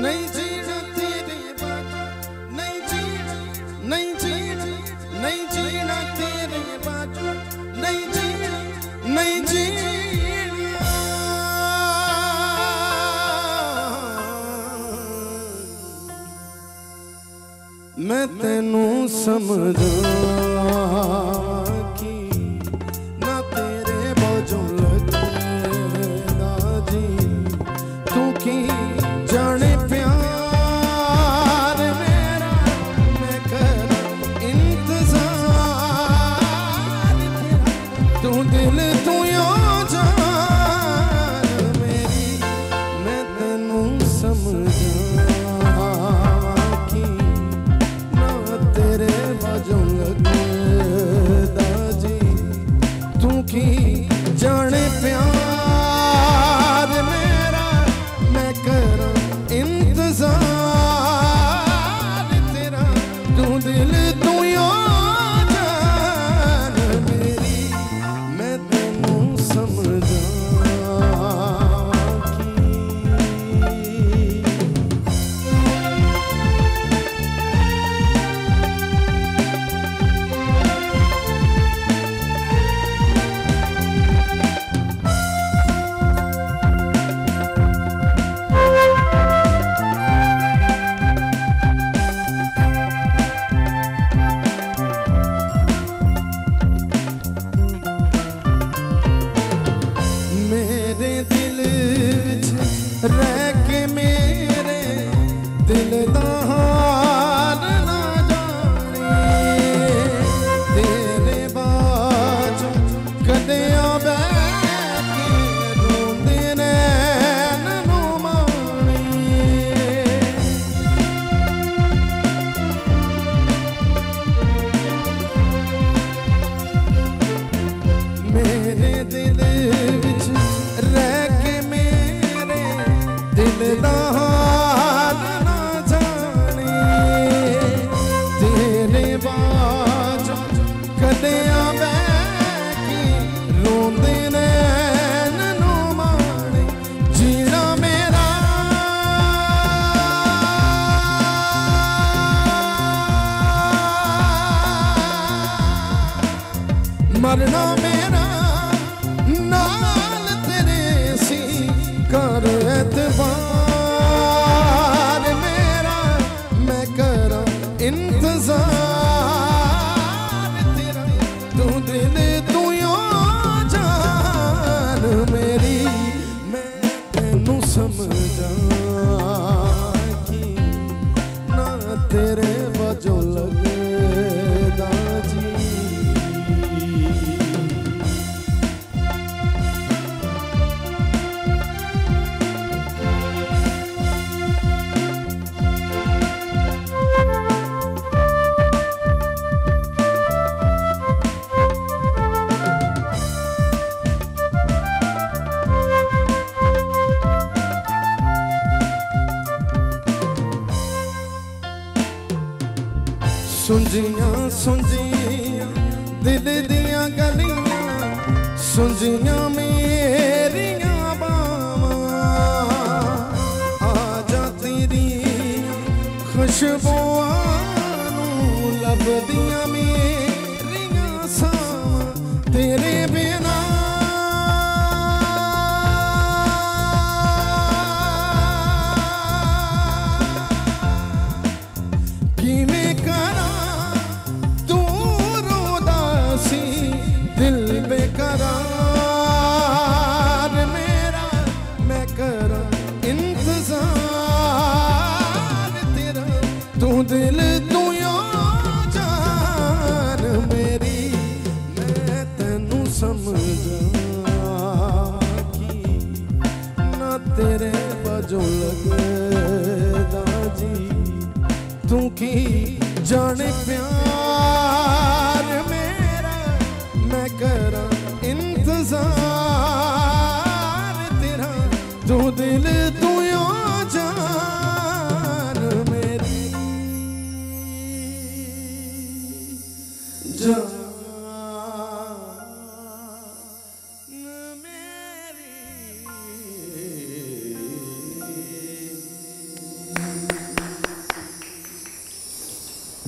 नहीं जीना तेरे बाद, नहीं जीना, नहीं जीना, नहीं जीना तेरे बाद, नहीं जीना, नहीं जीना। मैं तेनू समझा कि ना तेरे बाजों लगदा जी, तू की जाने प्यार मेरा, मैं कर इंतजार तेरा, तू दिल तू यो जान मेरी। मैं तेनू समझा कि ना तेरे बाजों लगदा जी, तू की जाने प्यार मेरा, मैं कर इंतजार तेरा, तू दिल तू यो जान मेरी। मैं तेनू समझा मेरे दिल विच रह के मेरे दिल दा हाल ना जाने, तेरे बाजों कदियां बैठ के रोंदे नैन नूं माणे। मेरे दिल विच रह के मेरे दिल दा हाल ना जाने, तेरे बाजों कदियां बैठ के रोंदे नैन नूं माणे। जीना मेरा मरना मेरा नाल तेरे सी, कर एतबार मेरा, मैं करा इंतजार तेरा, तू दिल तू यो जान मेरी। मैं तेनू समझा कि ना तेरे बाजों लगदा जी। सुंजियां सुंजियां दिल दियां गलियां, सुंजियां मेरियां बावां, आजा तेरी खुशबुआं नूं लभदियां मेरियां सावां, तेरे बिना किवें करा दूर उदासी, दिल बेकरार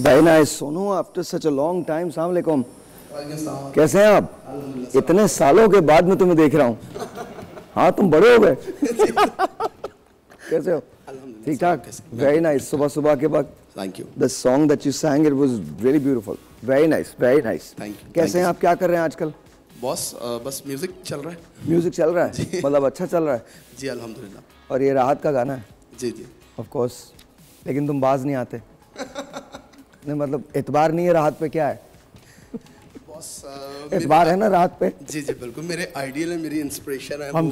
very nice Sonu, after such a long time. अस्सलाम वालेकुम, कैसे हैं आप? इतने सालों के बाद मैं तुम्हें देख रहा हूँ। हाँ तुम बड़े हो गए। कैसे हो? ठीक ठाक, वेरी नाइस। सुबह सुबह के वक्त thank you. The song that you sang it was really beautiful, very nice, very nice। Thank you. कैसे हैं आप, क्या कर रहे हैं आजकल? बॉस बस म्यूजिक चल रहा है। म्यूजिक चल रहा है, मतलब अच्छा चल रहा है जी अल्हम्दुलिल्लाह। और ये राहत का गाना है? जी जी ऑफ कोर्स, लेकिन तुम बाज नहीं आते। नहीं मतलब एतबार नहीं है राहत पे, क्या है? बॉस एतबार है ना राहत पे? जी जी बिल्कुल, मेरे आइडियल है, मेरी इंस्पिरेशन है। हम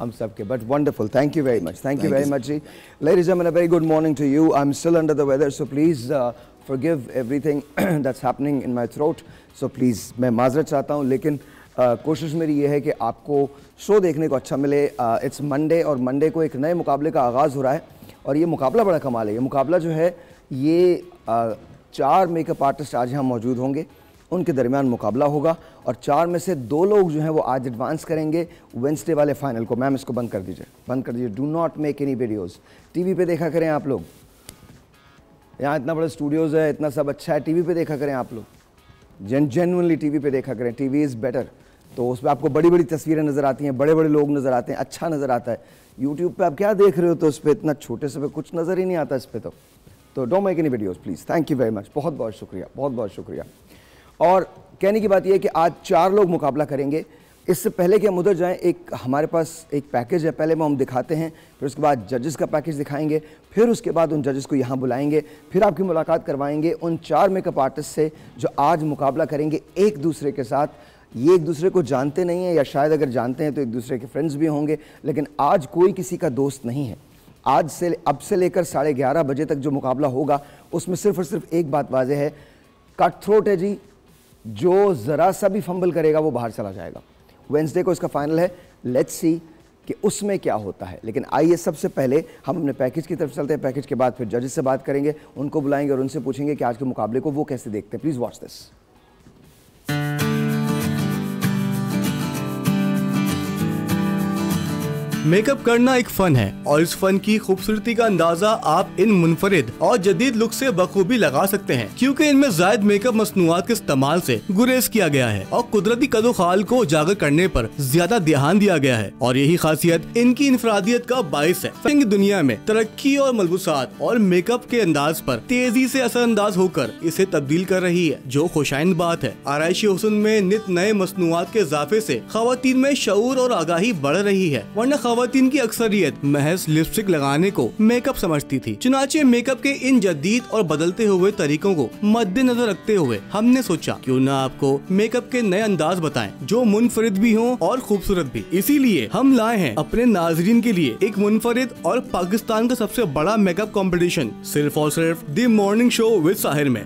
सबके but wonderful, thank you very much, thank you very much जी। Ladies and gentleman, a very good morning to you. I am still under the weather, so please forgive everything that's happening in my throat, so please मैं माजरत चाहता हूँ, लेकिन कोशिश मेरी ये है कि आपको शो देखने को अच्छा मिले। इट्स मंडे और मंडे को एक नए मुकाबले का आगाज़ हो रहा है और ये मुकाबला बड़ा कमाल है। ये मुकाबला जो है ये 4 मेकअप आर्टिस्ट आज यहाँ मौजूद होंगे, उनके दरमियान मुकाबला होगा और 4 में से 2 लोग जो हैं वो आज एडवांस करेंगे वेंसडे वाले फाइनल को। मैम इसको बंद कर दीजिए, बंद कर दीजिए। Do not make any videos. TV पे देखा करें आप लोग, यहाँ इतना बड़ा स्टूडियोज़ है, इतना सब अच्छा है, टीवी पे देखा करें आप लोग, जेन्युइनली टीवी पे देखा करें। टीवी इज़ बेटर, तो उस पर आपको बड़ी बड़ी तस्वीरें नज़र आती हैं, बड़े बड़े लोग नज़र आते हैं, अच्छा नज़र आता है। यूट्यूब पे आप क्या देख रहे हो, तो उस पर इतना छोटे से पे कुछ नज़र ही नहीं आता इस पर। तो don't make any videos please, thank you very much, बहुत बहुत शुक्रिया, बहुत बहुत शुक्रिया। और कहने की बात यह है कि आज 4 लोग मुकाबला करेंगे। इससे पहले कि हम उधर जाएं, एक हमारे पास एक पैकेज है, पहले वो हम दिखाते हैं, फिर उसके बाद जजेस का पैकेज दिखाएंगे, फिर उसके बाद उन जजेस को यहाँ बुलाएंगे, फिर आपकी मुलाकात करवाएंगे उन 4 मेकअप आर्टिस्ट से जो आज मुकाबला करेंगे एक दूसरे के साथ। ये एक दूसरे को जानते नहीं हैं, या शायद अगर जानते हैं तो एक दूसरे के फ्रेंड्स भी होंगे, लेकिन आज कोई किसी का दोस्त नहीं है। आज से अब से लेकर 11:30 बजे तक जो मुकाबला होगा उसमें सिर्फ और सिर्फ एक बात वाज़ेह है, कट थ्रोट है जी। जो ज़रा सा भी फंबल करेगा वो बाहर चला जाएगा। वेंसडे को इसका फाइनल है, लेट्स सी कि उसमें क्या होता है। लेकिन आइए सबसे पहले हम अपने पैकेज की तरफ चलते हैं। पैकेज के बाद फिर जजेस से बात करेंगे, उनको बुलाएंगे और उनसे पूछेंगे कि आज के मुकाबले को वो कैसे देखते हैं। Please watch this. मेकअप करना एक फन है और इस फन की खूबसूरती का अंदाजा आप इन मुनफरिद और जदीद लुक से बखूबी लगा सकते हैं, क्योंकि इनमें जायद मेकअप मसनूआत के इस्तेमाल से गुरेज किया गया है और कुदरती कदो खाल को उजागर करने पर ज्यादा ध्यान दिया गया है। और यही खासियत इनकी इनफरादियत का बाइस है। फैशन की दुनिया में तरक्की और मलबूसात और मेकअप के अंदाज पर तेजी से असरअंदाज होकर इसे तब्दील कर रही है, जो खुशाइंद बात है। आराइशी हुस्न में नित नए मसनूआत के इजाफे से खवातीन में शऊर और आगाही बढ़ रही है, वरना खवातीन की अक्सरियत महज लिपस्टिक लगाने को मेकअप समझती थी। चुनाचे मेकअप के इन जदीद और बदलते हुए तरीकों को मद्देनजर रखते हुए हमने सोचा क्यों ना आपको मेकअप के नए अंदाज बताएं जो मुनफरिद भी हों और खूबसूरत भी। इसीलिए हम लाए हैं अपने नाजरीन के लिए एक मुनफरिद और पाकिस्तान का सबसे बड़ा मेकअप कंपटीशन, सिर्फ और सिर्फ the morning show with Sahir में।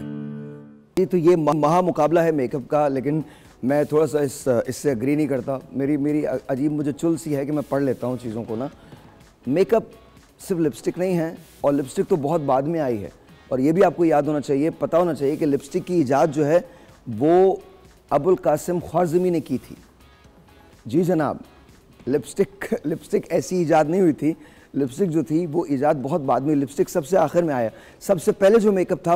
तो ये महा मुकाबला है मेकअप का, लेकिन मैं थोड़ा सा इससे अग्री नहीं करता। मेरी अजीब मुझे चुल सी है कि मैं पढ़ लेता हूँ चीज़ों को ना। मेकअप सिर्फ लिपस्टिक नहीं है, और लिपस्टिक तो बहुत बाद में आई है। और ये भी आपको याद होना चाहिए, पता होना चाहिए कि लिपस्टिक की इजाद जो है वो अबुल कासिम ख्वारिज़मी ने की थी। जी जनाब, लिपस्टिक ऐसी इजाद नहीं हुई थी। लिपस्टिक जो थी वो इजाद बहुत बाद में, लिपस्टिक सबसे आखिर में आया। सबसे पहले जो मेकअप था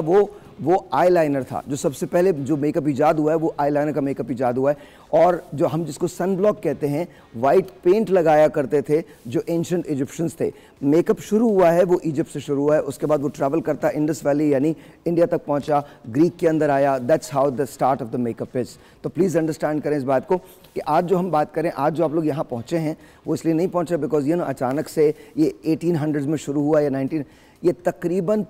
वो आईलाइनर था। जो सबसे पहले जो मेकअप इजाद हुआ है वो आईलाइनर का मेकअप इजाद हुआ है। और जो हम जिसको सन ब्लॉक कहते हैं, वाइट पेंट लगाया करते थे जो एंशिएंट इजिप्शियंस थे। मेकअप शुरू हुआ है वो इजिप्ट से शुरू हुआ है, उसके बाद वो ट्रैवल करता इंडस वैली यानी इंडिया तक पहुंचा, ग्रीक के अंदर आया। That's how the start of the makeup is. तो प्लीज़ अंडरस्टैंड करें इस बात को कि आज जो हम बात करें, आज जो आप लोग यहाँ पहुँचे हैं वो इसलिए नहीं पहुँचे बिकॉज ये ना अचानक से ये 1800s में शुरू हुआ या 19, ये तकरीबन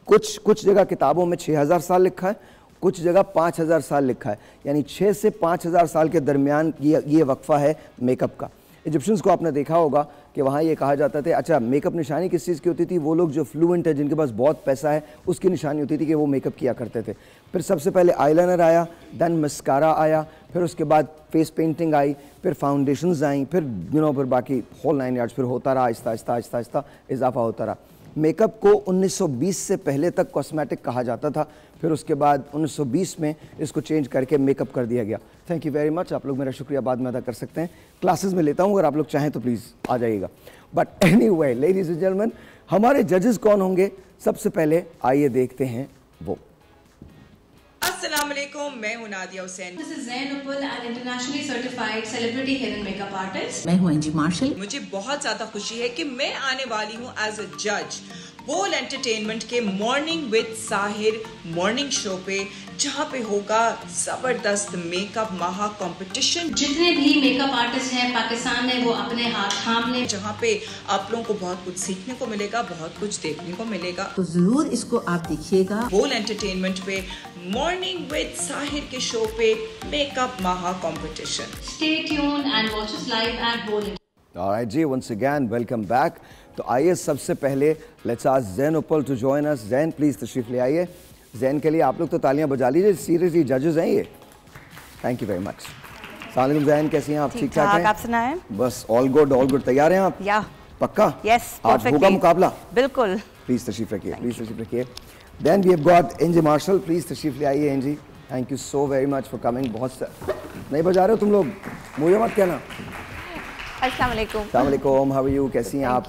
कुछ जगह किताबों में 6000 साल लिखा है, कुछ जगह 5000 साल लिखा है, यानी 6 से 5000 साल के दरमियान ये वक्फा है मेकअप का। इजिप्शियंस को आपने देखा होगा कि वहाँ ये कहा जाता था, अच्छा मेकअप निशानी किस चीज़ की होती थी? वो लोग जो फ्लुएंट है, जिनके पास बहुत पैसा है, उसकी निशानी होती थी कि वो मेकअप किया करते थे। फिर सबसे पहले आईलाइनर आया, देन मस्कारा आया, फिर उसके बाद फेस पेंटिंग आई, फिर फाउंडेशंस आई, फिर फिर बाकी होल 9 यार्ड्स, फिर होता रहा, आहिस्ता आहिस्ता इजाफा होता रहा। मेकअप को 1920 से पहले तक कॉस्मेटिक कहा जाता था, फिर उसके बाद 1920 में इसको चेंज करके मेकअप कर दिया गया। Thank you very much. आप लोग मेरा शुक्रिया बाद में अदा कर सकते हैं, क्लासेस में लेता हूँ, अगर आप लोग चाहें तो प्लीज़ आ जाइएगा। But anyway ladies and gentleman, हमारे जजेस कौन होंगे सबसे पहले आइए देखते हैं वो। अस्सलामुअलैकुम, मैं हूं Nadia Hussain. This is Zain Uppal, an internationally certified celebrity hair and makeup artist. मैं हूँ एंजी मार्शल। मुझे बहुत ज्यादा खुशी है कि मैं आने वाली हूं एज अ जज बोल एंटरटेनमेंट के morning with Sahir morning show पे, जहां पे होगा जबरदस्त मेकअप महा कंपटीशन। जितने भी मेकअप आर्टिस्ट हैं पाकिस्तान में वो अपने हाथ थाम लें, जहां पे आप लोगों को बहुत कुछ सीखने को मिलेगा, बहुत कुछ देखने को मिलेगा। तो जरूर इसको आप देखिएगा। बोल एंटरटेनमेंट पे मॉर्निंग विद साहिर के शो पे मेकअप महा competition. stay tuned and watch us live at Bowl. Alright जी, once again welcome back। तो आइए सबसे पहले let's ask Zain Uppal to join us। Zain please तशरीफ ले आइए। जैन के लिए आप लोग तो तालियां बजा लीजिए, सीरियसली जजेस हैं ये। Thank you very much. अस्सलाम वालेकुम जैन, कैसी हैं आप? ठीक ठाक हैं? आप सुनाएं? बस ऑल गुड। तैयार हैं आप? या पक्का? यस, आज होगा मुकाबला? बिल्कुल। प्लीज तशरीफ रखिए। Then we have got Angie Marshall, please तशरीफ ले आइए Angie. Thank you so very much for coming. नहीं बजा रहे हो तुम लोग, मुझे मत कहना। अस्सलाम वालेकुम, हाउ आर यू? कैसी हैं आप?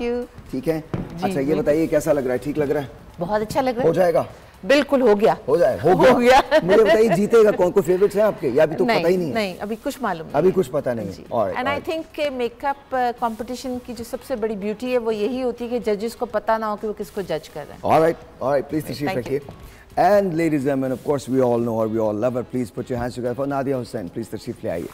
ठीक है। अच्छा ये बताइए कैसा लग रहा है? ठीक लग रहा है? बहुत अच्छा लग रहा है। हो जाएगा? बिल्कुल हो गया। हो गया। मुझे बताइए जीतेगा कौन? कोई फेवरेट्स हैं आपके या अभी तो पता ही नहीं है? नहीं, अभी कुछ मालूम नहीं। अभी कुछ पता नहीं। एंड आई थिंक कि मेकअप कंपटीशन की जो सबसे बड़ी ब्यूटी है वो यही होती है कि जजेस को पता ना हो कि वो किसको जज कर रहे हैं। ऑलराइट, प्लीज तशरीफ रखिए। And ladies and gentlemen, of course we all know her, we all love her. Please put your hands together for Nadia Hussain. Please तशरीफ ले आइए।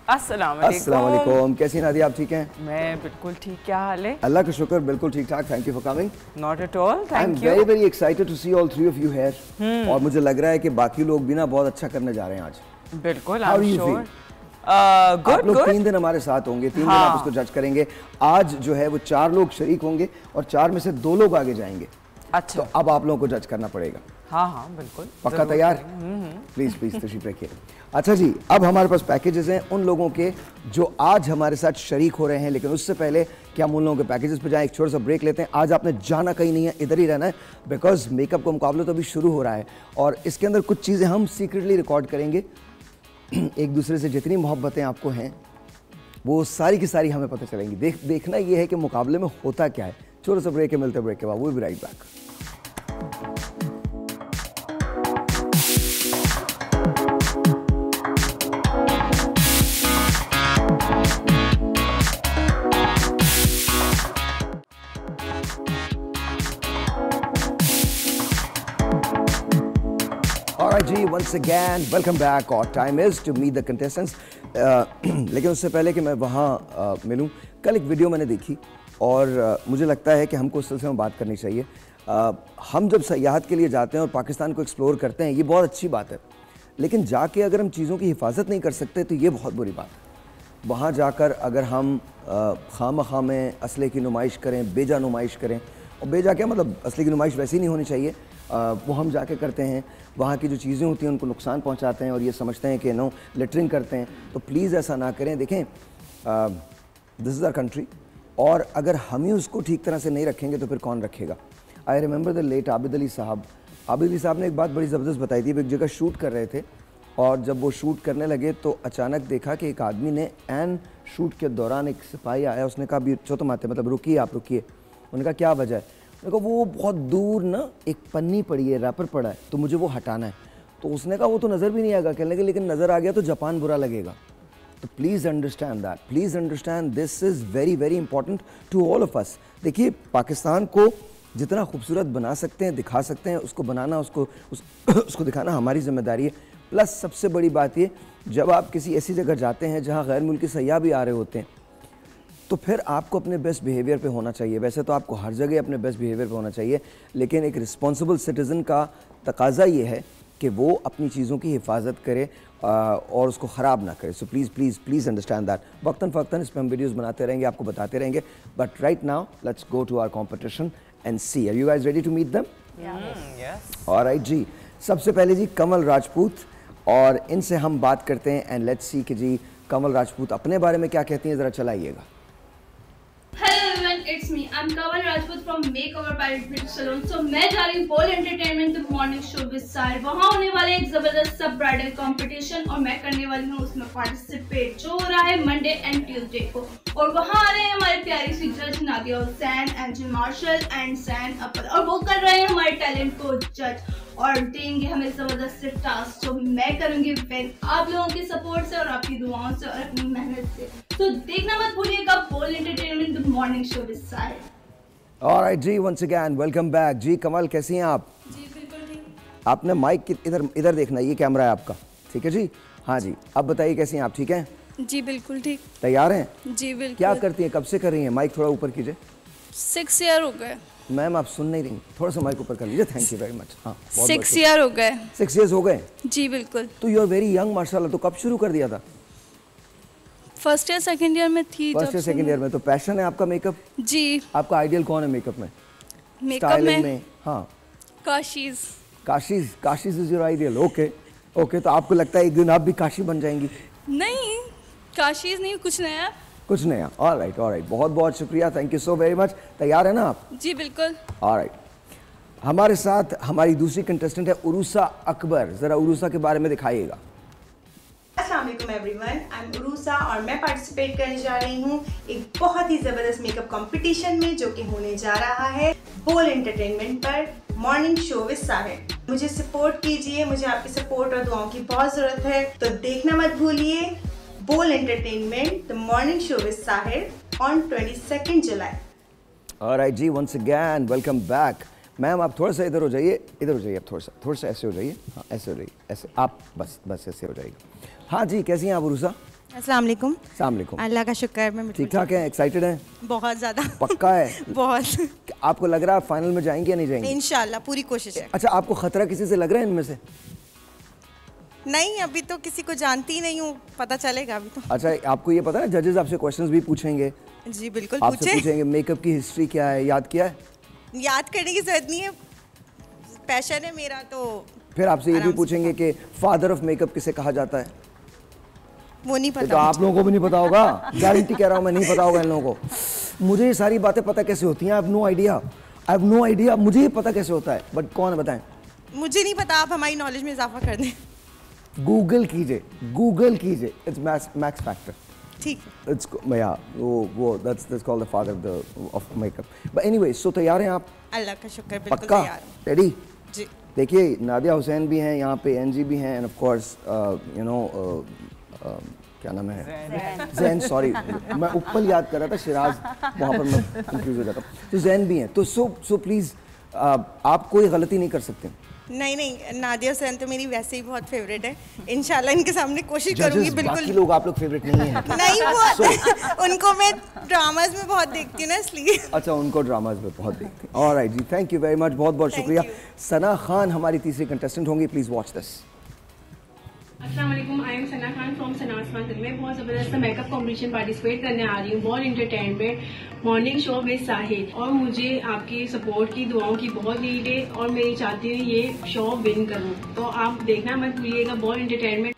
अस्सलाम वालेकुम। कैसी नादिया, आप ठीक हैं? मैं बिल्कुल ठीक, क्या हाल है? अल्लाह का शुक्र, बिल्कुल ठीक ठाक। Thank you for coming. Not at all, thank you. I am very excited to see all three of you here. और मुझे लग रहा है कि बाकी लोग भी ना बहुत अच्छा करने जा रहे हैं आज। बिल्कुल, आई एम श्योर। आप लोग 3 दिन हमारे साथ होंगे, 3 दिन आप उसको जज करेंगे। आज जो है वो 4 लोग शरीक होंगे और 4 में से 2 लोग आगे जाएंगे। अच्छा, तो अब आप लोगों को जज करना पड़ेगा। हाँ बिल्कुल। पक्का तैयार? प्लीज तशरीफ रखिए। अच्छा जी, अब हमारे पास पैकेजेस हैं उन लोगों के जो आज हमारे साथ शरीक हो रहे हैं, लेकिन उससे पहले कि हम उन लोगों के पैकेजेस पे जाएं, एक छोटा सा ब्रेक लेते हैं। आज आपने जाना कहीं नहीं है, इधर ही रहना है, बिकॉज मेकअप का मुकाबला तो अभी शुरू हो रहा है और इसके अंदर कुछ चीज़ें हम सीक्रेटली रिकॉर्ड करेंगे। एक दूसरे से जितनी मोहब्बतें आपको हैं वो सारी की सारी हमें पता चलेंगी। देखना ये है कि मुकाबले में होता क्या है। छोटा सा ब्रेक है, मिलते ब्रेक के बाद, वो भी राइट बैक। Alright जी, once again welcome back और time is to meet the contestants। लेकिन उससे पहले कि मैं वहाँ मिलूँ, कल एक वीडियो मैंने देखी और मुझे लगता है कि हमको उस सिलसिले में बात करनी चाहिए। हम जब सयाहत के लिए जाते हैं और पाकिस्तान को एक्सप्लोर करते हैं, ये बहुत अच्छी बात है, लेकिन जाके अगर हम चीज़ों की हिफाजत नहीं कर सकते तो ये बहुत बुरी बात है। वहाँ जाकर अगर हम खामखा में असले की नुमाइश करें, बेजा नुमाइश करें, और बेजा क्या मतलब, असले की नुमाइश वैसी नहीं होनी चाहिए, वो हम जाके करते हैं, वहाँ की जो चीज़ें होती हैं उनको नुकसान पहुँचाते हैं और ये समझते हैं कि नो लिटरिंग करते हैं, तो प्लीज़ ऐसा ना करें। देखें, दिस इज़ आवर कंट्री और अगर हम ही उसको ठीक तरह से नहीं रखेंगे तो फिर कौन रखेगा। I remember the late Abid Ali sahab. Abid Ali साहब ने एक बात बड़ी ज़बरदस्त बताई थी। वो एक जगह शूट कर रहे थे और जब वो शूट करने लगे तो अचानक देखा कि एक आदमी ने एन शूट के दौरान, एक सिपाही आया, उसने कहा अभी चौथम आते, मतलब रुकिए, आप रुकिए। उन्होंने कहा क्या वजह है? उन्होंने कहा वो बहुत दूर ना एक पन्नी पड़ी है, रैपर पड़ा है, तो मुझे वो हटाना है। तो उसने कहा वो तो नज़र भी नहीं आएगा। कहने लगे लेकिन नज़र आ गया तो जापान बुरा लगेगा। तो please understand that, please understand this is very very important to all of us. देखिए, पाकिस्तान को जितना खूबसूरत बना सकते हैं, दिखा सकते हैं, उसको बनाना, उसको दिखाना हमारी जिम्मेदारी है। प्लस सबसे बड़ी बात ये, जब आप किसी ऐसी जगह जाते हैं जहाँ गैर मुल्की सयाह भी आ रहे होते हैं, तो फिर आपको अपने बेस्ट बिहेवियर पे होना चाहिए। वैसे तो आपको हर जगह अपने बेस्ट बिहेवियर पे होना चाहिए, लेकिन एक रिस्पॉन्सिबल सिटीज़न का तकाजा ये है कि वो अपनी चीज़ों की हिफाजत करे और उसको ख़राब ना करे। So please please please understand that. वक्तन फ़क्तन इस पर हम वीडियोज़ बनाते रहेंगे, आपको बताते रहेंगे, but right now let's go to our competition and see. Are you guys ready to meet them? Alright जी, सबसे पहले जी कमल राजपूत, और इनसे हम बात करते हैं एंड लेट्स सी कि जी कमल राजपूत अपने बारे में क्या कहती हैं, ज़रा चलाइएगा। Hello everyone, it's me. I'm Kaval Rajput from Makeover Private Beauty Salon. So मैं जा रही हूँ बोल entertainment the morning show with Sahir. वहाँ होने वाले एक जबरदस्त सब ब्राइडल कंपटीशन और मैं करने वाली हूँ उसमें पार्टिसिपेट, जो हो रहा है मंडे एंड ट्यूसडे को। और वहाँ आ रहे हैं हमारे प्यारी सी जज Nadia Hussain, Angel Marshall and सैन अपर, और वो कर रहे हैं हमारे टैलेंट को जज और देंगे हमें जबरदस्त से टास्क जो मैं करूंगी विन आप लोगों की सपोर्ट से और आपकी दुआओं से और अपनी मेहनत से। तो देखना मत भूलिएगा Bol entertainment the morning show with Sahir. Alright जी, वंस अगेन वेलकम बैक जी। कमल कैसी हैं आप? जी बिल्कुल ठीक। आपने माइक इधर देखना, ये कैमरा है आपका, ठीक है जी? हाँ जी, अब बताइए कैसी हैं आप? ठीक हैं जी बिल्कुल ठीक। तैयार हैं? जी बिल्कुल। क्या करती हैं, कब से कर रही हैं? माइक थोड़ा ऊपर कीजिए। 6 ईयर हो गए। मैम आप सुन नहीं रही, थोड़ा सा माइक ऊपर कर लीजिए। Thank you very much. हाँ 6 ईयर हो गए। 6 इयर्स हो गए? जी बिल्कुल। तो यू आर वेरी यंग माशाल्लाह। तो कब शुरू कर दिया था? फर्स्ट ईयर सेकंड ईयर में थी। फर्स्ट ईयर सेकंड ईयर में। तो पैशन है आपका मेकअप? जी। आपका आइडियल कौन है मेकअप में? मेकअप में हाँ Kashees. Kashees is your ideal. Okay okay, तो आपको लगता है एक दिन आप भी काशी बन जाएंगी? नहीं, काशीज नहीं, कुछ नया। कुछ नया। ऑलराइट ऑलराइट, बहुत बहुत शुक्रिया, thank you so very much. तैयार है ना आप? जी बिल्कुल। ऑलराइट, हमारे साथ हमारी दूसरी कंटेस्टेंट है उरूसा अकबर। जरा उरूसा के बारे में दिखाइएगा। अस्सलाम वालेकुम एवरीवन, आई एम उरूसा और मैं पार्टिसिपेट करने जा रही हूँ एक बहुत ही ज़बरदस्त मेकअप कंपटीशन में, जो कि होने जा रहा है बोल एंटरटेनमेंट पर मॉर्निंग शो विद साहिर। मुझे सपोर्ट कीजिए, मुझे आपकी सपोर्ट और दुआओं की बहुत ज़रूरत है। तो देखना मत भूलिए Bol entertainment the morning show with Sahir on 22 July. Alright जी, once again welcome back. Ma'am आप थोड़ा सा इधर हो जाइए, इधर हो जाइए आप, थोड़ा सा ऐसे हो जाइए। हाँ ऐसे हो जाइए, ऐसे आप बस ऐसे हो जाएगा। हाँ जी, कैसी हैं आप उरूसा? अस्सलाम वालेकुम। अस्सलाम वालेकुम। अल्लाह का शुक्र है मैं ठीक ठाक हैं? एक्साइटेड हैं? बहुत ज़्यादा। पक्का है? बहुत। आपको लग रहा है आप फाइनल में जाएंगे या नहीं जाएंगे? इंशाल्लाह पूरी कोशिश है। अच्छा, आपको खतरा किसी से लग रहा है इनमें से? नहीं, अभी तो किसी को जानती ही नहीं हूँ, पता चलेगा अभी तो। अच्छा, आपको ये पता है जजेस आपसे क्वेश्चंस भी पूछेंगे? जी बिल्कुल आपसे पूछेंगे मेकअप की हिस्ट्री क्या है, याद किया है? याद करने की जरूरत नहीं है, पैशन है मेरा। तो फिर आपसे ये भी पूछेंगे कि फादर ऑफ मेकअप किसे कहा जाता है? वो नहीं पता। तो आप लोगों को भी नहीं पता होगा, गारंटी कह रहा हूँ मैं, नहीं पता होगा इन लोगों को। मुझे ये सारी बातें पता कैसे होती हैं? आई हैव नो आइडिया, मुझे ये पता कैसे होता है, बट कौन है बताएं? मुझे नहीं पता, आप हमारी नॉलेज में इजाफा कर दें। गूगल कीजिए, इट्स मैक्स फैक्टर। ठीक है, इट्स वो that's called the father of makeup. But anyway, so तैयार हैं आप? अल्लाह का शुक्र, बिल्कुल पक्का तैयार हूं। रेडी? जी। देखिए, नादिया हुसैन भी हैं यहाँ पे, एनजी भी हैं, end of course you know क्या नाम है? जैन। सॉरी, मैं उपल याद कर रहा था, शिराज वहाँ पर मैं कंफ्यूज हो जाता हूँ। तो जैन भी हैं, तो सो प्लीज़ आप कोई गलती नहीं कर सकते। नहीं, नादिया हुसैन तो मेरी वैसे ही बहुत फेवरेट है। इंशाल्लाह इनके सामने कोशिश करूंगी। बिल्कुल। बाकी लोग आप लोग फेवरेट नहीं हैं? नहीं, वो उनको मैं ड्रामाज में बहुत देखती हूँ ना, इसलिए। अच्छा, उनको ड्रामाज में बहुत देखती हैं। ऑलराइट जी, थैंक यू वेरी मच, बहुत बहुत शुक्रिया। सना खान हमारी तीसरी कंटेस्टेंट होंगी, प्लीज वॉच दिस। अस्सलाम वालेकुम, I am Sana Khan from Sana's Khan. मैं बहुत ज़बरदस्त मेकअप कंपटीशन पार्टिसिपेट करने आ रही हूँ, बोल entertainment morning show with Sahir, और मुझे आपकी सपोर्ट की दुआओं की बहुत नीड है और मैं चाहती हूँ ये शो विन करूँ। तो आप देखना मत भूलिएगा बोल एंटरटेनमेंट।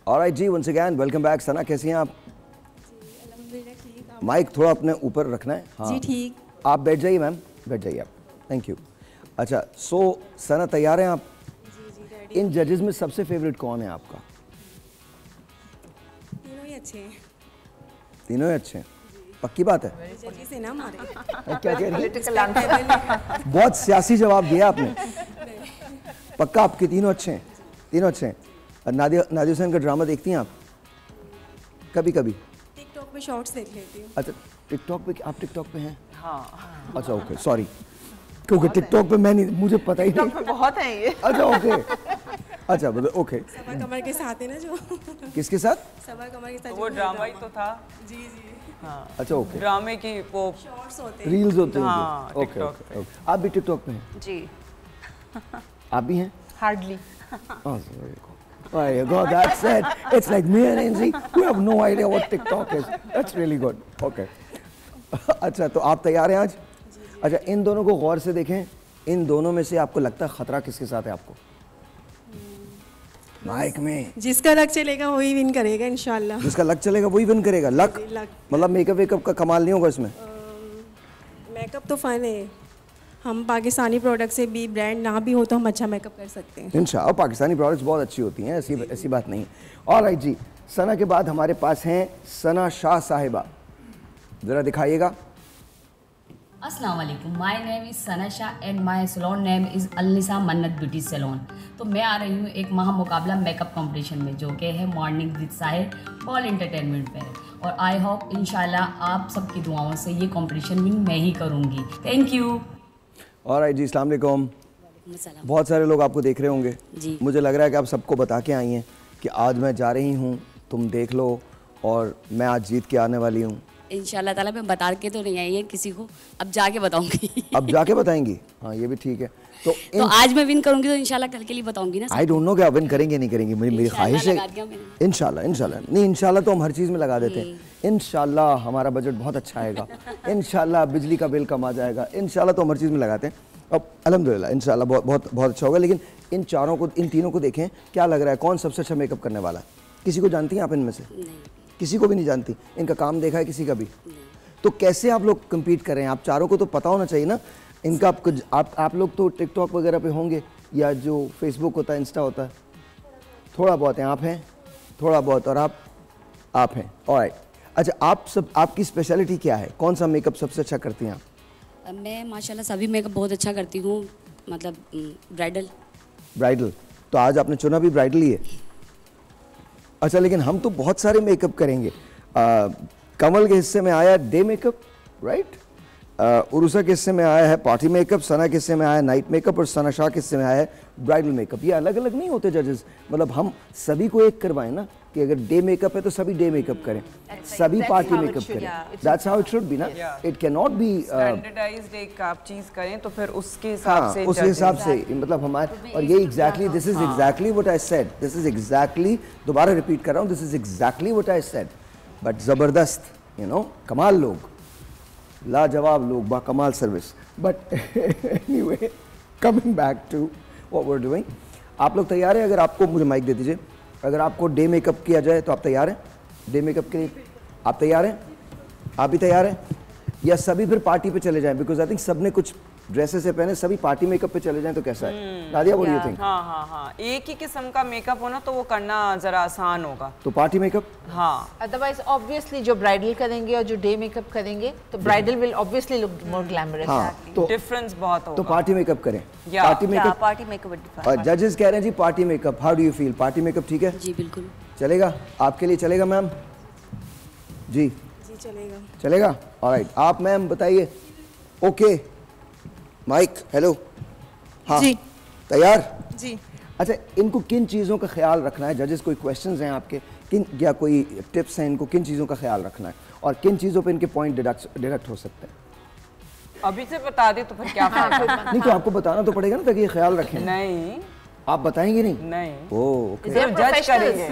ऑलराइट जी, वंस अगेन वेलकम बैक। सना कैसी हैं आप? माइक थोड़ा अपने ऊपर रखना है। हाँ जी ठीक। आप बैठ जाइए मैम, बैठ जाइए आप, थैंक यू। अच्छा, सो सना तैयार हैं आप? इन जजेस में सबसे फेवरेट कौन है आपका? तीनों ही अच्छे हैं। तीनों ही अच्छे हैं? पक्की बात है? से ना मारे। क्या कह रही हैं? बहुत सियासी जवाब दिया आपने। पक्का आपके तीनों अच्छे हैं? तीनों अच्छे हैं। नादिया हुसैन का ड्रामा देखती हैं आप? कभी कभी टिकटॉक पे शॉर्ट्स देख लेती हूँ। अच्छा, टिकटॉक पे आप टिकटॉक पे हैं? हाँ। अच्छा ओके, सॉरी, क्योंकि टिकटॉक पे मैं नहीं, मुझे पता ही नहीं। बहुत है ये। अच्छा ओके, अच्छा ओके। सबा कमर के साथ है ना जो? किसके साथ? सबा कमर के साथ। वो ड्रामा ही तो था। जी। हाँ। अच्छा ओके, ड्रामे की वो शॉर्ट्स होते हैं, रील्स होते हैं। हाँ, ओके ओके। आप भी टिकटॉक पे हैं? जी। आप भी हैं? Hardly. Oh you go, that's it. It's like me and Angie, we have no idea what TikTok is. That's really good. Okay. अच्छा, तो आप तैयार हैं आज? अच्छा, इन दोनों को गौर से देखें, इन दोनों में से आपको लगता है खतरा किसके साथ है आपको? माइक में जिसका लक चलेगा वही विन करेगा इंशाल्लाह। जिसका लक चलेगा वही विन करेगा। लक मतलब मेकअप वेकअप का कमाल नहीं होगा इसमें? मेकअप तो फ़न है, हम पाकिस्तानी प्रोडक्ट से भी ब्रांड ना भी हो तो हम अच्छा मेकअप कर सकते हैं इंशाअल्लाह। पाकिस्तानी प्रोडक्ट्स बहुत अच्छी होती हैं, ऐसी बात नहीं है। ऑलराइट जी, सना के बाद हमारे पास हैं सना शाह साहिबा, ज़रा दिखाइएगा। अस्सलाम वालेकुम, my name is Sana Shah and my salon name is Al Nisa Mannat beauty salon. तो मैं आ रही हूँ एक महा मुकाबला मेकअप कंपटीशन में जो कि है morning with Sahir ball entertainment पे, और आई होप इंशाल्लाह आप सबकी दुआओं से ये कंपटीशन विन मैं ही करूँगी। Thank you. ऑलराइट जी, अस्सलाम वालेकुम। बहुत सारे लोग आपको देख रहे होंगे जी। मुझे लग रहा है कि आप सबको बता के आई हैं कि आज मैं जा रही हूँ, तुम देख लो, और मैं आज जीत के आने वाली हूँ। इंशाल्लाह ताला मैं बता के तो नहीं आई है किसी को, अब जाके बताऊंगी। अब जाके बताएंगी, हाँ ये भी ठीक है। तो आज मैं विन करूंगी तो इंशाल्लाह कल के लिए बताऊंगी ना। आई डोंट नो कि आप विन करेंगे नहीं करेंगे, मेरी ख्वाहिश है इंशाल्लाह। नहीं, इंशाल्लाह तो हम हर चीज़ में लगा देते हैं। इंशाल्लाह हमारा बजट बहुत अच्छा आएगा, इंशाल्लाह बिजली का बिल कम आ जाएगा, इंशाल्लाह तो हम हर चीज़ में लगाते हैं। अब अल्हम्दुलिल्लाह इंशाल्लाह बहुत अच्छा होगा। लेकिन इन तीनों को देखें, क्या लग रहा है कौन सबसे अच्छा मेकअप करने वाला है? किसी को जानती हैं आप इनमें से? किसी को भी नहीं जानती? इनका काम देखा है किसी का भी? तो कैसे आप लोग कम्पीट कर रहे हैं? आप चारों को तो पता होना चाहिए ना इनका। आप लोग तो टिकटॉक वगैरह पे होंगे, या जो फेसबुक होता है, इंस्टा होता है, थोड़ा बहुत हैं, आप हैं थोड़ा बहुत, और आप हैं। ऑलराइट, अच्छा आपकी स्पेशलिटी क्या है? कौन सा मेकअप सबसे अच्छा करती हैं आप? मैं माशाल्लाह सभी मेकअप बहुत अच्छा करती हूँ, मतलब ब्राइडल। तो आज आपने चुना भी ब्राइडल ही है? अच्छा, लेकिन हम तो बहुत सारे मेकअप करेंगे। कमल के हिस्से में आया डे मेकअप, राइट? उरुसा के हिस्से में आया है पार्टी मेकअप, सना के हिस्से में आया है नाइट मेकअप, और सना शाह के हिस्से में आया है ब्राइडल मेकअप। ये अलग अलग नहीं होते जजेस, मतलब हम सभी को एक करवाएं ना, कि अगर डे मेकअप है तो सभी डे मेकअप करें, सभी पार्टी मेकअप करें। That's how it should be ना, it can not be standardised एक आप चीज करें तो फिर उसके हिसाब से, उस हिसाब से मतलब हमारे, और ये exactly this is exactly what I said, this is exactly, दोबारा रिपीट कर रहा हूँ, this is exactly what I said. But जबरदस्त, यू नो, कमाल लोग, लाजवाब लोग, बाकमाल service. But anyway, coming back to what we are doing, आप लोग तैयार हैं? अगर आपको, मुझे माइक दे दीजिए, अगर आपको डे मेकअप किया जाए तो आप तैयार हैं? डे मेकअप के लिए आप तैयार हैं? आप भी तैयार हैं? या सभी फिर पार्टी पे चले जाएं? बिकॉज आई थिंक सबने कुछ ड्रेसेस से पहने, सभी पार्टी मेकअप पे चले जाएं तो कैसा है? Nadia, what do you think? हाँ, एक ही किस्म का मेकअप होना तो वो करना जरा आसान होगा। तो पार्टी मेकअप? हाँ। अदरवाइज ऑब्वियसली जो ब्राइडल करेंगे और जो डे मेकअप करेंगे तो bridal will obviously look more glamorous. हाँ, तो डिफरेंस बहुत होगा। तो पार्टी मेकअप करें। Party makeup. और जजेस कह रहे हैं जी party makeup, how do you feel? Party makeup ठीक है? जी बिल्कुल चलेगा, आपके लिए चलेगा मैम? जी चलेगा। ऑलराइट, आप मैम बताइए। Okay, mike, hello. हाँ जी, तैयार जी। अच्छा, इनको किन चीज़ों का ख्याल रखना है? जजेस, कोई क्वेश्चंस हैं आपके, किन या कोई टिप्स हैं इनको, किन चीज़ों का ख्याल रखना है और किन चीज़ों पे इनके पॉइंट डिडक्ट हो सकते हैं? अभी से बता दे तो फिर क्या फायदा? नहीं, तो आपको बताना तो पड़ेगा ना, ताकि ये ख्याल रखें। नहीं, आप बताएंगे नहीं? नहीं। ओह, ओके। सिर्फ जज करेंगे।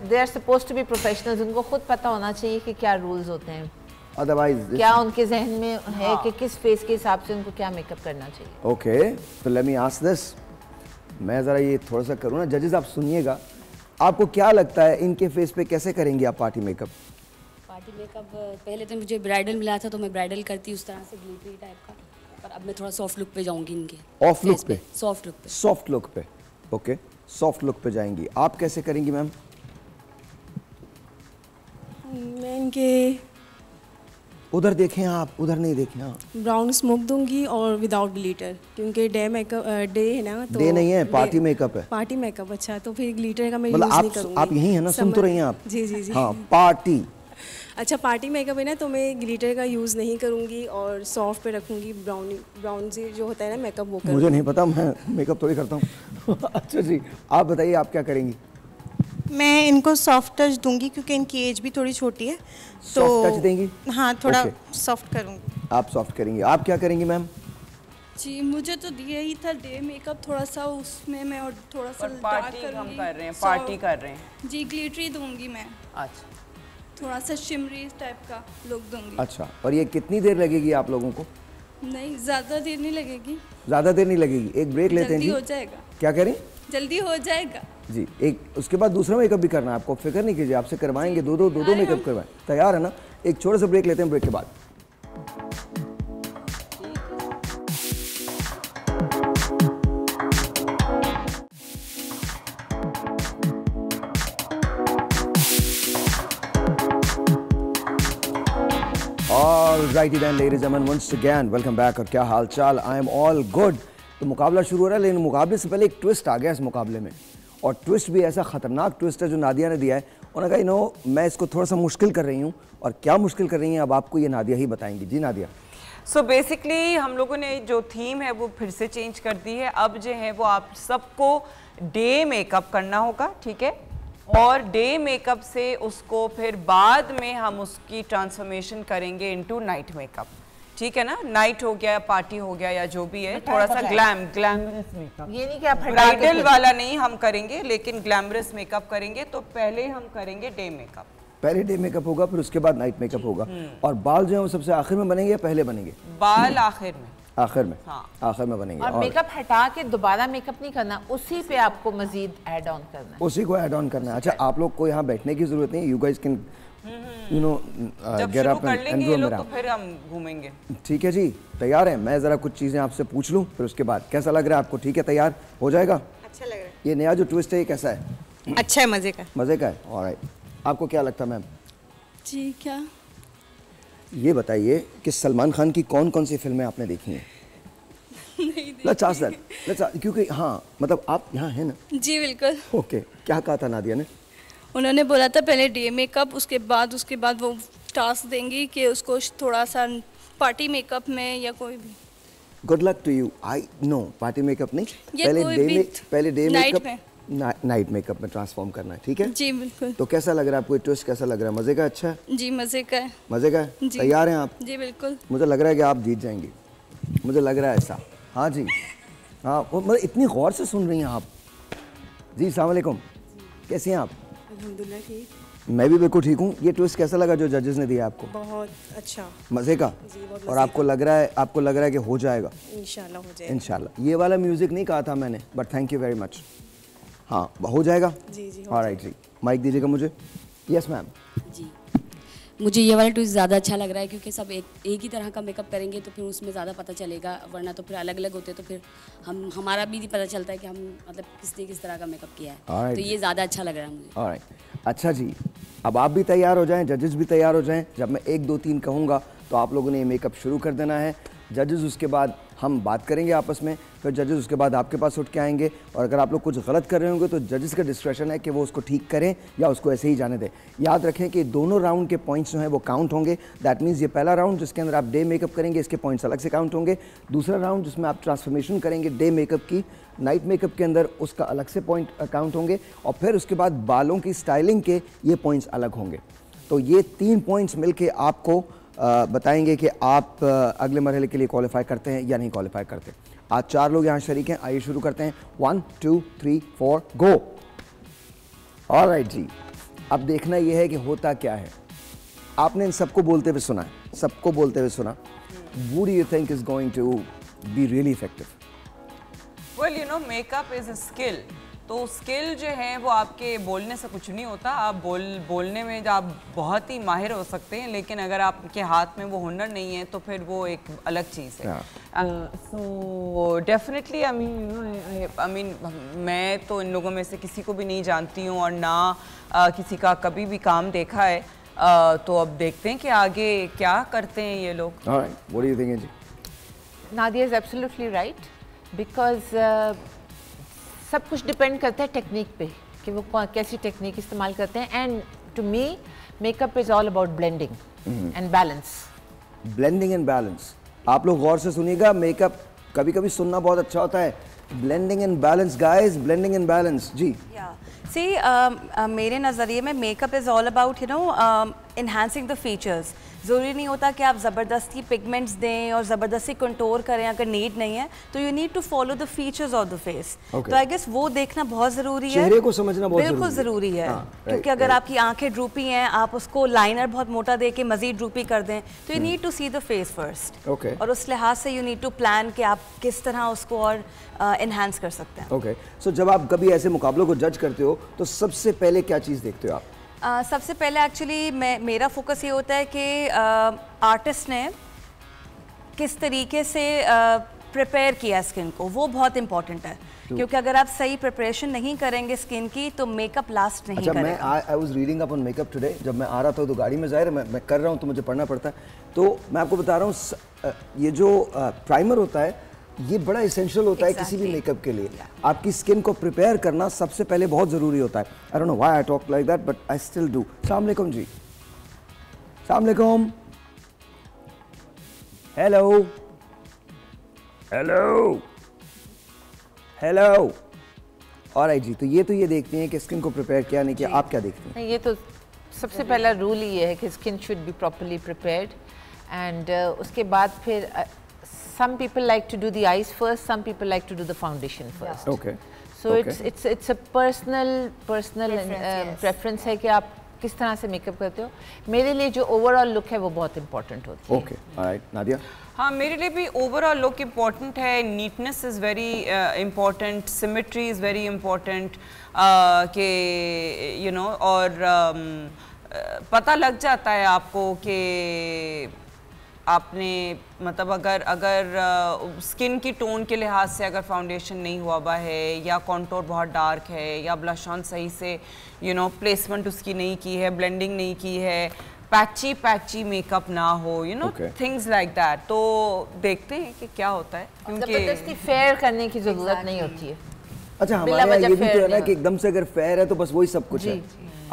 They are supposed to be professionals, उनको खुद पता होना चाहिए कि क्या रूल्स होते हैं, अदरवाइज क्या उनके जहन में है कि किस फेस के हिसाब से उनको क्या मेकअप करना चाहिए। ओके, तो लेट मी आस्क दिस, मैं ज़रा ये थोड़ा सा करूँ ना, जजेस आप सुनिएगा, आपको क्या लगता है इनके फेस पे कैसे करेंगे आप पार्टी मेकअप? पार्टी मेकअप पहले तो मुझे ब्राइडल मिला था तो मैं ब्राइडल करती उस तरह से ग्लिटरी टाइप का, पर अब मैं थोड़ा सॉफ्ट लुक पे जाऊंगी इनके। ऑफ लुक पे? सॉफ्ट लुक पे। सॉफ्ट लुक पे, ओके, सॉफ्ट लुक पे जाएंगी। आप कैसे करेंगी मैम? मैं इनके उधर देखें आप, उधर नहीं देखें आप। ब्राउन स्मोक दूंगी और विदाउट ग्लिटर, क्योंकि डे मेकअप डे है ना, तो डे नहीं है, पार्टी मेकअप है। पार्टी मेकअप, अच्छा, तो फिर ग्लिटर का मैं मतलब यूज नहीं करूंगी। आप यही है ना, सुन तो रही हैं आप? जी जी जी। हाँ, पार्टी। अच्छा, पार्टी मेकअप है ना, तो मैं ग्लिटर का यूज़ नहीं करूंगी और सॉफ्ट पे रखूंगी, ब्राउन से जो होता है ना मेकअप वो करूंगी। मुझे नहीं पता, मैं मेकअप थोड़ी करता हूँ। अच्छा जी, आप बताइए आप क्या करेंगी? मैं इनको सॉफ्ट टच दूंगी क्योंकि इनकी एज भी थोड़ी छोटी है, तो सॉफ्ट टच देंगी? हाँ, थोड़ा सॉफ्ट करूंगी। आप सॉफ्ट करेंगी। आप क्या करेंगी मैम? जी, मुझे तो दिया ही था डे मेकअप, थोड़ा सा उसमें मैं और थोड़ा सा पार्टी हम कर रहे हैं, पार्टी कर रहे हैं जी, ग्लिटरी दूंगी मैं। अच्छा, थोड़ा सा शिमरी टाइप का लुक दूंगी। अच्छा, और ये कितनी देर लगेगी आप लोगों को? नहीं, ज़्यादा देर नहीं लगेगी। ज़्यादा देर नहीं लगेगी, एक ब्रेक लेते हैं जी। जल्दी हो जाएगा। क्या करें? जल्दी हो जाएगा जी। एक उसके बाद दूसरा मेकअप भी करना है आपको, फिक्र नहीं कीजिए, आपसे करवाएंगे, दो मेकअप करवाएं। तैयार है ना? एक छोटा सा ब्रेक लेते हैं, ब्रेक के बाद All righty then, ladies and gentlemen, once again, welcome back. और क्या हाल चाल? I am all good. तो मुकाबला शुरू हो रहा है, लेकिन मुकाबले से पहले एक ट्विस्ट आ गया इस मुकाबले में, और ट्विस्ट भी ऐसा ख़तरनाक ट्विस्ट है जो नादिया ने दिया है। उन्होंने कहा नो मैं इसको थोड़ा सा मुश्किल कर रही हूँ, और क्या मुश्किल कर रही हैं अब आपको ये नादिया ही बताएंगी। जी नादिया। सो बेसिकली हम लोगों ने जो थीम है वो फिर से चेंज कर दी है। अब जो है वो आप सबको डे मेकअप करना होगा, ठीक है, और डे मेकअप से उसको फिर बाद में हम उसकी ट्रांसफॉर्मेशन करेंगे इनटू नाइट मेकअप, ठीक है ना। नाइट हो गया, पार्टी हो गया, या जो भी है, थोड़ा सा ग्लैमरस मेकअप। ये नहीं कि आप ब्राइडल वाला नहीं हम करेंगे, लेकिन ग्लैमरस मेकअप करेंगे। तो पहले हम करेंगे डे मेकअप। पहले डे मेकअप होगा, फिर उसके बाद नाइट मेकअप होगा। और बाल जो है वो सबसे आखिर में बनेंगे या पहले बनेंगे? बाल आखिर में। आखिर में, हाँ। आखिर में बनेंगे। और मेकअप हटा के दोबारा मेकअप नहीं करना, उसी पे आपको मजीद ऐड ऑन करना है। उसी को ऐड ऑन करना है। अच्छा, आप लोग को यहाँ बैठने की जरूरत नहीं, you guys can you know get up and roam around. तो फिर हम घूमेंगे। ठीक है जी, तैयार है? मैं जरा कुछ चीजें आपसे पूछ लूँ, फिर उसके बाद कैसा लग रहा है आपको? ठीक है, तैयार हो जाएगा? अच्छा लग रहा है। ये नया जो ट्विस्ट है ये कैसा है? अच्छा है, मजे का। मजे का है। ऑलराइट, आपको क्या लगता है मैम? जी क्या? ये बताइए कि सलमान खान की कौन कौन सी फिल्में आपने देखी हैं? Let's ask that. क्योंकि हाँ, मतलब आप यहाँ हैं ना? जी बिल्कुल। ओके, क्या कहा था नादिया ने? उन्होंने बोला था पहले डे मेकअप, उसके बाद वो टास्क देंगी कि उसको थोड़ा सा पार्टी मेकअप में या कोई भी। Good luck to you. I know party makeup नहीं, पहले डे मेकअप नाइट मेकअप में ट्रांसफॉर्म करना है, ठीक है? जी बिल्कुल। तो कैसा लग रहा है आपको ये ट्विस्ट? कैसा लग रहा है? मजे का? अच्छा है जी, मजे का है। मजे का है। तैयार हैं आप? जी बिल्कुल। मुझे लग रहा है कि आप जीत जाएंगी, मुझे लग रहा है ऐसा। हाँ जी, हाँ, मतलब इतनी गौर से सुन रही हैं आप। जी अस्सलाम वालेकुम, कैसी हैं आप? अल्हम्दुलिल्लाह ठीक। मैं भी बिल्कुल ठीक हूँ। ये ट्विस्ट कैसा लगा जो जजेस ने दिया आपको? बहुत अच्छा। मजे का? जी, बहुत और आपको लग रहा है कि हो जाएगा? इंशाल्लाह हो जाएगा। इंशाल्लाह। ये वाला म्यूजिक नहीं कहा था मैंने, but thank you very much. हाँ, हो जाएगा? जी जी। ऑलराइट जी, माइक दीजिएगा मुझे। Yes ma'am. जी, मुझे ये वाला ट्विस्ट ज़्यादा अच्छा लग रहा है, क्योंकि सब एक ही तरह का मेकअप करेंगे तो फिर उसमें ज़्यादा पता चलेगा, वरना तो फिर अलग अलग होते तो फिर हमारा भी नहीं पता चलता है कि हम मतलब किसने किस तरह का मेकअप किया है। तो ये ज़्यादा अच्छा लग रहा है मुझे। ऑलराइट, अच्छा जी, अब आप भी तैयार हो जाएं, जजेस भी तैयार हो जाएं। जब मैं 1 2 3 कहूँगा तो आप लोगों ने ये मेकअप शुरू कर देना है। जजेस उसके बाद हम बात करेंगे आपस में, फिर जजेस उसके बाद आपके पास उठ के आएंगे, और अगर आप लोग कुछ गलत कर रहे होंगे तो जजेस का डिस्क्रेशन है कि वो उसको ठीक करें या उसको ऐसे ही जाने दें। याद रखें कि दोनों राउंड के पॉइंट्स जो हैं वो काउंट होंगे। दैट मीन्स ये पहला राउंड जिसके अंदर आप डे मेकअप करेंगे, इसके पॉइंट्स अलग से काउंट होंगे। दूसरा राउंड जिसमें आप ट्रांसफॉर्मेशन करेंगे डे मेकअप की नाइट मेकअप के अंदर, उसका अलग से पॉइंट काउंट होंगे। और फिर उसके बाद बालों की स्टाइलिंग के ये पॉइंट्स अलग होंगे। तो ये 3 पॉइंट्स मिलके आपको बताएंगे कि आप अगले मरहले के लिए क्वालिफाई करते हैं या नहीं क्वालिफाई करते। आज 4 लोग यहाँ शरीक हैं, आइए शुरू करते हैं। 1 2 3 4 गो। ऑलराइट जी, अब देखना ये है कि होता क्या है। आपने इन सबको बोलते हुए सुना है, सबको बोलते हुए सुना। Who do you think is going to be really effective? Well, you know, makeup is a skill. तो स्किल जो है वो आपके बोलने से कुछ नहीं होता। आप बोलने में आप बहुत ही माहिर हो सकते हैं, लेकिन अगर आपके हाथ में वो हुनर नहीं है तो फिर वो एक अलग चीज़ है। सो डेफिनेटली आई मीन मैं तो इन लोगों में से किसी को भी नहीं जानती हूँ, और ना किसी का कभी भी काम देखा है। तो अब देखते हैं कि आगे क्या करते हैं ये लोग। Alright, what do you think, Nadia is absolutely right, because सब कुछ डिपेंड करता है टेक्निक पे कि वो कैसी टेक्निक इस्तेमाल करते हैं। And to me makeup is all about blending and balance. Blending and balance, आप लोग गौर से सुनिएगा। मेकअप कभी कभी सुनना बहुत अच्छा होता है। Blending and balance guys, blending and balance. जी सी, मेरे नज़रिए में makeup is all about you know enhancing the features. ज़रूरी नहीं होता कि आप ज़बरदस्ती पिगमेंट्स दें और ज़बरदस्ती कंटूर करें अगर नीड नहीं है, तो you need to follow the features of the face. तो आई गेस वो देखना बहुत ज़रूरी है, चेहरे को समझना बहुत बिल्कुल ज़रूरी है। क्योंकि अगर आपकी आंखें ड्रूपी हैं, आप उसको लाइनर बहुत मोटा दे के मज़ीद ड्रूपी कर दें, तो you need to see the face first. और उस लिहाज से यू नीड टू प्लान कि आप किस तरह उसको और इन्हांस कर सकते हैं। ओके, सो जब आप कभी ऐसे मुकाबलों को जज करते हो तो सबसे पहले क्या चीज़ देखते हो आप? सबसे पहले एक्चुअली मेरा फोकस ये होता है कि आर्टिस्ट ने किस तरीके से प्रिपेयर किया स्किन को, वो बहुत इंपॉर्टेंट है। क्योंकि अगर आप सही प्रिपरेशन नहीं करेंगे स्किन की तो मेकअप लास्ट नहीं करेगा। मैं I was reading up on makeup today, जब मैं आ रहा था तो गाड़ी में ज़ाहिर है मैं कर रहा हूँ तो मुझे पढ़ना पड़ता है, तो मैं आपको बता रहा हूँ ये जो प्राइमर होता है ये बड़ा इसेंशियल होता है किसी भी मेकअप के लिए। आपकी स्किन को प्रिपेयर करना सबसे पहले बहुत ज़रूरी होता है। आई don't know why I talk like that but I still do. अस्सलाम वालेकुम जी। अस्सलाम वालेकुम। Hello hello hello. ऑलराइट जी, तो ये देखते हैं कि स्किन को प्रिपेयर किया नहीं किया, आप क्या देखते हैं? ये तो सबसे पहला रूल ये है कि skin should be properly prepared and उसके बाद फिर some people like to do the eyes first, some people like to do the foundation first. Okay. So it's a personal preference है कि आप किस तरह से मेकअप करते हो। मेरे लिए जो ओवरऑल लुक है वो बहुत इंपॉर्टेंट होती है। Okay, alright Nadia. हाँ, मेरे लिए भी ओवरऑल लुक इम्पॉर्टेंट है, neatness is very important, symmetry is very important कि यू नो, और पता लग जाता है आपको कि आपने मतलब अगर स्किन की टोन के लिहाज से अगर फाउंडेशन नहीं हुआ हुआ है या कॉन्टोर बहुत डार्क है या ब्लश ऑन सही से यू नो प्लेसमेंट उसकी नहीं की है, ब्लेंडिंग नहीं की है, पैची मेकअप ना हो, you know things like that, तो देखते हैं कि क्या होता है। क्योंकि जबरदस्ती फेयर करने की जरूरत नहीं होती है। अच्छा, हमारे यहाँ ये भी तो है ना कि एकदम से अगर फेयर है तो बस वही सब कुछ है।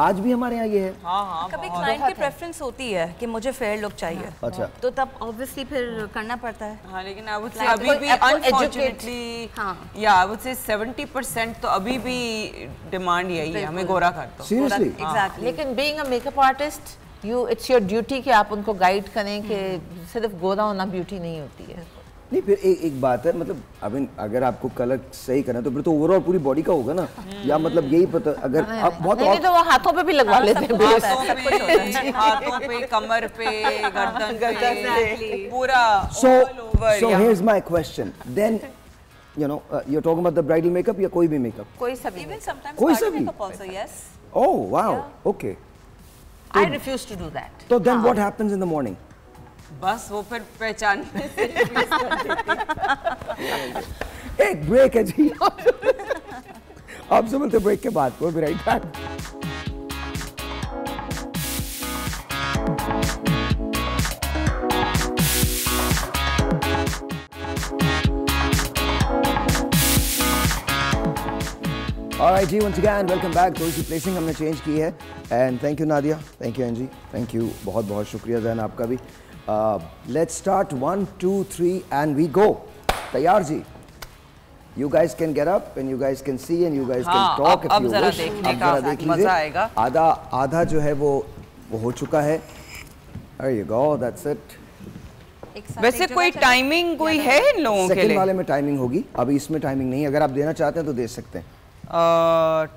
आज भी हमारे यहाँ ये है। हाँ, कभी क्लाइंट की प्रेफरेंस होती है कि मुझे फेयर लुक चाहिए। अच्छा, तो तब ऑब्वियसली फिर करना पड़ता है। हाँ, लेकिन आई वुड से अभी भी अनफॉर्चुनेटली या आई वुड से 70% तो अभी भी डिमांड यही है, हमें गोरा कर दो। सीरियसली? एग्जैक्टली। लेकिन being a makeup artist it's your duty कि आप उनको गाइड करें कि सिर्फ गोरा होना ब्यूटी नहीं होती है। नहीं, फिर एक बात है, मतलब अगर आपको कलर सही करना तो फिर तो ओवरऑल पूरी बॉडी का होगा ना, या मतलब यही पता अगर आप बहुत नहीं तो वो हाथों पे भी लगवा लेते हैं, हाथों पे, कमर पे, गर्दन पे, पूरा। So here's my question. Then you know you're talking about the bridal makeup या कोई भी मेकअप? कोई सभी। Even sometimes कोई party सभी? makeup also, yes. Oh wow, okay. I refuse to do that. So then what happens in the morning? बस वो फिर पहचान एक ब्रेक है जी। आप सब मिलते ब्रेक के बाद, वो भी राइट बैक। Alright जी, once again welcome back। थोड़ी सी प्लेसिंग हमने चेंज की है and thank you Nadia, thank you Angie, thank you, बहुत बहुत शुक्रिया जैन आपका भी। Let's start 1 2 3 and we go। तैयार जी? You guys can get up and you guys can see and you guys can talk if you wish। अब जरा देख लीजिए, आधा जो है वो हो चुका है। There you go, that's it। वैसे कोई टाइमिंग कोई है इन लोगों के लिए? सेकंड वाले में टाइमिंग होगी, अभी इसमें टाइमिंग नहीं है। अगर आप देना चाहते हैं तो दे सकते हैं।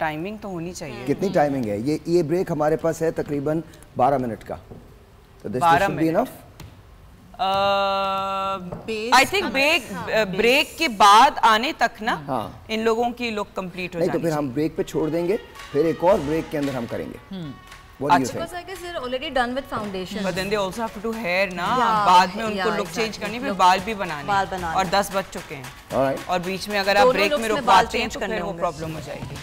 टाइमिंग तो होनी चाहिए। कितनी टाइमिंग है? ये ब्रेक हमारे पास है तकरीबन 12 मिनट का, तो this should be enough. I think break के बाद आने तक ना इन लोगों की लुक कंप्लीट हो जाएगी। नहीं तो फिर हम ब्रेक पे छोड़ देंगे, फिर एक और ब्रेक के अंदर हम करेंगे। What do you think? Because I guess they're already done with foundation. But then they also have to do hair ना, बाद में उनको लुक चेंज करनी, फिर बाल भी बनाने, और 10 बज चुके हैं। Alright. और बीच में अगर आप ब्रेक में रुकवाते हैं तो फिर वो प्रॉब्लम हो जाएगी।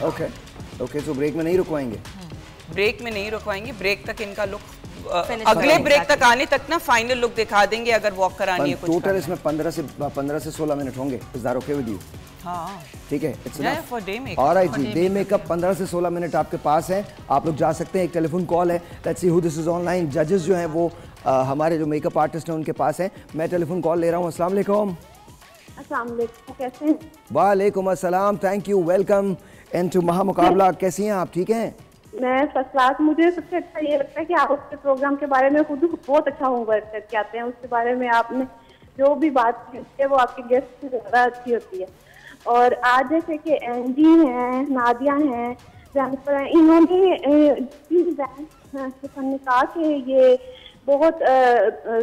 Okay, so ब्रेक में नहीं रुकवाएंगे? ब्रेक में नहीं रुकवाएंगे, ब्रेक तक इनका लुक अगले ब्रेक तक आने तक ना फाइनल लुक दिखा देंगे अगर वॉक करानी है कुछ। टोटल इसमें 15 से 16 मिनट होंगे। Is that okay with you? हाँ, ठीक है, it's enough for day makeup. Alright जी, डे मेकअप 15 से 16 मिनट आपके पास है, आप लोग जा सकते हैं। एक टेलीफोन कॉल है, let's see who this is online. जजेस जो हैं वो हमारे जो मेकअप आर्टिस्ट हैं उनके पास हैं। मैं टेलीफोन कॉल ले रहा हूँ। अस्सलाम वालेकुम। अस्सलाम वालेकुम, कैसे हैं? वालेकुम अस्सलाम, थैंक यू, वेलकम इनटू महामुकाबला। कैसी हैं आप? ठीक हैं? मैं फर्स्ट क्लास। मुझे सबसे अच्छा ये लगता है कि आप उसके प्रोग्राम के बारे में खुद बहुत अच्छा होमवर्क करके आते हैं। उसके बारे में आपने जो भी बात की है वो आपके गेस्ट से ज़्यादा अच्छी होती है। और आज जैसे कि एंजी हैं, नादिया हैं, जेनिफर हैं, इन्होंने कहा कि ये बहुत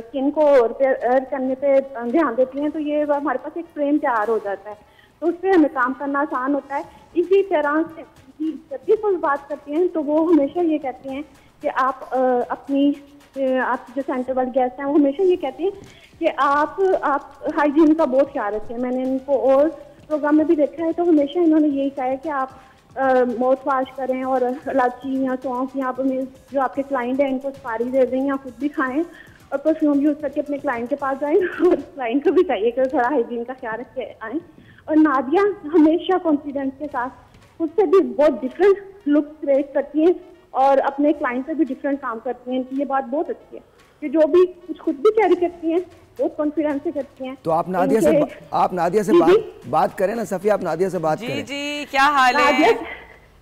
स्किन को रिपेयर करने पे ध्यान देती हैं, तो ये हमारे पास एक फ्रेम तैयार हो जाता है, तो उस पर हमें काम करना आसान होता है। इसी तरह से जब भी कोई बात करती हैं तो वो हमेशा ये कहती हैं कि आप अपनी आप जो सेंटर वाले गेस्ट हैं वो हमेशा ये कहती हैं कि आप हाइजीन का बहुत ख्याल रखें। मैंने इनको और प्रोग्राम में भी देखा है तो हमेशा इन्होंने यही कहा है कि आप माउथ वॉश करें और इलायची या सौंफ या जो आपके क्लाइंट हैं इनको सुपारी दे दें या खुद भी खाएं और परफ्यूम यूज़ करके अपने क्लाइंट के पास जाएं और क्लाइंट को भी चाहिए कि थोड़ा हाइजीन का ख्याल रख के आएँ। और नादिया हमेशा कॉन्फिडेंस के साथ खुद से भी बहुत डिफरेंट लुक क्रिएट करती हैं और अपने क्लाइंट से भी डिफरेंट काम करती हैं। इनकी ये बात बहुत अच्छी है कि जो भी कुछ खुद भी कैरी करती हैं बहुत कॉन्फिडेंस से करती हैं। तो आप नादिया से बात करें ना सफिया, आप नादिया से बात करें। जी क्या हाल है?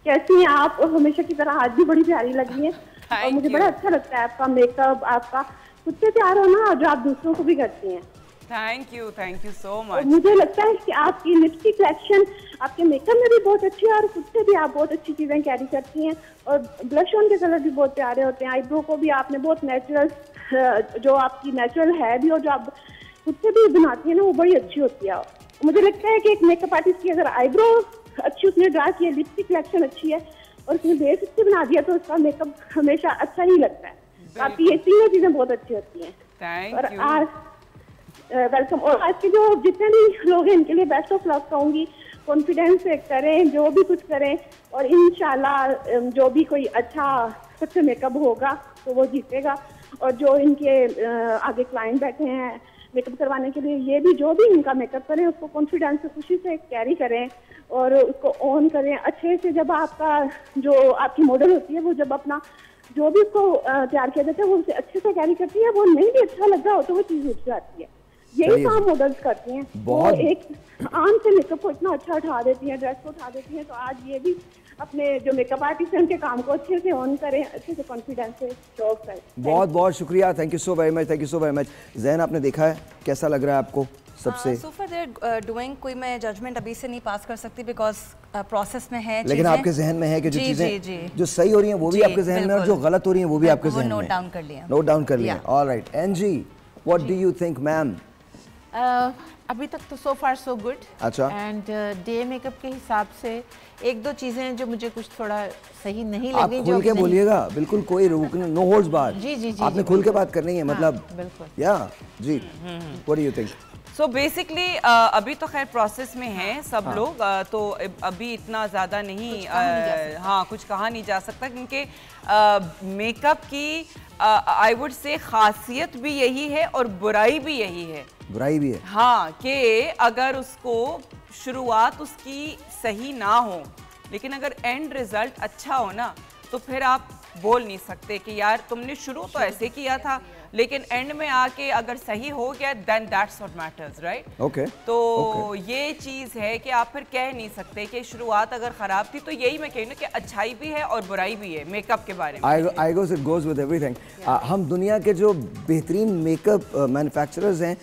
कैसी हैं आप? हमेशा की तरह आज भी बड़ी प्यारी लगी है और मुझे बड़ा अच्छा लगता है आपका मेकअप, आपका खुद से तैयार होना और जो आप दूसरों को भी करती हैं। Thank you so much. मुझे लगता है कि आपकी लिपस्टिक कलेक्शन आपके मेकअप में भी बहुत अच्छी है और खुद से भी आप बहुत अच्छी चीजें कैरी करती हैं और ब्लश ऑन के कलर भी बहुत प्यारे होते हैं। आईब्रो को भी आपने बहुत नेचुरल, जो आपकी नेचुरल है भी और जो आप खुद से भी बनाती है ना वो बड़ी अच्छी होती है। मुझे लगता है कि एक मेकअप आर्टिस्ट की अगर आईब्रो अच्छी उसने ड्रा की है, लिपस्टिक कलेक्शन अच्छी है और उसने बेस अच्छी बना दिया तो उसका मेकअप हमेशा अच्छा ही लगता है। आपकी ये तीनों चीजें बहुत अच्छी होती हैं। और आज वेलकम। और आज के जो जितने भी लोग हैं इनके लिए बेस्ट ऑफ लक कहूँगी। कॉन्फिडेंस से करें, जो भी कुछ करें और इंशाल्लाह जो भी कोई अच्छा खुद से मेकअप होगा तो वो जीतेगा। और जो इनके आगे क्लाइंट बैठे हैं मेकअप करवाने के लिए, ये भी जो भी इनका मेकअप करें उसको कॉन्फिडेंस से खुशी से कैरी करें और उसको ऑन करें अच्छे से। जब आपका जो आपकी मॉडल होती है वो जब अपना जो भी उसको तैयार किया जाता है वो उसे अच्छे से कैरी करती है, वो नहीं भी अच्छा लग रहा हो तो वो चीज़ उठ जाती है। यही काम मॉडल्स करती हैं, वो एक आम से मेकअप को इतना अच्छा उठा देती हैं, ड्रेस को उठा देती हैं। तो आज ये भी अपने जो मेकअप आर्टिस्ट हैं उनके काम को अच्छे से ऑन करें, अच्छे से कॉन्फिडेंस से शो करें। बहुत बहुत शुक्रिया, thank you so very much, thank you so very much. Zain आपने देखा है, कैसा लग रहा है आपको? सबसे सो फॉर देयर डूइंग कोई मैं जजमेंट अभी से नहीं पास कर सकती बिकॉज प्रोसेस में है, लेकिन आपके जहन में है कि जो चीजें जो सही हो रही हैं वो भी आपके जहन में और जो गलत हो रही हैं वो भी आपके जहन में नोट डाउन कर लिया, नोट डाउन कर लिया। Alright Angie, what do you think ma'am? अभी तक तो सो फार सो गुड। अच्छा। एंड डे मेकअप के हिसाब से एक दो चीजें हैं जो मुझे कुछ थोड़ा सही नहीं लगी। आप खुल के बोलिएगा, बिल्कुल कोई रोकना, नो होल्ड्स बात। जी आपने खुल के बात करनी है, मतलब बिल्कुल या जी। What do you think? So basically अभी तो खैर प्रोसेस में हैं सब लोग, तो अभी इतना ज़्यादा नहीं कुछ कहा नहीं जा सकता क्योंकि मेकअप की आई वुड से खासियत भी यही है और बुराई भी यही है। बुराई भी है हाँ, कि अगर उसको शुरुआत उसकी सही ना हो लेकिन अगर एंड रिजल्ट अच्छा हो ना तो फिर आप बोल नहीं सकते कि यार तुमने शुरू तो ऐसे किया था लेकिन एंड में आके अगर सही हो गया then that's what matters, right? Okay. तो ये चीज़ है कि आप फिर कह नहीं सकते कि शुरुआत अगर ख़राब थी। तो यही मैं कह रही हूँ कि अच्छाई भी है और बुराई भी है मेकअप के बारे में। आई गोस इट गोज विद एवरीथिंग। हम दुनिया के जो बेहतरीन मेकअप मैन्युफैक्चरर्स हैं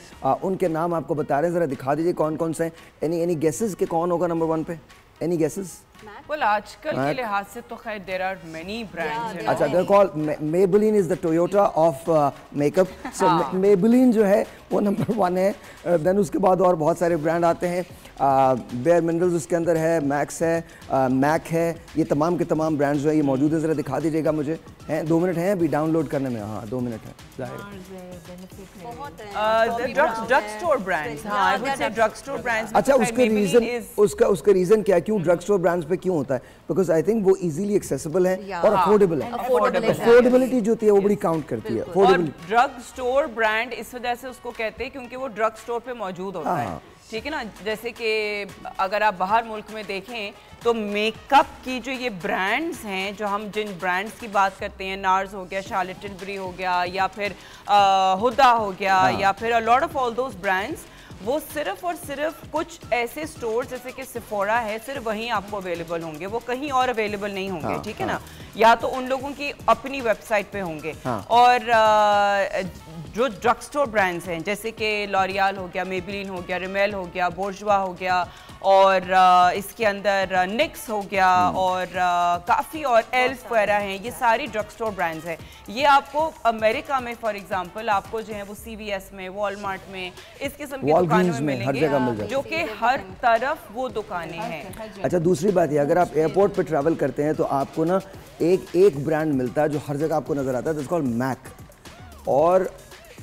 उनके नाम आपको बता रहे हैं, ज़रा दिखा दीजिए कौन कौन से हैं। एनी गेसेस कि कौन होगा नंबर 1 पे? Any guesses? Well, आजकल के लिहाज से तो खैर there are many brands. अच्छा, they're called Maybelline is the Toyota of makeup. So Maybelline जो है वो नंबर 1 है। देन उसके बाद और बहुत सारे ब्रांड आते हैं। बेयर मिनरल्स उसके अंदर है, मैक्स है, मैक है, ये तमाम के तमाम ब्रांड्स जो है ये मौजूद है। ज़रा दिखा दीजिएगा मुझे। हैं 2 मिनट हैं अभी डाउनलोड करने में। हाँ 2 मिनट है। ड्रग स्टोर ब्रांड्स, हाँ I would say drug store brands। अच्छा, उसका रीज़न क्या है, क्यों ड्रग स्टोर ब्रांड्स पे क्यों होता है? बिकॉज आई थिंक वो इजीली एक्सेसिबल है और अफोर्डेबल है। अफोर्डेबिलिटी जो होती है वो बड़ी काउंट करती है। और ड्रग स्टोर ब्रांड इस वजह से उसको कहते हैं क्योंकि वो ड्रग स्टोर पे मौजूद होता है, ठीक है ना। जैसे कि अगर आप बाहर मुल्क में देखें तो मेकअप की जो ये ब्रांड्स हैं, जो हम जिन ब्रांड्स की बात करते हैं, नार्स हो गया, शार्लेट टिलबरी हो गया, या फिर हुदा हो गया, या फिर a lot of all those brands, वो सिर्फ और सिर्फ कुछ ऐसे स्टोर्स जैसे कि सिफोरा है सिर्फ वहीं आपको अवेलेबल होंगे, वो कहीं और अवेलेबल नहीं होंगे, ठीक है ना। या तो उन लोगों की अपनी वेबसाइट पे होंगे। और जो ड्रग स्टोर ब्रांड्स हैं जैसे कि लॉरियल हो गया, मेबेलिन हो गया, रिमेल हो गया, बोर्जवा हो गया, और इसके अंदर निक्स हो गया, और काफ़ी और एल्फ वगैरह हैं, ये सारी ड्रग स्टोर ब्रांड्स हैं। ये आपको अमेरिका में फॉर एग्जांपल आपको जो है वो CVS में, वॉलमार्ट में, इस किस्म की दुकानों में मिलेंगे, जो कि हर तरफ वो दुकानें हैं। अच्छा, दूसरी बात है, अगर आप एयरपोर्ट पे ट्रैवल करते हैं तो आपको ना एक ब्रांड मिलता है जो हर जगह आपको नजर आता है, दैट्स कॉल्ड मैक। और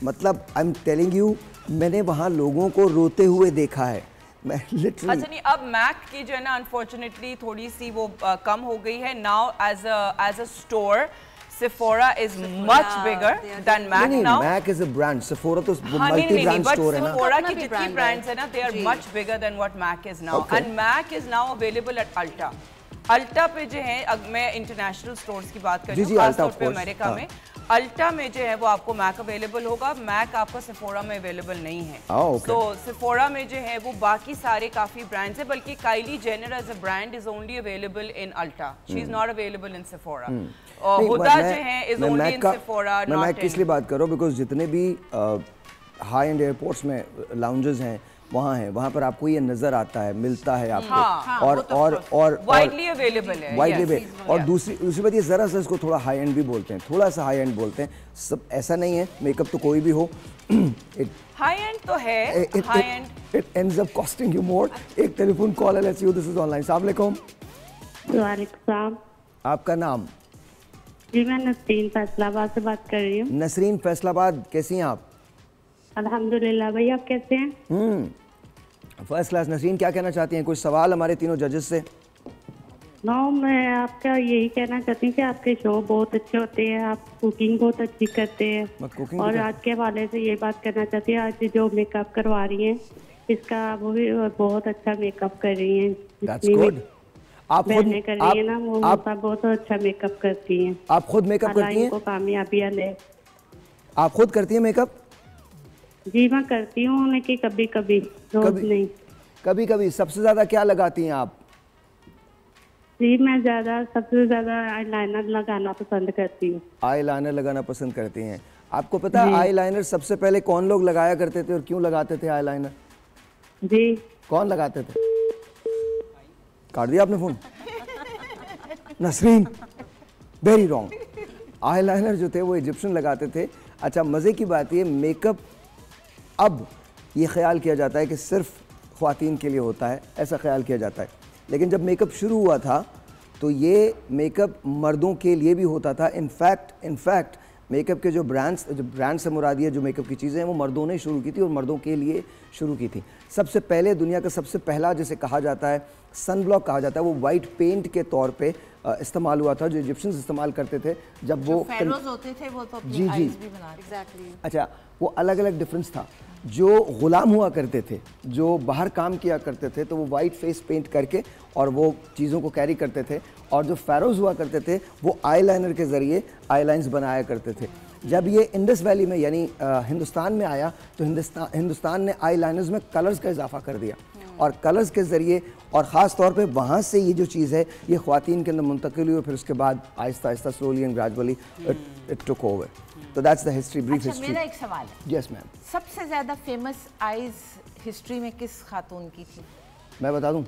मतलब आई एम टेलिंग यू मैंने वहाँ लोगों को रोते हुए देखा है, मैं लिटरली। अच्छा नहीं, अब मैक की जो है ना अनफॉर्चुनेटली थोड़ी सी वो कम हो गई है। Now as a store Sephora is much bigger than MAC now. MAC is a brand. Sephora तो multi-brand store है ना. Sephora की जितनी brands है ना, they are much bigger than what MAC is now. Okay. And MAC is now available at Ulta. Ulta पे जो है, अब मैं international stores की बात कर रही हूँ, खास तौर पे अमेरिका में, Ulta में जो है वो आपको MAC अवेलेबल होगा, MAC आपका Sephora में अवेलेबल नहीं है। तो Sephora में जो है वो बाकी सारे काफी ब्रांड्स है, बल्कि Kylie Jenner as a brand is only available in Ulta. She is not available in Sephora. हुदा जो है is only in Sephora. मैं MAC किस लिए बात कर रहा हूँ? Because जितने भी हाई एंड एयरपोर्ट्स में लाउंजेस हैं वहाँ है, वहाँ पर आपको ये नजर आता है, मिलता है आपको। और वाइडली अवेलेबल है, वाइडली। और दूसरी बात ये जरा सा इसको थोड़ा हाई एंड भी बोलते हैं, थोड़ा सा हाई एंड बोलते हैं। सब ऐसा नहीं है, मेकअप तो कोई भी हो, हाई एंड तो है, high and it ends up costing you more. एक टेलीफोन कॉल है, let's see, this is online. अस्सलाम वालेकुम। वालेकुम। आपका नाम? जी मैं नसरीन फैसलाबाद से बात कर रही हूँ। नसरीन फैसलाबाद, कैसी हैं आप? अल्हम्दुलिल्लाह। भैया आप कैसे हैं? First class. नसरीन क्या कहना चाहती हैं? कुछ सवाल हमारे तीनों जजेस से? मैं आपका यही कहना चाहती हूँ कि आपके शो बहुत अच्छे होते हैं, आप कुकिंग बहुत अच्छी करते हैं। और आज के हवाले से ये बात करना चाहती है, आज जो मेकअप करवा रही हैं इसका वो भी बहुत अच्छा मेकअप कर रही हैं। आप खुद कर रही है ना, वो बहुत अच्छा मेकअप करती हैं। आप खुद मेकअप करती हैं? कामयाबियाँ ले। आप खुद करती हैं मेकअप? जी मैं करती हूँ, लेकिन कभी कभी, रोज नहीं। कभी कभी। सबसे ज्यादा क्या लगाती हैं आप? जी मैं सबसे ज्यादा आईलाइनर लगाना पसंद करती हूँ। आईलाइनर लगाना पसंद करती हैं। आपको पता है आईलाइनर सबसे पहले कौन लोग लगाया करते थे और क्यों लगाते थे आईलाइनर? जी कौन लगाते थे? काट दिया आपने phone? Nasreen, very wrong. Eyeliner जो थे वो इजिप्शियन लगाते थे। अच्छा, मजे की बात ये, मेकअप अब ये ख्याल किया जाता है कि सिर्फ ख्वातीन के लिए होता है, ऐसा ख्याल किया जाता है। लेकिन जब मेकअप शुरू हुआ था तो ये मेकअप मर्दों के लिए भी होता था। इनफैक्ट मेकअप के जो ब्रांड से मुरादी है, जो मेकअप की चीज़ें हैं, वो मर्दों ने शुरू की थी और मर्दों के लिए शुरू की थी। सबसे पहले दुनिया का सबसे पहला जिसे कहा जाता है सनब्लॉक कहा जाता है, वो वाइट पेंट के तौर पे इस्तेमाल हुआ था, जो इजिप्शियंस इस्तेमाल करते थे जब वो फेरोज होते थे, वो तो अपनी आईज भी बना रहे थे। अच्छा, वो अलग अलग डिफरेंस था। जो गुलाम हुआ करते थे, जो बाहर काम किया करते थे, तो वो वाइट फेस पेंट करके और वो चीज़ों को कैरी करते थे। और जो फेरोज हुआ करते थे वो आईलाइनर के ज़रिए आईलाइंस बनाया करते थे। जब ये इंडस वैली में यानी हिंदुस्तान में आया तो हिंदुस्तान ने आईलाइनर्स में कलर्स का इजाफा कर दिया और कलर्स के ज़रिए, और ख़ास तौर पे वहाँ से ये जो चीज़ है ये ख़वातीन के अंदर मुंतकिल हुई और फिर उसके बाद आहिस्ता आहिस्ता slowly and gradually it took over. तो that's the history, brief history. मेरा एक सवाल है। Yes ma'am. सबसे ज़्यादा फेमस आइज हिस्ट्री में किस खातून की थी? मैं बता दूँ?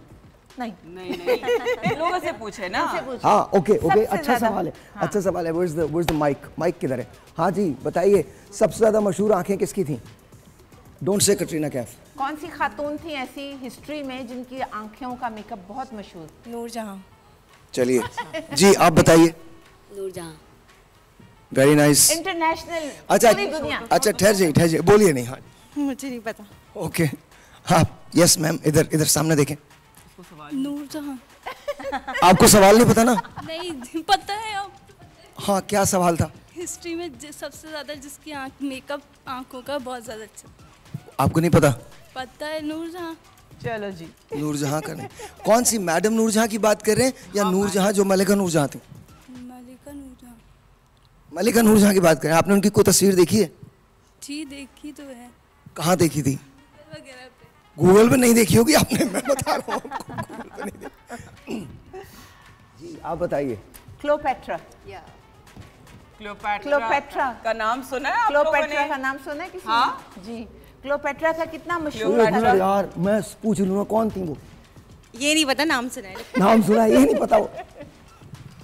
नहीं लोगों से पूछे ना। हाँ ओके, अच्छा सवाल है। अच्छा सवाल है। Where's the mic? माइक किधर है? हाँ जी बताइए, सबसे ज़्यादा मशहूर आंखें किसकी थी? Don't say Katrina Kaif. कौन सी खातून थी ऐसी हिस्ट्री में जिनकी आंखों का मेकअप बहुत मशहूर? नूरजहां। चलिए जी आप बताइए। नूरजहां। Very nice. इंटरनेशनल। अच्छा ठहर जाइए, बोलिए नहीं। हाँ मुझे नहीं पता। ओके हाँ यस मैम, इधर सामने देखें। नूरजहां। आपको सवाल नहीं पता ना? नहीं पता है अब। हाँ क्या सवाल था? हिस्ट्री में सबसे ज्यादा जिसकी मेकअप आंखों का बहुत ज्यादा अच्छा। आपको नहीं पता? पता है, नूरजहां। चलो जी, नूरजहां का नहीं। कौन सी मैडम नूरजहां की बात कर रहे हैं या नूरजहां जो मलिका नूरजहां थी? मलिका नूरजहां की बात करें। आपने उनकी कोई तस्वीर देखी है? जी देखी तो है। कहाँ देखी थी? गूगल पे नहीं देखी होगी आपने, मैं बता रहा हूँ। जी आप बताइए। क्लोपेट्रा। क्लोपेट्रा का नाम सुना है आप लोगों ने? क्लोपेट्रा का नाम सुना है किसी ने? हाँ जी। क्लोपेट्रा का कितना मशहूर है यार, मैं पूछ लूँगा कौन थी वो? ये नहीं पता, नाम सुना है। नाम सुना है, ये नहीं पता वो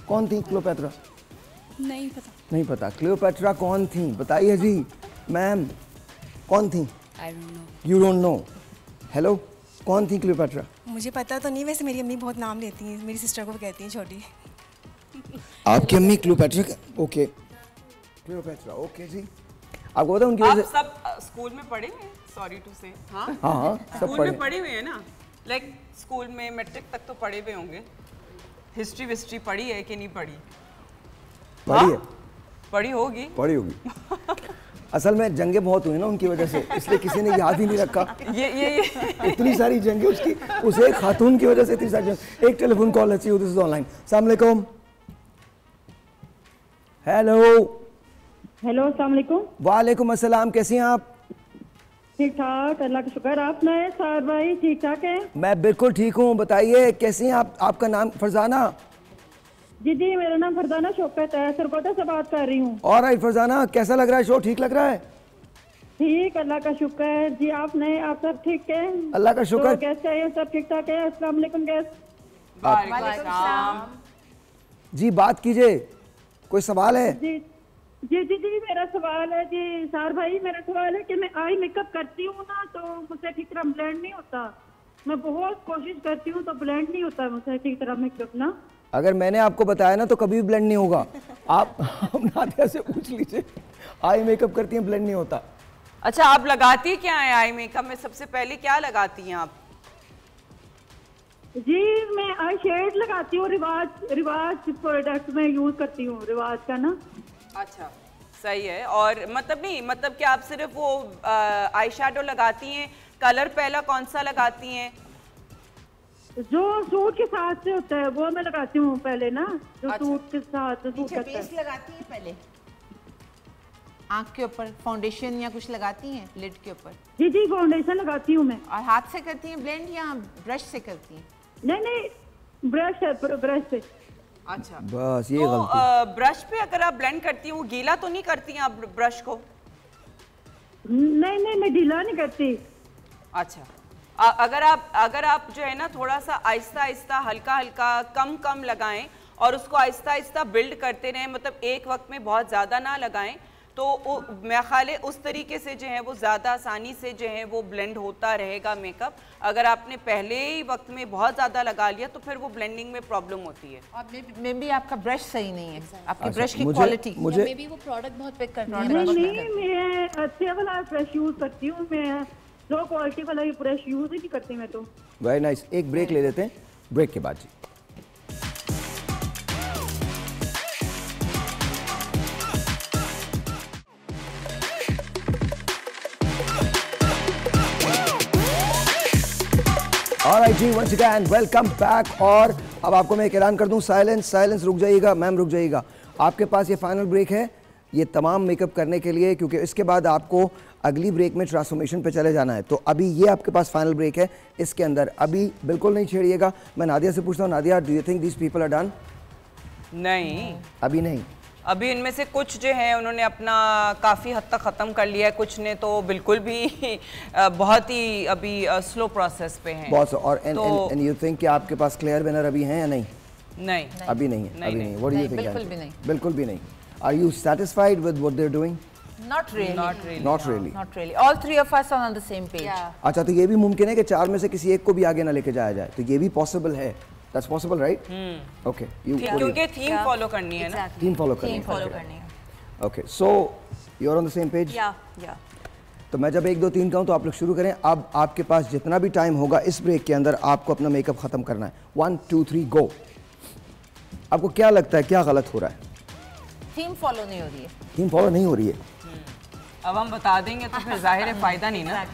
कौन थी क्लोपेट्रा? नहीं पता। नहीं पता क्लियोपेट्रा कौन थी? बताइए जी मैम, कौन थी? I don't know. You don't know. Hello, कौन थी क्लियोपेट्रा? मुझे पता तो नहीं, वैसे मेरी अम्मी बहुत नाम लेती हैं, मेरी सिस्टर को भी कहती हैं छोटी। आपकी अम्मी क्लियोपेट्रा? ओके क्लियोपेट्रा, ओके जी। आपको पता उनकी आप सब स्कूल में पढ़े हैं? सॉरी टू से। हाँ हाँ, सब स्कूल में पढ़े हुए हैं ना, लाइक स्कूल में मैट्रिक तक तो पढ़े हुए होंगे। हिस्ट्री विस्ट्री पढ़ी है कि नहीं पढ़ी? पढ़ी है, पढ़ी होगी, पढ़ी होगी। असल में जंगें बहुत हुई ना उनकी वजह से, इसलिए किसी ने याद ही नहीं रखा। ये इतनी सारी जंगें उसकी, उस एक खातून की वजह से इतनी सारी जंग। एक टेलीफोन कॉल है, दिस इज ऑनलाइन। अस्सलाम वालेकुम। हेलो हेलो, अस्सलाम वालेकुम। वालेकुम अस्सलाम, कैसी हैं आप? ठीक ठाक, अल्लाह का शुक्र। आप सुनाए सार भाई, ठीक ठाक है? मैं बिल्कुल ठीक हूँ, बताइए कैसी हैं आप? आपका नाम फरजाना? जी जी, मेरा नाम फरजाना शौकत है, सरकोटा से बात कर रही हूँ। ऑलराइट फरजाना, कैसा लग रहा है शो? ठीक लग रहा है? ठीक, अल्लाह का शुक्र है जी। आप नहीं, आप सब ठीक है? अल्लाह का शुक्र। तो कैसे है, सब ठीक ठाक है? अस्सलाम वालेकुम गेस्ट। जी बात कीजिए, कोई सवाल है? जी जी जी जी, मेरा सवाल है जी सार भाई, मेरा सवाल है कि मैं आई मेकअप करती हूँ ना, तो मुझसे ठीक तरह ब्लेंड नहीं होता। मैं बहुत कोशिश करती हूँ तो ब्लेंड नहीं होता मुझसे ठीक तरह मेकअप ना। अगर मैंने आपको बताया ना तो कभी भी ब्लेंड नहीं होगा। आप नादिया से पूछ लीजिए, आई मेकअप करती हैं, ब्लेंड नहीं होता। अच्छा, आप लगाती क्या है आई मेकअप में? सबसे पहले क्या लगाती हैं आप? जी मैं आई शेड लगाती हूँ, रिवाज प्रोडक्ट में यूज करती हूँ, रिवाज का ना। अच्छा, सही है। और मतलब नहीं, मतलब कि आप सिर्फ वो आई शैडो लगाती हैं? कलर पहला कौन सा लगाती हैं? जो सूट के साथ से होता है वो मैं लगाती हूँ पहले ना, जो अच्छा। सूट के साथ सूट बेस लगाती हैं पहले, आँख के ऊपर फाउंडेशन या कुछ लगाती हैं लिड के ऊपर? जी जी, फाउंडेशन लगाती हूँ मैं। और हाथ से करती हैं ब्लेंड या ब्रश से करती हैं? नहीं, ब्रश है, ब्रश से। अच्छा, बस ये तो गलती। ब्रश पे अगर आप ब्लेंड करती हैं, वो गीला तो नहीं करती हैं आप ब्रश को? नहीं, मैं ढीला नहीं करती। अच्छा, अगर आप जो है ना थोड़ा सा आहिस्ता आहिस्ता, हल्का हल्का, कम कम लगाएं और उसको आहिस्ता आहिस्ता बिल्ड करते रहें, मतलब एक वक्त में बहुत ज़्यादा ना लगाएं, तो मेरा ख्याल है उस तरीके से जो है वो ज़्यादा आसानी से जो है वो ब्लेंड होता रहेगा मेकअप। अगर आपने पहले ही वक्त में बहुत ज़्यादा लगा लिया तो फिर वो ब्लेंडिंग में प्रॉब्लम होती है। और मे बी आपका ब्रश सही नहीं है, आपकी अच्छा, ब्रश की मुझे- क्वालिटी, मुझे- मे बी वो प्रोडक्ट बहुत पिक करती है। नहीं, मैं अच्छे वाला ब्रश यूज करती हूँ, मैं लो क्वालिटी वाला ब्रश यूज ही नहीं करती मैं तो। Very nice. एक ब्रेक ले लेते हैं, ब्रेक के बाद जी। ऑलराइट जी, वंस अगेन वेलकम बैक। और अब आपको मैं एक ऐलान कर दूं, साइलेंस रुक जाइएगा, मैम रुक जाइएगा। आपके पास ये फाइनल ब्रेक है ये तमाम मेकअप करने के लिए, क्योंकि इसके बाद आपको अगली ब्रेक में ट्रांसफॉर्मेशन पे चले जाना है। तो अभी ये आपके पास फाइनल ब्रेक है, इसके अंदर अभी बिल्कुल नहीं छेड़िएगा। मैं नादिया से पूछता हूँ, Nadia do you think these people are done? नहीं, अभी नहीं। अभी इनमें से कुछ जो है उन्होंने अपना काफ़ी हद तक ख़त्म कर लिया है, कुछ ने तो बिल्कुल भी बहुत ही अभी स्लो प्रोसेस पे हैं। बहुत। और एंड यू थिंक कि आपके पास क्लियर विनर अभी हैं या नहीं? नहीं, अभी नहीं है। अभी नहीं। What do you think? बिल्कुल भी नहीं। बिल्कुल भी नहीं। Are you satisfied with what they are doing? Not really. Not really. Not really. All three of us are on the same page. अच्छा, तो ये भी मुमकिन है कि चार में से किसी एक को भी आगे ना लेके जाया जाए, तो ये भी पॉसिबल है। That's possible, right? Okay. क्योंकि थीम फॉलो करनी है ना। थीम फॉलो करनी है। Okay. So you're on the same page? Yeah. तो मैं जब 1 2 3 कहूँ तो आप लोग शुरू करें। अब आपके पास जितना भी टाइम होगा इस ब्रेक के अंदर आपको अपना मेकअप खत्म करना है। 1 2 3 गो। आपको क्या लगता है क्या गलत हो रहा है? थीम फॉलो नहीं हो रही है। थीम फॉलो नहीं हो रही है। अब हम बता देंगे तो फिर जाहिर है फायदा नहीं ना।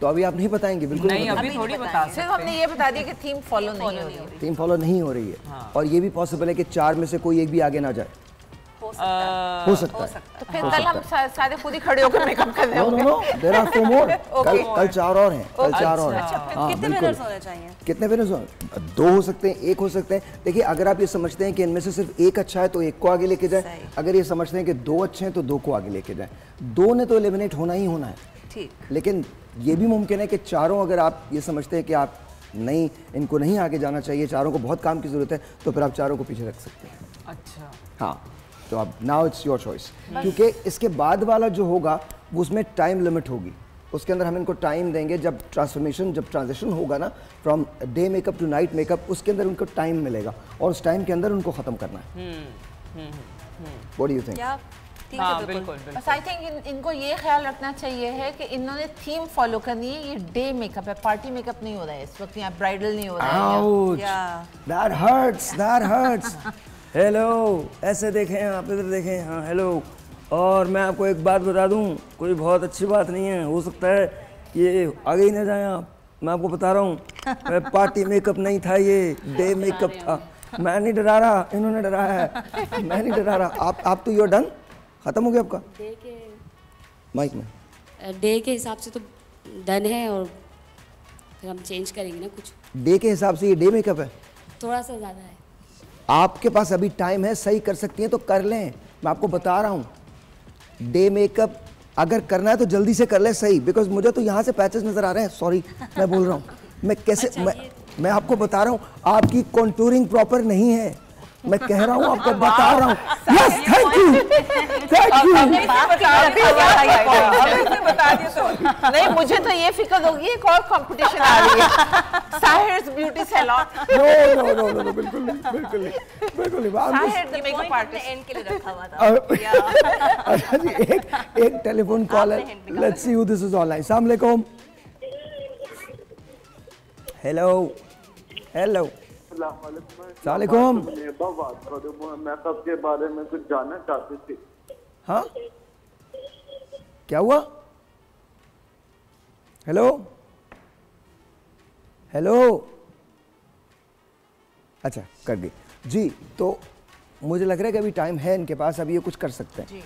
तो अभी आप नहीं बताएंगे? बिल्कुल नहीं, अभी थोड़ी बता सकते। सिर्फ हमने ये बता दिया कि थीम फॉलो नहीं हो रही है। थीम फॉलो नहीं हो रही है। और ये भी पॉसिबल है कि चार में से कोई एक भी आगे ना जाए। हो सकता है। तो फिर कल हम सारे खुद ही खड़े होकर मेकअप कर रहे होंगे। नो, देयर आर 4 मोर। कल 4 और हैं। कल 4 और हैं। हाँ, कितने विनर्स होने चाहिए? कितने विनर्स होंगे? 2 हो सकते हैं, 1 हो सकते हैं। देखिए, अगर आप ये समझते हैं कि इनमें से सिर्फ एक अच्छा है तो एक को आगे लेके जाए। अगर ये समझते हैं कि 2 अच्छे हैं तो 2 को आगे लेके जाए। 2 ने तो एलिमिनेट होना ही होना है। ठीक। लेकिन ये भी मुमकिन है कि चारों, अगर आप ये समझते हैं कि आप नहीं, इनको नहीं आगे जाना चाहिए, चारों को बहुत काम की जरूरत है, तो फिर आप चारों को पीछे रख सकते हैं। अच्छा, हाँ, तो अब नाउ इट्स योर चॉइस। क्योंकि इसके बाद वाला जो होगा वो उसमें टाइम लिमिट होगी। उसके अंदर हम इनको टाइम देंगे। जब ट्रांजिशन होगा ना from day makeup to night makeup, उसके अंदर उनको टाइम मिलेगा और उस टाइम के अंदर उनको ख़त्म करना है। What do you think? ठीक है, बिल्कुल। बस आई थिंक इनको ये ख्याल रखना चाहिए है कि इन्होंने थीम फॉलो करनी है। ये डे मेकअप है, पार्टी मेकअप नहीं हो रहा है इस वक्त, यहाँ ब्राइडल नहीं हो रहा है। That hurts. हेलो, ऐसे देखें आप, इधर देखें, हाँ हेलो। और मैं आपको एक बात बता दूं, कोई बहुत अच्छी बात नहीं है, हो सकता है ये आगे ही ना जाए आप, मैं आपको बता रहा हूँ। पार्टी मेकअप नहीं था, ये डे मेकअप था। मैं नहीं डरा रहा, इन्होंने डराया है, मैं नहीं डरा रहा। आप तो यूर डन, खत्म हो गया आपका डे के माइक में? डे के हिसाब से तो डन है, और फिर हम चेंज करेंगे ना कुछ। डे के हिसाब से ये डे मेकअप है, थोड़ा सा ज़्यादा है। आपके पास अभी टाइम है, सही कर सकती हैं तो कर लें, मैं आपको बता रहा हूँ। डे मेकअप अगर करना है तो जल्दी से कर ले सही, बिकॉज मुझे तो यहाँ से पैचेस नजर आ रहे हैं, सॉरी मैं बोल रहा हूँ। मैं कैसे मैं आपको बता रहा हूँ, आपकी कॉन्टूरिंग प्रॉपर नहीं है, मैं कह रहा हूँ, आपको बता रहा हूँ। Yes, thank you. नहीं, मुझे तो ये फिक्र होगी एक और कंपटीशन आ रही है, साहिर्स ब्यूटी सैलून। नो, बिल्कुल नहीं। Sahir the makeup artist and के लिए रखा हुआ था। अच्छा जी, एक टेलीफोन कॉल है, let's see who this is online. अस्सलाम वालेकुम। हेलो। सलामुअलैकुम। मेकअप के बारे में कुछ जानना चाहती थी। हाँ, क्या हुआ? हेलो। अच्छा, कर दी जी। तो मुझे लग रहा है कि अभी टाइम है इनके पास, अभी ये कुछ कर सकते हैं।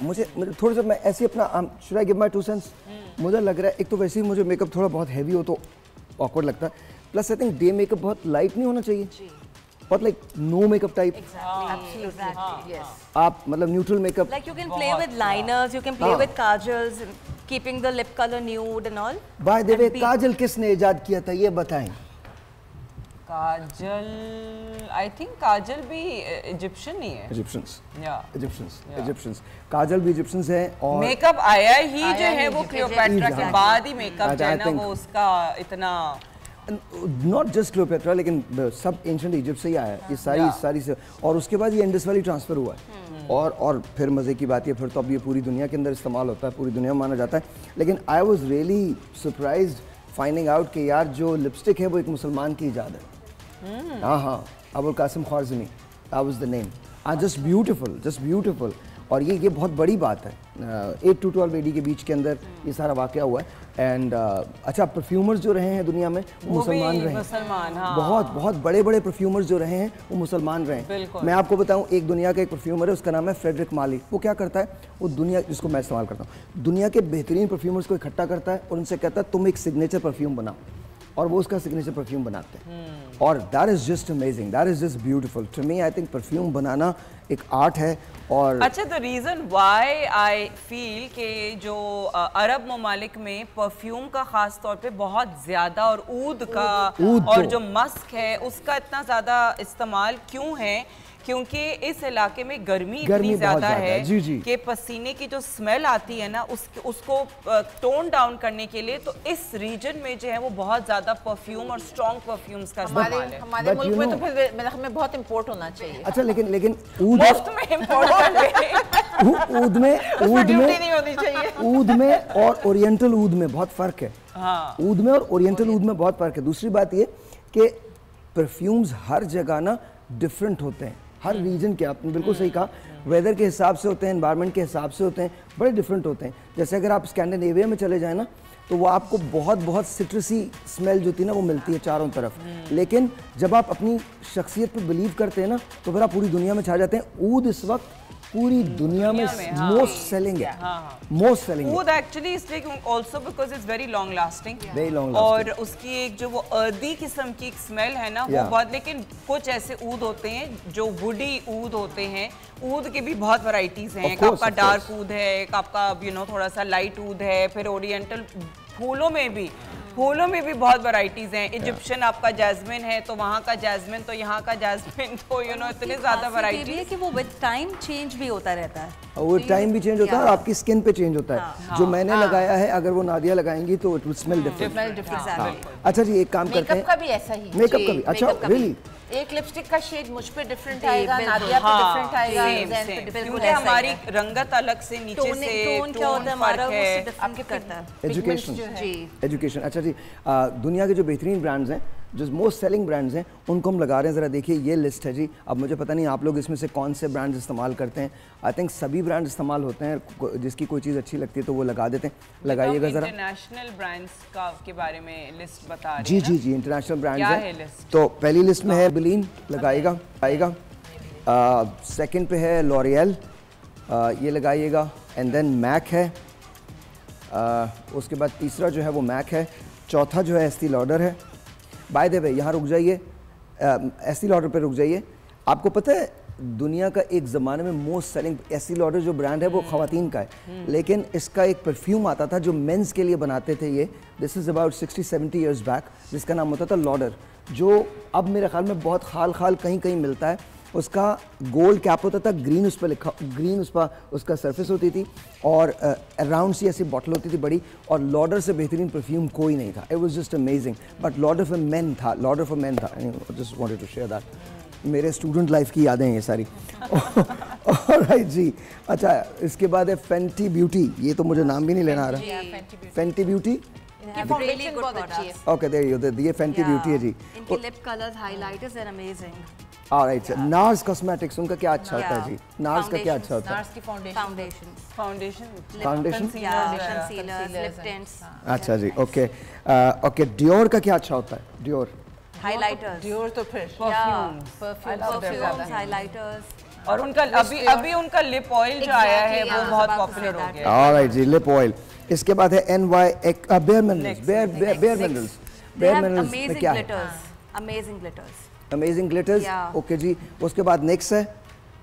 मुझे थोड़ा सा, मैं ऐसे अपना should I give my 2 sense. मुझे लग रहा है, एक तो वैसे ही मुझे मेकअप थोड़ा बहुत हैवी हो तो ऑकवर्ड लगता है, plus I think day makeup बहुत लाइट नहीं होना चाहिए, बहुत लाइक नो मेकअप टाइप। आप मतलब neutral makeup, like you can play with liners, you can play with kajals, keeping the lip color nude and all. By the way, kajal किसने इजाद किया था ये बताएं? काजल, आई थिंक काजल भी इजिप्शियन ही है। इजिप्शियंस, काजल भी इजिप्शियंस है। और मेकअप आया ही जो है वो क्लियोपेट्रा के बाद ही मेकअप जो है ना वो उसका इतना, नॉट जस्ट क्लियोपेट्रा लेकिन सब एंशिएंट इजिप्ट से ही आया है ये सारी से। और उसके बाद ये इंडस वैली ट्रांसफर हुआ है। और फिर मज़े की बात है, फिर तो अब ये पूरी दुनिया के अंदर इस्तेमाल होता है, पूरी दुनिया में माना जाता है। लेकिन I was really surprised finding out कि यार जो लिपस्टिक है वो एक मुसलमान की ईजाद है। हाँ, Abul Qasim Khwarizmi, that was the name. Just beautiful. और ये बहुत बड़ी बात है। 8 to 12 AD के बीच के अंदर ये सारा वाक़या हुआ है। एंड अच्छा, परफ्यूमर्स जो रहे हैं दुनिया में वो मुसलमान रहे हैं। हाँ। बहुत बड़े परफ्यूमर्स जो रहे हैं वो मुसलमान रहे हैं। मैं आपको बताऊं, एक दुनिया का एक परफ्यूमर है, उसका नाम है फ्रेडरिक माली। वो क्या करता है, वो दुनिया, जिसको मैं इस्तेमाल करता हूँ, दुनिया के बेहतरीन परफ्यूमर्स को इकट्ठा करता है और उनसे कहता है तुम एक सिग्नेचर परफ्यूम बनाओ, और वो उसका सिग्नेचर परफ्यूम बनाते हैं। और that is just amazing, that is just beautiful to me. I think perfume बनाना एक आर्ट है। और अच्छा, the reason why I feel कि जो अरब ममालिक में परफ्यूम का ख़ास तौर पे बहुत ज़्यादा, और ऊद और जो मस्क है उसका इतना ज़्यादा इस्तेमाल क्यों है, क्योंकि इस इलाके में गर्मी इतनी ज़्यादा है कि पसीने की जो स्मेल आती है ना उसको टोन डाउन करने के लिए, तो इस रीजन में जो है वो बहुत ज़्यादा परफ्यूम और स्ट्रॉन्ग परफ्यूम्स का इस्तेमाल है। हमारे मुल्क में तो फिर मेरे ख्याल में बहुत इंपोर्ट होना चाहिए। अच्छा, लेकिन ऊद में और ओरिएंटल ऊद में बहुत फ़र्क है। ऊद में और ओरिएंटल ऊद में बहुत फ़र्क है। दूसरी बात ये कि परफ्यूम्स हर जगह ना डिफरेंट होते हैं, हर रीजन के। आपने बिल्कुल सही कहा, वेदर के हिसाब से होते हैं, एनवायरनमेंट के हिसाब से होते हैं, बड़े डिफरेंट होते हैं। जैसे अगर आप स्कैंडिनेविया में चले जाएं ना, तो वो आपको बहुत सिट्रसी स्मेल जो होती है ना वो मिलती है चारों तरफ। लेकिन जब आप अपनी शख्सियत पे बिलीव करते हैं ना, तो फिर आप पूरी दुनिया में छा जाते हैं। ऊद इस वक्त पूरी दुनिया में मोस्ट सेलिंग है, मोस्ट सेलिंग है। ऊद एक्चुअली इसलिए also because it's very long lasting, और उसकी एक जो वो अर्दी किस्म की स्मेल है ना वो बहुत। लेकिन कुछ ऐसे ऊद होते हैं जो वुडी ऊद होते हैं। ऊद के भी बहुत वैरायटीज हैं, एक आपका डार्क ऊद है, एक आपका थोड़ा सा लाइट ऊद है, फिर ओरिएंटल फूलों में भी बहुत वैरायटीज हैं। इजिप्शियन आपका जैस्मिन है तो वहाँ का जैस्मिन, तो यहाँ का जैस्मिन, तो इतने ज्यादा वैरायटी है कि वो विद टाइम चेंज भी होता रहता है। वो टाइम भी चेंज होता है और आपकी स्किन पे चेंज होता है। जो मैंने लगाया है, अगर वो नादिया लगाएंगी तो इट विल स्मेल डिफरेंट। अच्छा जी, एक काम करते हैं, मेकअप का भी ऐसा ही। मेकअप का भी, अच्छा रियली एक लिपस्टिक का शेड मुझ पे डिफरेंट आएगा, नादिया पे डिफरेंट आएगा, ज़ैन पे डिफरेंट, क्योंकि हमारी रंगत अलग से नीचे से टोन क्या होता है हमारा, उससे डिफरेंट करता है। एजुकेशन जी, एजुकेशन। अच्छा जी, दुनिया के जो बेहतरीन ब्रांड्स हैं, जो मोस्ट सेलिंग ब्रांड्स हैं, उनको हम लगा रहे हैं। ज़रा देखिए ये लिस्ट है जी। अब मुझे पता नहीं आप लोग इसमें से कौन से ब्रांड्स इस्तेमाल करते हैं। आई थिंक सभी ब्रांड इस्तेमाल होते हैं, जिसकी कोई चीज़ अच्छी लगती है तो वो लगा देते हैं। लगाइएगा ज़रा। इंटरनेशनल ब्रांड्स का के बारे में लिस्ट बता रहे हैं। जी जी जी, इंटरनेशनल ब्रांड्स क्या हैं। है लिस्ट? तो पहली लिस्ट में है बिलीन, लगाइएगा आएगा। सेकंड पे है लॉरियल, ये लगाइएगा। एंड देन मैक है, उसके बाद तीसरा जो है वो मैक है। चौथा जो है एस्टी लॉडर है। बाय द वे यहाँ रुक जाइए, एस्टी लॉडर पे रुक जाइए। आपको पता है दुनिया का एक ज़माने में मोस्ट सेलिंग एस्टी लॉडर जो ब्रांड है वो ख़वातीन का है, लेकिन इसका एक परफ्यूम आता था जो मेंस के लिए बनाते थे। ये this is about 60-70 years back, जिसका नाम होता था लॉडर, जो अब मेरे ख्याल में बहुत खाल खाल कहीं कहीं मिलता है। उसका गोल्ड कैप होता था, ग्रीन उस पर लिखा, ग्रीन उस पर उसका सरफेस होती थी, और राउंड सी ऐसी बॉटल होती थी बड़ी, और लॉडर से बेहतरीन परफ्यूम कोई नहीं था। It was just amazing, but Lauder for men था, लॉडर फॉर मेन था। Just wanted to share that. मेरे स्टूडेंट लाइफ की यादें हैं ये सारी। ऑलराइट जी। अच्छा, इसके बाद है फेंटी ब्यूटी, ये तो मुझे नाम भी नहीं लेना आ रहा। Fenty beauty, okay there you, ये फेंटी ब्यूटी है जी। इनके lip colours, highlighters are amazing. Alright, NARS cosmetics, उनका क्या अच्छा होता है जी? नार्स का क्या अच्छा होता है? नार्स की फाउंडेशन, लिप टिंट्स। अच्छा जी, ओके ओके। डियोर का क्या अच्छा होता है? डियोर हाइलाइटर्स, डियोर तो फिर परफ्यूम्स, हाइलाइटर्स। और उनका अभी उनका लिप ऑयल जो आया है वो बहुत पॉपुलर हो गया। ऑलराइट जी, लिप ऑयल। इसके बाद है NY bare minerals, bare minerals में क्या है? Amazing glitters, amazing glitters, okay जी। उसके बाद निक्स है,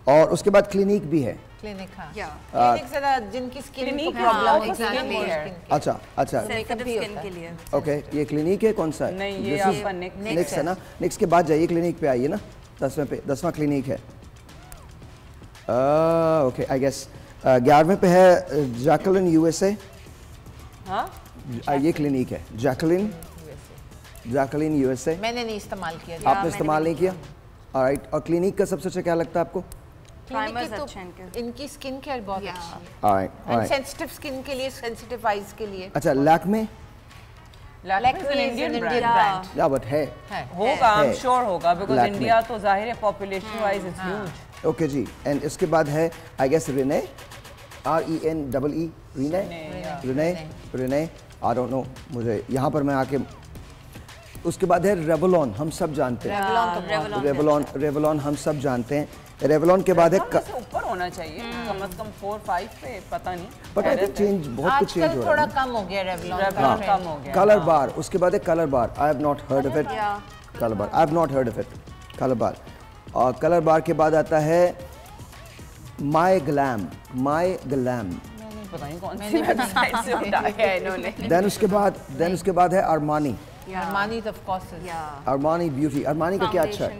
और उसके बाद क्लिनिक भी है। क्लिनिक, हाँ, क्लिनिक ज़रा जिनकी स्किन को प्रॉब्लम है। अच्छा अच्छा, स्किन के लिए। ओके, ये क्लिनिक है, कौन सा है? नहीं, ये आपका निक्स है ना। निक्स के बाद जाइए क्लिनिक पे आइए ना, 10वें पे, 10वां क्लिनिक है। ओके, आई गेस 11वें पे है जैकलिन USA। ये क्लिनिक है जैकलिन USA। मैंने नहीं इस्तेमाल किया। आपने इस्तेमाल नहीं किया? ऑलराइट। और क्लिनिक का सबसे अच्छा क्या लगता है आपको? प्राइमर्स अच्छे हैं इनकी स्किन केयर बहुत अच्छी है। ऑलराइट, सेंसिटिव स्किन के लिए, सेंसिटिव आईज के लिए। अच्छा, लैक्मे इंडियन ब्रांड, या बट है होगा, आई एम श्योर होगा, बिकॉज़ इंडिया तो जाहिर है population wise it's huge. Okay जी। एंड इसके बाद है I guess Renee, RENEE, Renee, I don't know, मुझे यहाँ पर मैं आके। उसके बाद है रेवलॉन, हम सब जानते हैं। रेवलॉन हम सब जानते हैं। रेवलॉन के बाद है ऊपर होना चाहिए कम से कम 4-5 पे, पता नहीं, बट आई थिंक चेंज, बहुत कुछ चेंज हो रहा है। थोड़ा कम हो गया रेवलॉन, कम हो गया। कलर बार, उसके बाद है colour bar, I have not heard of it. Colour bar, I have not heard of it, colour bar. और कलर बार के बाद आता है माय ग्लैम। पता नहीं कौन सी वेबसाइट से उठाया है इन्होंने। देन उसके बाद है Armani. Armani of course, Armani beauty. Armani का क्या अच्छा है?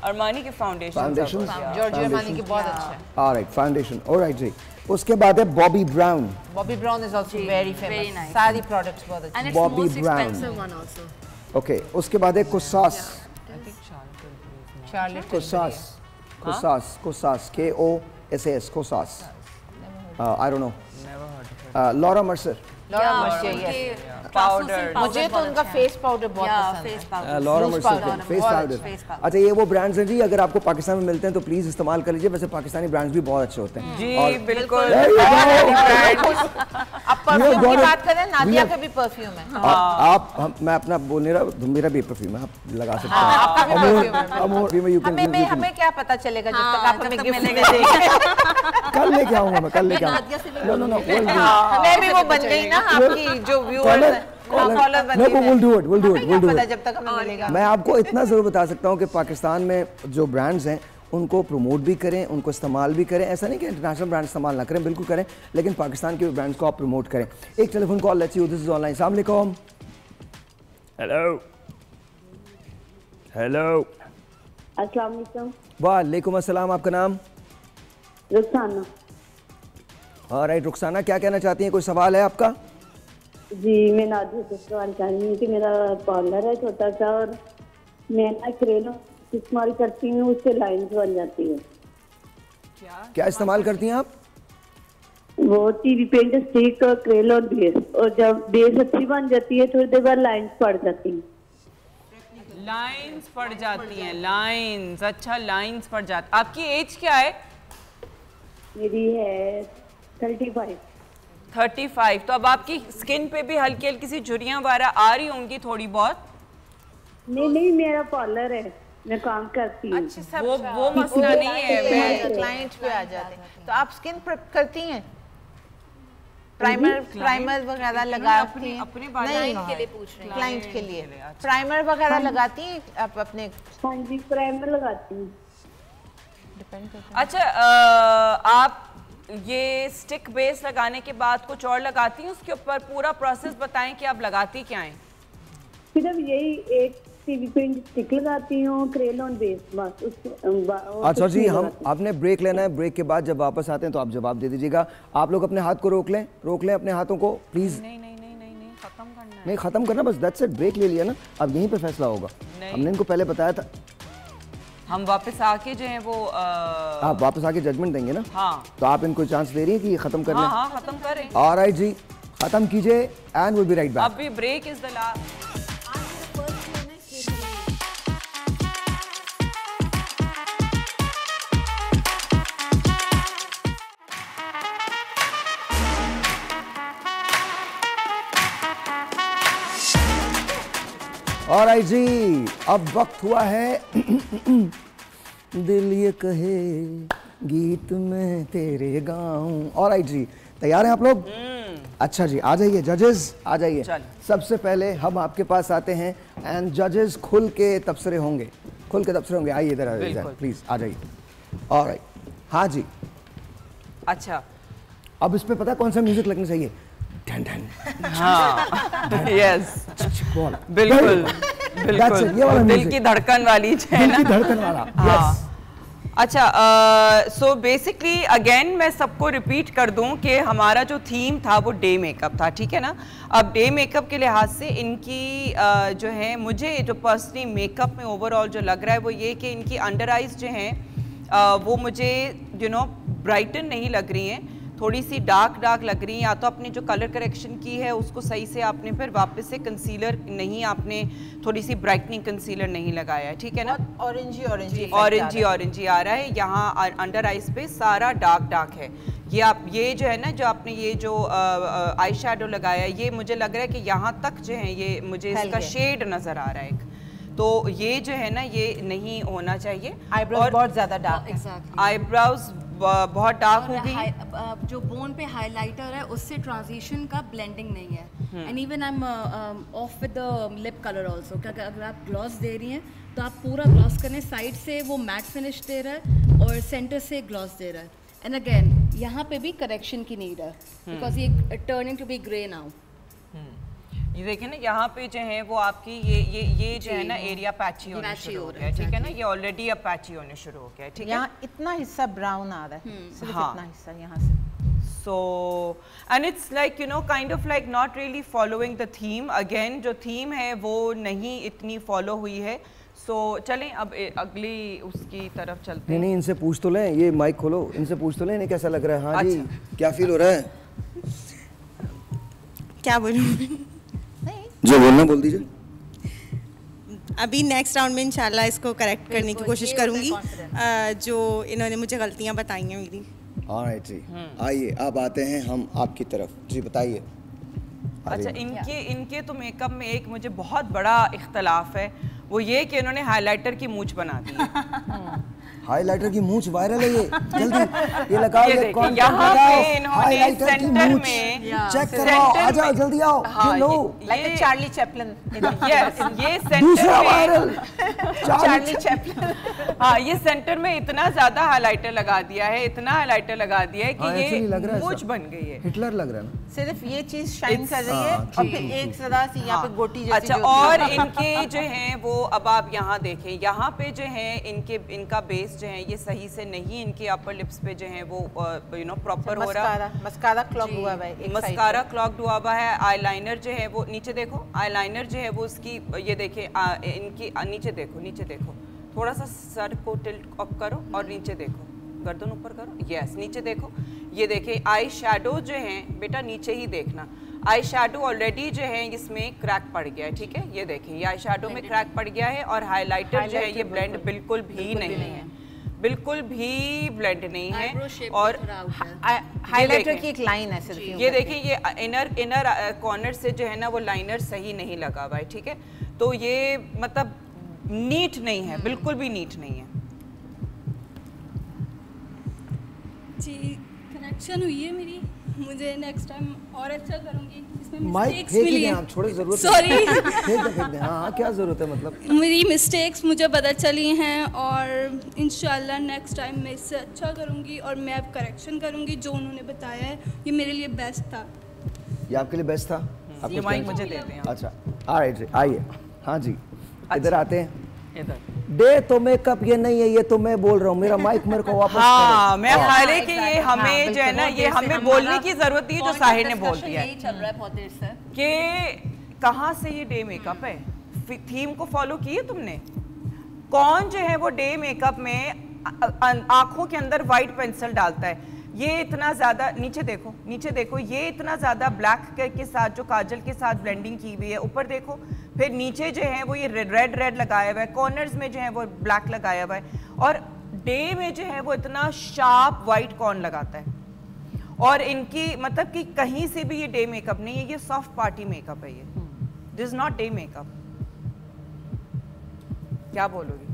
अरमानी की फाउंडेशन, जॉर्जियो अरमानी की बहुत अच्छा है। ऑलराइट, फाउंडेशन, ऑलराइट जी। उसके बाद है Bobbi Brown. Bobbi Brown is also very famous, सारी प्रोडक्ट्स बहुत अच्छी। Bobbi Brown, okay. उसके बाद है Kosas, KOSAS, Kosas. I don't know, Laura Mercier. Powder, मुझे तो उनका फेस पाउडर बहुत पसंद है। Laura Mercier face powder. अच्छा, ये वो ब्रांड्स हैं जी, अगर आपको पाकिस्तान में मिलते हैं तो प्लीज इस्तेमाल कर लीजिए। वैसे पाकिस्तानी ब्रांड्स भी बहुत अच्छे होते हैं जी, बिल्कुल। अब परफ्यूम की बात करें, नादिया का भी परफ्यूम है। आप मैं अपना बोलने रहा, मेरा भी परफ्यूम है, आप लगा सकते हैं। हमें क्या पता चलेगा जब तक आप हमें गिफ्ट नहीं देंगे। कल लेके आऊंगा मैं, कल लेके आऊंगा। नो, मैं भी वो बन गई ना आपकी जो व्यूअर्स हैं, जब तक हमें मिलेगा। मैं आपको इतना जरूर बता सकता हूँ कि पाकिस्तान में जो ब्रांड्स हैं उनको प्रमोट भी करें, उनको इस्तेमाल भी करें। ऐसा नहीं कि इंटरनेशनल ब्रांड इस्तेमाल ना करें, बिल्कुल करें, लेकिन पाकिस्तान के ब्रांड्स को आप प्रमोट करें। एक telephone call let's you, this is online. अस्सलाम वालेकुम। हेलो। अस्सलाम वालेकुम। वालेकुम अस्सलाम। आपका नाम? रुखसाना। ऑलराइट रुखसाना, क्या कहना चाहती हैं? कोई सवाल है आपका? जी, मैं नादिया से सवाल कर रही हूँ कि मेरा पार्लर है छोटा सा, और मैं ना क्रेनो इस्तेमाल करती हूँ, उससे लाइंस बन जाती है। क्या इस्तेमाल करती हैं आप? वो टीवी पेंट स्टिक और क्रेयॉन बेस, और जब बेस अच्छी बन जाती है थोड़ी देर बाद लाइंस पड़ जाती हैं। लाइंस पड़ जाती हैं, लाइंस, अच्छा लाइंस पड़ जाती। आपकी एज क्या है? मेरी है 35। 35। तो अब आपकी स्किन पे भी हल्की हल्की सी झुर्रियाँ वगैरह आ रही होंगी थोड़ी बहुत? नहीं, मेरा पार्लर है, मैं काम करती हूँ। अच्छा, वो मसला नहीं है। क्लाइंट पे आ जाते हैं तो आप स्किन प्रेप करती हैं? प्राइमर वगैरह लगाती हैं? अपने के लिए पूछ रहे हैं। क्लाइंट के लिए प्राइमर वगैरह लगाती हैं आप अपने? हाँ जी, प्राइमर लगाती हूँ। अच्छा, आप ये स्टिक बेस लगाने के बाद कुछ और लगाती हैं उसके ऊपर? पूरा प्रोसेस बताएं कि आप लगाती क्या हैं? सिर्फ यही एक टीवी पेंट स्टिक लगाती हूँ, क्रेयॉन बेस, बस। अच्छा जी, आपने ब्रेक लेना है। ब्रेक के बाद जब वापस आते हैं तो आप जवाब दे दीजिएगा। आप लोग अपने हाथ को रोक लें अपने हाथों को प्लीज। नहीं, खत्म करना है। नहीं खत्म करना, बस दैट्स इट। ब्रेक ले लिया ना, अब यहीं पे फैसला होगा। हमने इनको पहले बताया था। हम वापस आके जो है वो आप वापस आके जजमेंट देंगे ना? हाँ। तो आप इनको चांस दे रही हैं कि ये खत्म कर लें? हाँ, खत्म करें। ऑलराइट जी, खत्म कीजिए and will be right back. अभी break is the last. Alright जी, अब वक्त हुआ है दिल ये कहे गीत में तेरे गाऊं। ऑलराइट जी, तैयार हैं आप लोग? अच्छा जी, आ जाइए जजेस, आ जाइए। सबसे पहले हम आपके पास आते हैं एंड जजेस खुल के तबसरे होंगे, आइए इधर आइए प्लीज, आ जाइए। ऑलराइट, हाँ जी। अच्छा, अब इस पे पता है कौन सा म्यूजिक लगना चाहिए? हाँ, यस, बिल्कुल, ये वाला दिल की धड़कन वाली, दिल की धड़कन वाला। हाँ। अच्छा, सो बेसिकली अगेन मैं सबको रिपीट कर दूं कि हमारा जो थीम था वो डे मेकअप था, ठीक है ना। अब डे मेकअप के लिहाज से इनकी जो है, मुझे जो पर्सनली मेकअप में ओवरऑल जो लग रहा है वो ये कि इनकी अंडर आइज जो हैं वो मुझे ब्राइटन नहीं लग रही हैं, थोड़ी सी डार्क लग रही हैं। या तो आपने जो कलर करेक्शन की है उसको सही से आपने फिर वापस से कंसीलर नहीं, आपने थोड़ी सी ब्राइटनिंग कंसीलर नहीं लगाया है, ठीक है ना। ऑरेंजी आ रहा है यहाँ अंडर आइज पे, सारा डार्क है। ये आप ये जो है ना, जो आपने ये जो आई शेडो लगाया है, ये मुझे लग रहा है कि यहाँ तक जो है ये मुझे इसका शेड नजर आ रहा है। तो ये जो है ना, ये नहीं होना चाहिए। आईब्रोज बहुत ज्यादा डार्क, आईब्रोज बहुत डार्क हो गई। जो बोन पे हाइलाइटर है उससे ट्रांजिशन का ब्लेंडिंग नहीं है। And even I am of with the lip colour also, क्योंकि अगर आप ग्लॉस दे रही हैं तो आप पूरा ग्लॉस करने, साइड से वो मैट फिनिश दे रहा है और सेंटर से ग्लॉस दे रहा है। एंड अगेन यहाँ पे भी करेक्शन की नीड है, बिकॉज ये turning to be grey now. ये देखिए ना, यहाँ पे जो है वो आपकी ये जो है ना एरिया पैची होने शुरू हो गया, ठीक है ना। ये ऑलरेडी अब पैची होने शुरू हो गया, ठीक है। यहाँ इतना हिस्सा ब्राउन आ रहा है, सिर्फ इतना हिस्सा यहाँ से। So and it's like kind of like not really following the theme. Again जो थीम है वो नहीं इतनी फॉलो हुई है। सो चलें अब अगली उसकी तरफ चलते हैं। नहीं, इनसे पूछ तो लें, ये माइक खोलो, इनसे पूछ तो लें इन्हें कैसा लग रहा है। हाँ जी, क्या फील हो रहा है? क्या बोलूं? जो बोलना बोल दीजिए। अभी नेक्स्ट राउंड में इंशाल्लाह इसको करेक्ट करने की कोशिश करूंगी, जो इन्होंने मुझे गलतियां बताई हैं मेरी। ऑलराइट जी, आइए अब आते हैं हम आपकी तरफ। जी बताइए। अच्छा, इनके तो मेकअप में एक मुझे बहुत बड़ा इख्तलाफ है, वो ये कि इन्होंने हाइलाइटर की मूंछ बना दी है। हाइलाइटर की मूंछ वायरल है, ये जल्दी ये लगाओ, ये यहाँ पे इन्होंने सेंटर में चेक करवाओ, आ जाओ जल्दी आओ। Like Charlie Chaplin. यस, ये सेंटर दूसरा में वायरल चार्ली चैपलिन। हाँ, ये सेंटर में इतना ज्यादा हाइलाइटर लगा दिया है, इतना हाइलाइटर लगा दिया है कि ये मूंछ बन गई है। हिटलर लग रहा है ना, सिर्फ ये चीज शाइन कर रही है और फिर एक सदा सी यहाँ पे गोटी जैसी। अच्छा, और इनके जो हैं वो अब आप यहाँ देखें, यहाँ पे जो है इनका बेस जो है ये सही से नहीं, इनके अपर लिप्स पे जो है वो प्रॉपर हो रहा है। मस्कारा क्लॉग हुआ है, मस्कारा क्लॉग हुआ है। आईलाइनर जो है वो नीचे देखो, आईलाइनर जो है वो उसकी ये देखें, इनकी नीचे देखो थोड़ा सा सर को टिल्ट अप करो और नीचे देखो, गर्दन ऊपर करो, यस नीचे देखो। ये देखिए आई शैडो जो है बेटा नीचे ही देखना, आई शैडो ऑलरेडी जो है इसमें क्रैक पड़ गया है, ठीक है। ये देखिए ये आई शैडो में क्रैक पड़ गया है और हाइलाइटर जो है ये ब्लेंड बिल्कुल भी नहीं है, बिल्कुल भी ब्लेंड नहीं है। और हाइलाइटर की एक लाइन है सिर्फ, ये देखिए ये इनर कॉर्नर से जो है ना वो लाइनर सही नहीं लगा हुआ है, ठीक है। तो ये मतलब नीट नहीं है, बिल्कुल भी नीट नहीं है। जी करेक्शन हुई है मेरी, मुझे नेक्स्ट टाइम और अच्छा करूंगी। इसमें माइक मिस्टेक्स फेंक मिली दें हैं। आप, छोड़ो जरूरत सॉरी फेंक दें। हाँ क्या जरूरत है, मतलब मेरी मिस्टेक्स मुझे पता चली हैं और इंशाल्लाह नेक्स्ट टाइम मैं इससे अच्छा करूंगी और मैं अब करेक्शन करूंगी। जो उन्होंने बताया है ये मेरे लिए बेस्ट था। ये आपके लिए बेस्ट था? ये माइक मुझे देते हैं। अच्छा ऑलराइट, आइए। हाँ जी इधर आते हैं। इधर डे तो मेकअप ये नहीं है, ये तो मैं बोल रहा हूँ, मेरा माइक मेरे को वापस हाँ करो। मैं हाले कि ये हमें जो है ना ये हमें बोलने की जरूरत नहीं है, जो साहिर ने बोल दिया है। यही चल रहा है बहुत देर से कि कहाँ से ये डे मेकअप है, थीम को फॉलो किए तुमने? कौन जो है वो डे मेकअप में आंखों के अंदर व्हाइट पेंसिल डालता है? ये इतना ज्यादा नीचे देखो, नीचे देखो, ये इतना ज्यादा ब्लैक के साथ जो काजल के साथ ब्लेंडिंग की हुई है, ऊपर देखो, फिर नीचे जो है वो ये रेड लगाया हुआ है, कॉर्नर्स में जो है वो ब्लैक लगाया हुआ है, और डे में जो है वो इतना शार्प व्हाइट कौन लगाता है? और इनकी मतलब कि कहीं से भी ये डे मेकअप नहीं है, ये सॉफ्ट पार्टी मेकअप है, ये दिस नॉट डे मेकअप। क्या बोलोगी?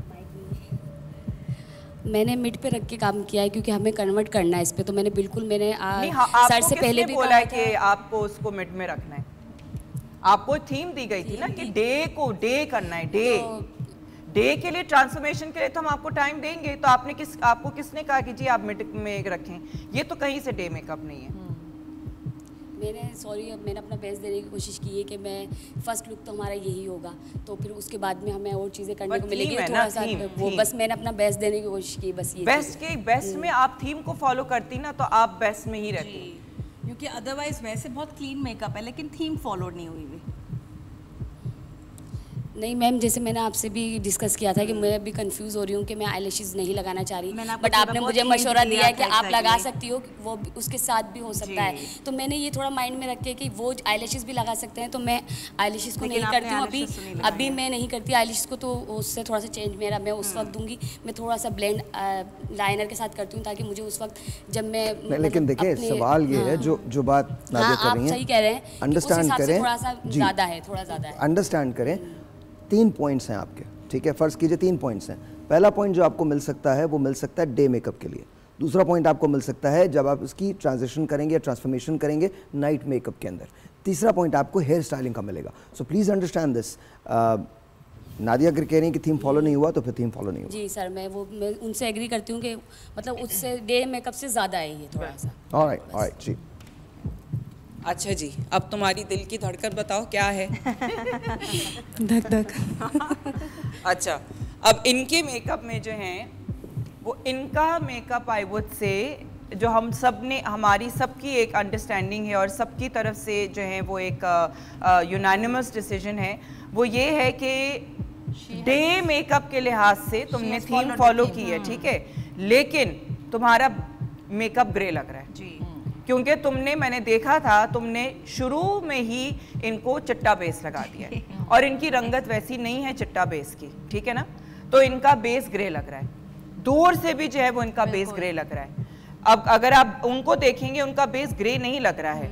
मैंने मिड पे रख के काम किया है क्योंकि हमें कन्वर्ट करना है इस पे, तो मैंने बिल्कुल मैंने सर से पहले भी बोला है कि आपको उसको मिड में रखना है। आपको थीम दी गई थी ना कि डे को डे करना है, डे के लिए ट्रांसफॉर्मेशन के लिए तो हम आपको टाइम देंगे, तो आपको किसने कहा कि जी आप मिड में रखें? ये तो कहीं से डे मेकअप नहीं है। मैंने अपना बेस्ट देने की कोशिश की है कि मैं फर्स्ट लुक तो हमारा यही होगा, तो फिर उसके बाद में हमें और चीज़ें करने को मिलेगी, थोड़ा सा वो बस मैंने अपना बेस्ट देने की कोशिश की, बस ये बेस्ट में आप थीम को फॉलो करती ना तो आप बेस्ट में ही रहती, क्योंकि अदरवाइज वैसे बहुत क्लीन मेकअप है लेकिन थीम फॉलो नहीं हुई हुई। नहीं मैम, जैसे मैंने आपसे भी डिस्कस किया था कि मैं भी कंफ्यूज हो रही हूँ कि मैं आईलैशेस नहीं लगाना चाह रही, बट आपने मुझे मशवरा दिया है कि आप लगा सकती हो, वो उसके साथ भी हो सकता है, तो मैंने ये थोड़ा माइंड में रखे कि वो आईलैशेस भी लगा सकते हैं, तो मैं आईलैशेस को नहीं करती हूँ अभी मैं नहीं करती आईलैशेस को, तो उससे थोड़ा सा चेंज मेरा मैं उस वक्त दूंगी, मैं थोड़ा सा ब्लेंड लाइनर के साथ करती हूँ ताकि मुझे उस वक्त जब मैं लेकिन देखिए सवाल ये है जो बात नादिया कर रही हैं, सही कह रहे हैं, अंडरस्टैंड करें, थोड़ा सा ज़्यादा है, थोड़ा ज़्यादा है, अंडरस्टैंड करें। 3 पॉइंट्स हैं आपके, ठीक है, फ़र्ज़ कीजिए 3 पॉइंट्स हैं। पहला पॉइंट जो आपको मिल सकता है वो मिल सकता है डे मेकअप के लिए। दूसरा पॉइंट आपको मिल सकता है जब आप इसकी ट्रांजिशन करेंगे या ट्रांसफॉर्मेशन करेंगे नाइट मेकअप के अंदर। तीसरा पॉइंट आपको हेयर स्टाइलिंग का मिलेगा। So please understand this. Nadia अगर कह रही हैं कि थीम फॉलो नहीं हुआ तो फिर थीम फॉलो नहीं हुआ। जी सर, मैं उनसे एग्री करती हूँ कि मतलब उससे डे मेकअप से ज़्यादा है ये थोड़ा सा। ऑलराइट जी। अच्छा जी, अब तुम्हारी दिल की धड़कन बताओ क्या है? धक धक। अच्छा, अब इनके मेकअप में जो है वो इनका मेकअप आई वुड से जो हम सब ने हमारी सबकी एक अंडरस्टैंडिंग है और सबकी तरफ से जो है वो एक यूनानिमस डिसीजन है, वो ये है कि डे मेकअप के लिहाज से तुमने थीम फॉलो की है, ठीक है, लेकिन तुम्हारा मेकअप ग्रे लग रहा है जी, क्योंकि तुमने मैंने देखा था तुमने शुरू में ही इनको चिट्टा बेस लगा दिया है और इनकी रंगत वैसी नहीं है चिट्टा बेस की, ठीक है ना, तो इनका बेस ग्रे लग रहा है, दूर से भी जो है वो इनका बेस ग्रे लग रहा है। अब अगर आप उनको देखेंगे उनका बेस ग्रे नहीं लग रहा है,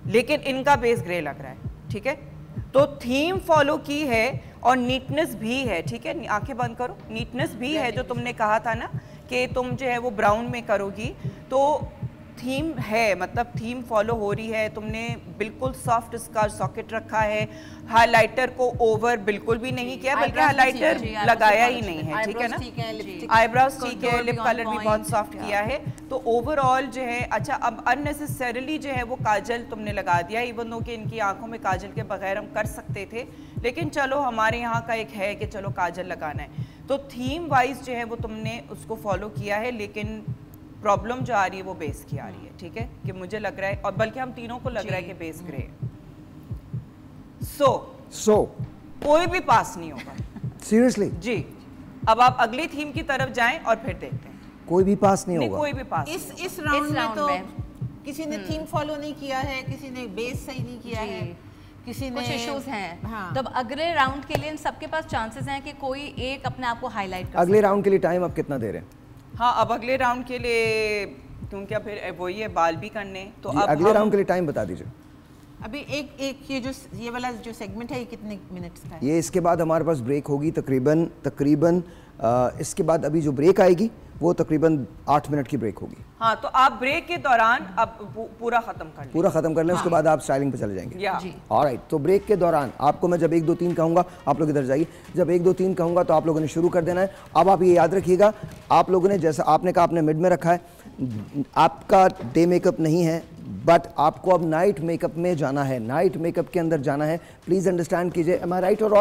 लेकिन इनका बेस ग्रे लग रहा है, ठीक है, तो थीम फॉलो की है और नीटनेस भी है, ठीक है, आंखें बंद करो, नीटनेस भी है जो तुमने कहा था ना कि तुम जो है वो ब्राउन में करोगी, तो थीम है, मतलब थीम फॉलो हो रही है, तुमने बिल्कुल सॉफ्ट इसका सॉकेट रखा है, हाइलाइटर को ओवर बिल्कुल भी नहीं किया, बल्कि हाइलाइटर लगाया ही नहीं है, ठीक है ना, आईब्रोज ठीक है, लिप कलर भी बहुत सॉफ्ट किया है, तो ओवरऑल जो है अच्छा। अब अननेसेसरीली जो है वो काजल तुमने लगा दिया, इवन दो कि इनकी आंखों में काजल के बगैर हम कर सकते थे, लेकिन चलो हमारे यहाँ का एक है कि चलो काजल लगाना है, तो थीम वाइज जो है वो तुमने उसको फॉलो किया है, लेकिन प्रॉब्लम जो आ रही है वो बेस की आ रही है, ठीक है, कि मुझे लग रहा है और बल्कि हम तीनों को लग रहा है कि बेस ग्रे है, सो कोई भी पास नहीं होगा सीरियसली जी, अब आप अगली थीम की तरफ जाएं और फिर देखते हैं। कोई भी पास नहीं होगा। कोई भी पास इस राउंड में तो किसी ने थीम फॉलो नहीं किया है, किसी ने बेस सही नहीं किया है, किसी ने कुछ इश्यूज हैं। हाँ। तो अब अगले राउंड के लिए इन सबके पास चांसेस हैं कि कोई एक अपने आप को हाईलाइट कर। अगले राउंड के लिए टाइम आप कितना दे रहे हैं? हाँ, अब अगले राउंड के लिए क्योंकि अब फिर वही है बाल भी करने, तो अब अगले राउंड के लिए टाइम बता दीजिए। अभी एक ये वाला जो सेगमेंट है ये कितने मिनट्स का है? ये इसके बाद हमारे पास ब्रेक होगी तकरीबन इसके बाद अभी जो ब्रेक आएगी वो तकरीबन 8 मिनट की ब्रेक होगी। हाँ, तो आप ब्रेक के दौरान अब पूरा खत्म कर लें। उसके बाद आप स्टाइलिंग पे चले जाएंगे। ऑलराइट, तो ब्रेक के दौरान आपको मैं जब 1 2 3 कहूँगा आप लोग इधर जाइए। जब 1 2 3 कहूँगा तो आप लोगों ने शुरू कर देना है। अब आप ये याद रखिएगा, आप लोगों ने जैसा आपने कहा आपने मिड में रखा है, आपका डे मेकअप नहीं है बट आपको अब नाइट मेकअप में जाना है, नाइट मेकअप के अंदर जाना है। प्लीज अंडरस्टैंड कीजिए, एम आई राइट? और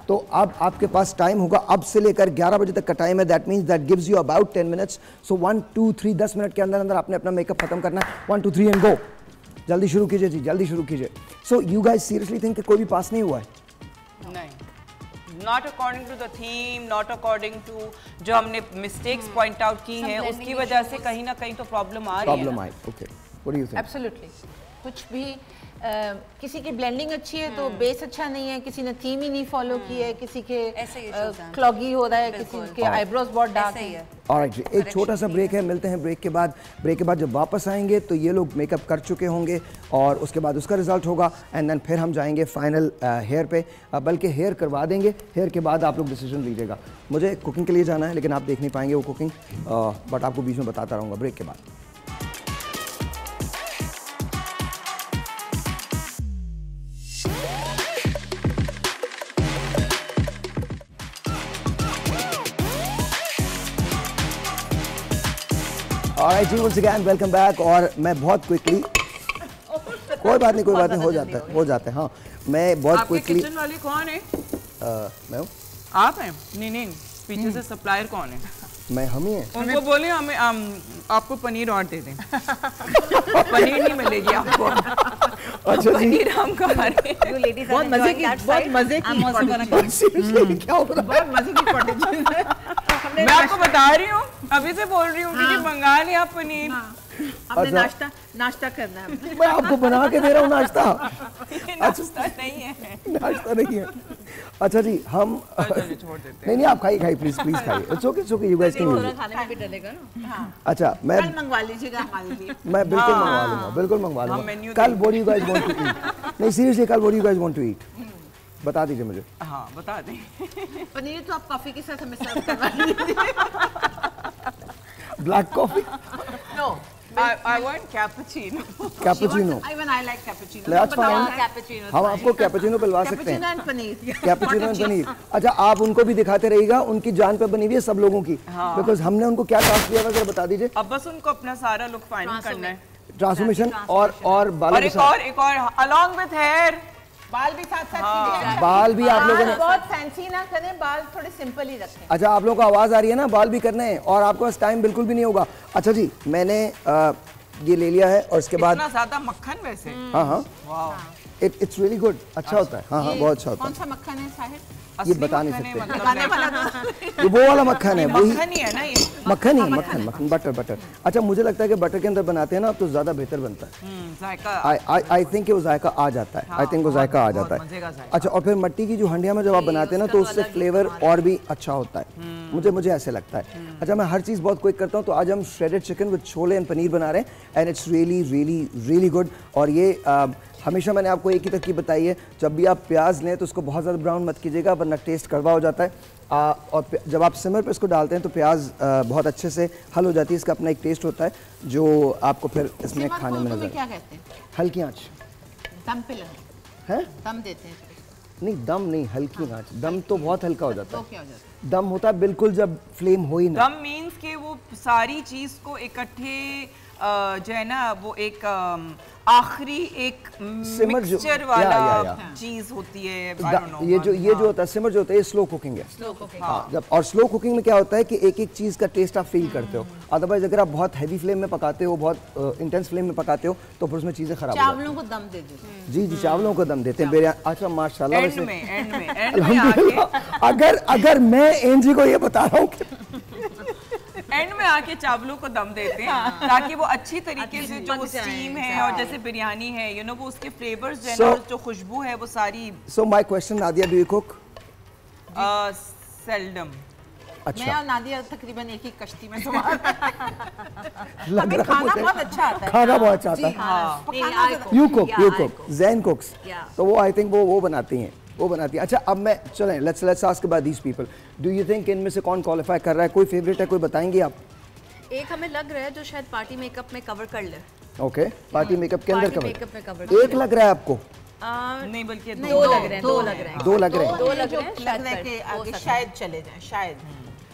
तो अब आपके पास टाइम होगा अब से लेकर 11 बजे तक का टाइम है। That means that gives you about 10 minutes. So 1 2 3 10 minute के अंदर अंदर आपने अपना मेकअप खत्म करना है। 1 2 3 एंड गो। जल्दी शुरू कीजिए जी, जल्दी शुरू कीजिए। So you guys seriously think कि कोई भी पास नहीं हुआ है? नहीं, not according to the theme, not according to जो हमने मिस्टेक्स पॉइंट आउट की हैं, उसकी वजह से कहीं ना कहीं तो प्रॉब्लम आ रही है। Okay, what do you think? Absolutely. कुछ भी किसी की ब्लेंडिंग अच्छी है तो बेस अच्छा नहीं है, किसी ने थीम ही नहीं फॉलो की है, किसी के क्लॉगी हो रहा है, किसी के आईब्रोज बहुत डार्क है। ऑलराइट जी, एक छोटा सा ब्रेक है, मिलते हैं ब्रेक के बाद जब वापस आएंगे तो ये लोग मेकअप कर चुके होंगे और उसके बाद उसका रिजल्ट होगा एंड देन फिर हम जाएंगे फाइनल हेयर पे। बल्कि हेयर करवा देंगे, हेयर के बाद आप लोग डिसीजन लीजिएगा। मुझे कुकिंग के लिए जाना है लेकिन आप देख नहीं पाएंगे वो कुकिंग, बट आपको बीच में बताता रहूँगा ब्रेक के बाद। Alright जी, once again welcome back। और मैं बहुत क्विकली, कोई बात नहीं हो जाता है। हाँ, मैं बहुत क्विकली। किचन वाली कौन है? मैं हूँ। आप हैं? नहीं, पीछे से सप्लायर कौन है? मैं हम ही हैं। उनको बोले हमें आपको पनीर और दे दें। पनीर नहीं मिलेगी आपको। अच्छा जी, पनीर हम खा रहे हैं। बहुत मजे की क्या हो रहा है? बहुत मजे की कॉटेज। मैं आपको बता रही हूँ, अभी से बोल रही हूँ कि बंगाल या पनीर। हमने नाश्ता करना है। मैं आपको बना के दे रहा हूँ नाश्ता। नाश्ता नहीं है। अच्छा जी, हम नहीं आप खाइए प्लीज खाइए। It's okay you guys can use. खाने में भी डलेगा ना। अच्छा, मैं कल मंगवा लीजिएगा हमारे लिए। मैं बिल्कुल मंगवा लूंगा। कल what you guys want to eat? नहीं सीरियसली, कल what you guys want to eat बता दीजिए मुझे। हाँ, बता दें। पनीर तो आप कॉफी के साथ हमें सर्व करवा दीजिए। Black coffee? No, I want cappuccino. Cappuccino. Even I like cappuccino. That's fine. हम आपको कैपुचिनो पिलवा सकते हैं। Cappuccino and paneer. Cappuccino and paneer. अच्छा, आप उनको भी दिखाते रहिएगा, उनकी जान पे बनी हुई है सब लोगों की। बिकॉज हमने उनको क्या टास्क दिया था बता दीजिए। अब बस उनको अपना सारा लुक फाइनल करना है। ट्रांसफॉर्मेशन और बाल एक और along with hair। बाल भी साथ कीजिए। बाल भी आप लोगों ने बहुत फैंसी ना करें, बाल थोड़े सिंपल ही रखें। अच्छा, आप लोगों को आवाज आ रही है ना, बाल भी करने हैं और आपके पास टाइम बिल्कुल भी नहीं होगा। अच्छा जी, मैंने ये ले लिया है और इसके बाद इतना ज्यादा मक्खन वैसे। हाँ, इट्स रियली गुड। अच्छा होता है। हाँ, बहुत अच्छा होता है। कौन सा मक्खन है साहिर? ये बता नहीं सकते। मतलब ये वो वाला मक्खन है, वही मक्खन ही है ना ये। मक्खन बटर। अच्छा, मुझे लगता है कि बटर के अंदर बनाते हैं ना तो ज्यादा बेहतर बनता है। आई थिंक वो जायका आ जाता है। आई थिंक वो जायका आ जाता है। अच्छा, और फिर मिट्टी की जो हंडिया में जब आप बनाते हैं ना तो उससे फ्लेवर और भी अच्छा होता है। मुझे ऐसे लगता है। अच्छा, मैं हर चीज़ बहुत क्विक करता हूँ। तो आज हम shredded chicken with chole and paneer बना रहे हैं एंड इट्स रियली गुड। और ये हमेशा मैंने आपको एक ही तरकीब बताई है, जब भी आप प्याज लें तो उसको बहुत ज़्यादा ब्राउन मत कीजिएगा वरना टेस्ट कड़वा हो जाता है। और जब आप सिमर पे इसको डालते हैं तो प्याज बहुत अच्छे से हल हो जाती है। इसका अपना एक टेस्ट होता है जो आपको फिर इसमें खाने में नजर। क्या कहते हैं? हल्की आँच। दम पे है? दम देते हैं? नहीं, दम नहीं, हल्की आँच। दम तो बहुत हल्का हो जाता है। तो क्या हो जाता है? दम होता है बिल्कुल जब फ्लेम हो ही ना। दम मीन्स कि वो सारी चीज़ को इकट्ठे जो है ना वो एक आखिरी एक मिक्सचर वाला चीज होती है। ये जो होता है सिमर जो होता है, ये स्लो कुकिंग है। हाँ, जब और स्लो कुकिंग में क्या होता है कि एक एक चीज का टेस्ट आप फील करते हो। अदरवाइज अगर आप बहुत हैवी फ्लेम में पकाते हो, बहुत इंटेंस फ्लेम में पकाते हो, तो फिर उसमें चीजें खराब हो जाती हैं। चावलों को दम दे दो। जी, चावलों को दम देते हैं। अच्छा माशाल्लाह, एंड में अगर मैं एनजी को ये बता रहा हूँ एंड में आके चावलों को दम देते हैं ताकि वो अच्छी तरीके से जो स्टीम है और जैसे बिरयानी है वो उसके फ्लेवर्स जो है जो खुशबू है वो सारी। So my question, Nadia, do you cook? Seldom. अच्छा। मैं और नादिया तकरीबन एक ही कश्ती में लग रहा खाना बहुत अच्छा आता है। खाना बहुत अच्छा आता है। यू कुक, ज़ैन कुक्स, तो वो आई थिंक वो बनाती हैं, वो बनाती है। अच्छा, अब मैं चलें, let's ask about these people. Do you think इनमें से कौन क्वालिफाई कर रहा है? कोई फेवरेट है, कोई बताएंगे आप? एक हमें लग रहा है जो शायद पार्टी मेकअप में कवर कर ले। ओके, पार्टी मेकअप के अंदर कवर। एक लग रहा है आपको? नहीं, बल्कि दो लग रहे हैं। शायद चले जाएं,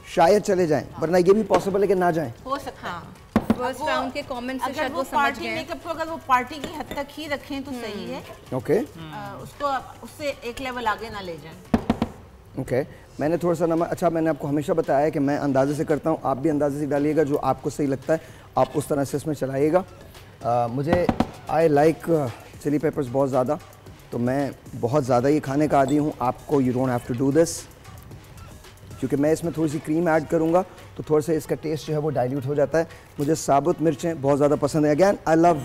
शायद चले जाएं, वरना ये भी पॉसिबल है कि ना जाएं। हो सकता है। फर्स्ट राउंड के कमेंट से शायद वो पार्टी मेकअप को अगर वो पार्टी की हद तक ही रखें तो सही है। ओके, उसको उससे एक लेवल आगे ना ले जाएं। ओके, मैंने थोड़ा सा नमक, अच्छा मैंने आपको हमेशा बताया है कि मैं अंदाजे से करता हूँ, आप भी अंदाजे से डालिएगा, जो आपको सही लगता है आप उस तरह से इसमें चलाइएगा। मुझे आई लाइक चिली पेपर्स बहुत ज़्यादा, तो मैं बहुत ज़्यादा ये खाने का आदी हूँ। आपको you don't have to do this, क्योंकि मैं इसमें थोड़ी सी क्रीम ऐड करूँगा तो थोड़ा सा इसका टेस्ट जो है वो डाइल्यूट हो जाता है। मुझे साबुत मिर्चें बहुत ज़्यादा पसंद है। अगैन आई लव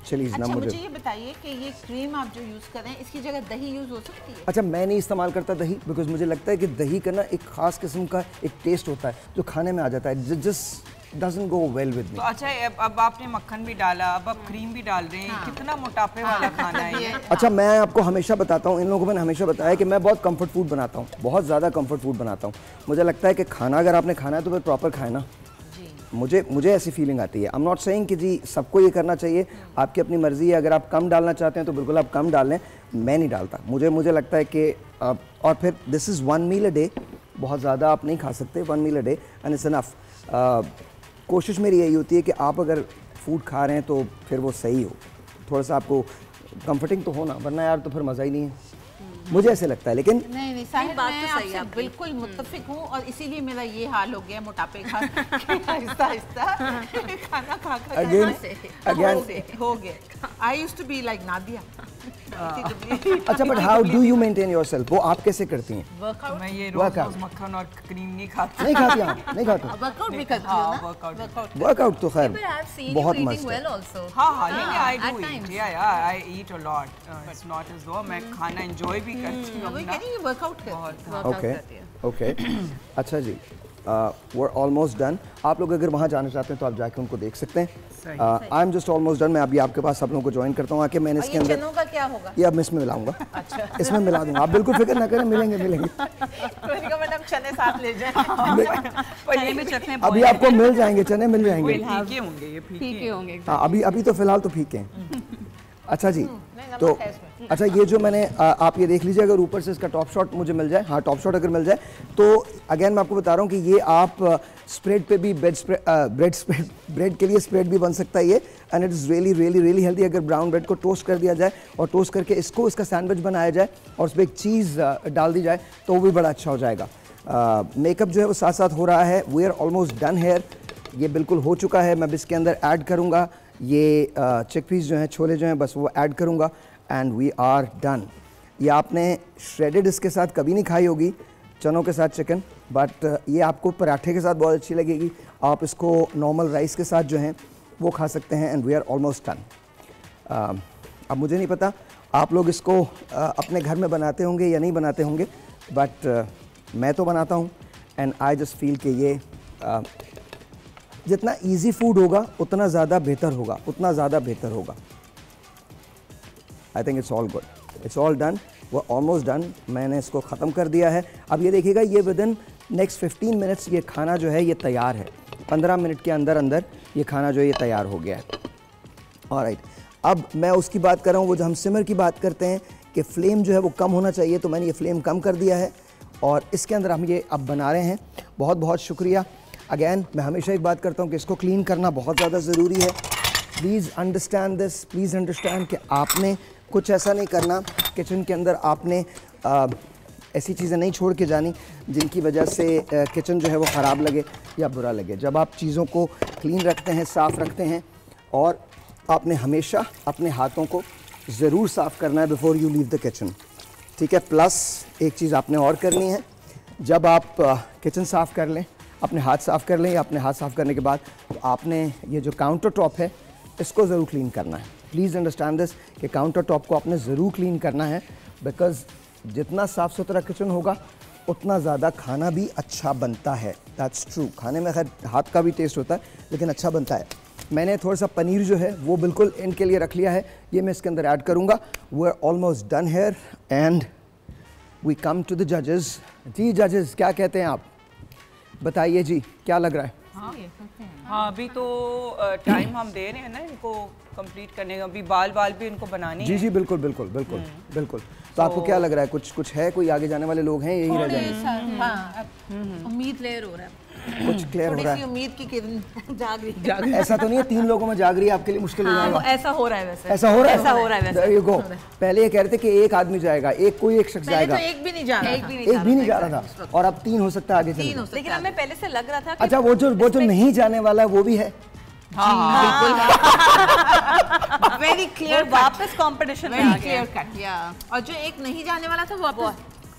चिलीज़ ना। मुझे ये बताइए कि ये क्रीम आप जो यूज़ कर रहे हैं इसकी जगह दही यूज़ हो सकती है? अच्छा, मैं नहीं इस्तेमाल करता दही, बिकॉज मुझे लगता है कि दही का ना एक ख़ास किस्म का एक टेस्ट होता है जो खाने में आ जाता है, just doesn't go well with me। तो अच्छा, अब आपने मक्खन भी डाला, अब आप क्रीम भी डाल रहे हैं। कितना मोटापे वाला खाना है ये। अच्छा, मैं आपको हमेशा बताता हूँ, इन लोगों को मैंने हमेशा बताया कि मैं बहुत कंफर्ट फूड बनाता हूँ, बहुत ज़्यादा कंफर्ट फूड बनाता हूँ। मुझे लगता है कि खाना अगर आपने खाना है तो फिर प्रॉपर खाए ना। मुझे ऐसी फीलिंग आती है। आई एम नॉट सेइंग कि जी सबको ये करना चाहिए, आपकी अपनी मर्ज़ी है। अगर आप कम डालना चाहते हैं तो बिल्कुल आप कम डाल लें, मैं नहीं डालता। मुझे लगता है कि और फिर this is 1 meal a day, बहुत ज़्यादा आप नहीं खा सकते। 1 meal a day and it's enough. कोशिश मेरी यही होती है कि आप अगर फूड खा रहे हैं तो फिर वो सही हो, थोड़ा सा आपको कंफर्टिंग तो हो ना, वरना यार तो फिर मज़ा ही नहीं है। मुझे ऐसे लगता है। लेकिन नहीं साहिर, बात तो सही है, बिल्कुल मुत्तफिक हूँ, और इसीलिए मेरा ये हाल हो गया मोटापे का। आहिस्ता आहिस्ता खाना खा हो गया। I used to be like Nadia. अच्छा, but how do you maintain yourself? वो आप कैसे करती हैं? मैं ये रोज मक्खन और क्रीम नहीं खाती। नहीं खाती आप? नहीं खाती? वर्कआउट भी करती हो ना? वर्कआउट तो खैर बहुत मस्त है। हाँ, I do eat, I eat a lot. It's not as though मैं खाना एंजॉय भी करती हूँ ना। Workout okay okay. अच्छा जी, we're almost done। आप लोग अगर वहाँ जाना चाहते हैं तो आप जाके उनको देख सकते हैं। I am just almost done. मैं अभी आपके पास सब लोगों को ज्वाइन करता हूँ आके। मैंने इसके अंदर चनों का क्या होगा? ये अब मैं इसमें मिलाऊंगा। अच्छा। इसमें मिला दूंगा, आप बिल्कुल फिक्र ना करें, मिलेंगे। मैडम चने साथ ले जाएं। अभी आपको मिल जाएंगे, चने मिल जाएंगे। फीके होंगे। हाँ, अभी तो फिलहाल तो फीके हैं। अच्छा जी, तो अच्छा ये जो मैंने आप ये देख लीजिए, अगर ऊपर से इसका टॉप शॉट मुझे मिल जाए, हाँ टॉप शॉट अगर मिल जाए तो अगेन मैं आपको बता रहा हूँ कि ये आप स्प्रेड पे भी ब्रेड के लिए स्प्रेड भी बन सकता है ये, and it is really healthy. अगर ब्राउन ब्रेड को टोस्ट कर दिया जाए और टोस्ट करके इसका सैंडविच बनाया जाए और उस पर एक चीज़ डाल दी जाए तो वो भी बड़ा अच्छा हो जाएगा। मेकअप जो है वो साथ साथ हो रहा है। We are almost done here, ये बिल्कुल हो चुका है। मैं इसके अंदर ऐड करूँगा ये चिकपीस जो हैं, छोले जो हैं, बस वो ऐड करूँगा एंड वी आर डन। ये आपने श्रेडेड इसके साथ कभी नहीं खाई होगी, चनों के साथ चिकन, बट ये आपको पराठे के साथ बहुत अच्छी लगेगी। आप इसको नॉर्मल राइस के साथ जो हैं वो खा सकते हैं and we are almost done. अब मुझे नहीं पता आप लोग इसको अपने घर में बनाते होंगे या नहीं बनाते होंगे, बट मैं तो बनाता हूँ एंड आई जस्ट फील कि ये जितना इजी फूड होगा उतना ज़्यादा बेहतर होगा, I think it's all good, it's all done, वो ऑलमोस्ट डन। मैंने इसको ख़त्म कर दिया है। अब ये देखिएगा, ये विद इन नेक्स्ट 15 मिनट्स ये खाना जो है ये तैयार है। 15 मिनट के अंदर ये खाना जो है ये तैयार हो गया है। ऑलराइट, अब मैं उसकी बात कर रहा हूँ, वो जो हम सिमर की बात करते हैं कि फ्लेम जो है वो कम होना चाहिए, तो मैंने ये फ्लेम कम कर दिया है और इसके अंदर हम ये अब बना रहे हैं। बहुत बहुत शुक्रिया। अगेन मैं हमेशा एक बात करता हूँ कि इसको क्लीन करना बहुत ज़्यादा ज़रूरी है। Please understand this, please understand कि आपने कुछ ऐसा नहीं करना किचन के अंदर, आपने ऐसी चीज़ें नहीं छोड़ के जानी जिनकी वजह से किचन जो है वो ख़राब लगे या बुरा लगे। जब आप चीज़ों को क्लीन रखते हैं, साफ़ रखते हैं, और आपने हमेशा अपने हाथों को ज़रूर साफ़ करना है before you leave the kitchen, ठीक है। प्लस एक चीज़ आपने और करनी है, जब आप किचन साफ़ कर लें, अपने हाथ साफ़ कर लें, या अपने हाथ साफ़ करने के बाद तो आपने ये जो काउंटर टॉप है इसको ज़रूर क्लीन करना है। प्लीज़ अंडरस्टैंड दिस कि काउंटर टॉप को आपने ज़रूर क्लीन करना है, बिकॉज़ जितना साफ़ सुथरा किचन होगा उतना ज़्यादा खाना भी अच्छा बनता है। That's true. खाने में खैर हाथ का भी टेस्ट होता है लेकिन अच्छा बनता है। मैंने थोड़ा सा पनीर जो है वो बिल्कुल इनके लिए रख लिया है, ये मैं इसके अंदर ऐड करूँगा। We are almost done here and we come to the जजेस। जी जजेस, क्या कहते हैं आप, बताइए जी, क्या लग रहा है? हाँ, अभी तो टाइम हम दे रहे हैं ना इनको कंप्लीट करने का, अभी बाल भी इनको बनाने जी जी बिल्कुल बिल्कुल बिल्कुल बिल्कुल। तो आपको क्या लग रहा है, कुछ है, कोई आगे जाने वाले लोग हैं, यही रह जाएंगे? उम्मीद क्लियर हो रहा है, कुछ क्लियर हो रहा है, उम्मीद की किरण जाग रही। ऐसा तो नहीं है 3 लोगों में जाग रही है आपके लिए मुश्किल हो जाएगा? ऐसा हो रहा है वैसे, ऐसा हो रहा है, ऐसा हो रहा है वैसे। There you go। पहले ये कह रहे थे कि एक आदमी जाएगा, कोई एक शख्स जाएगा, तो एक भी नहीं जा रहा, एक भी नहीं जा रहा था, और अब 3 हो सकता है आगे चले। लेकिन हमें पहले से लग रहा था कि अच्छा, वो जो नहीं जाने वाला है वो भी है। वेरी क्लियर, वापस कंपटीशन में आ गए। क्लियर कट, या और जो एक नहीं जाने वाला था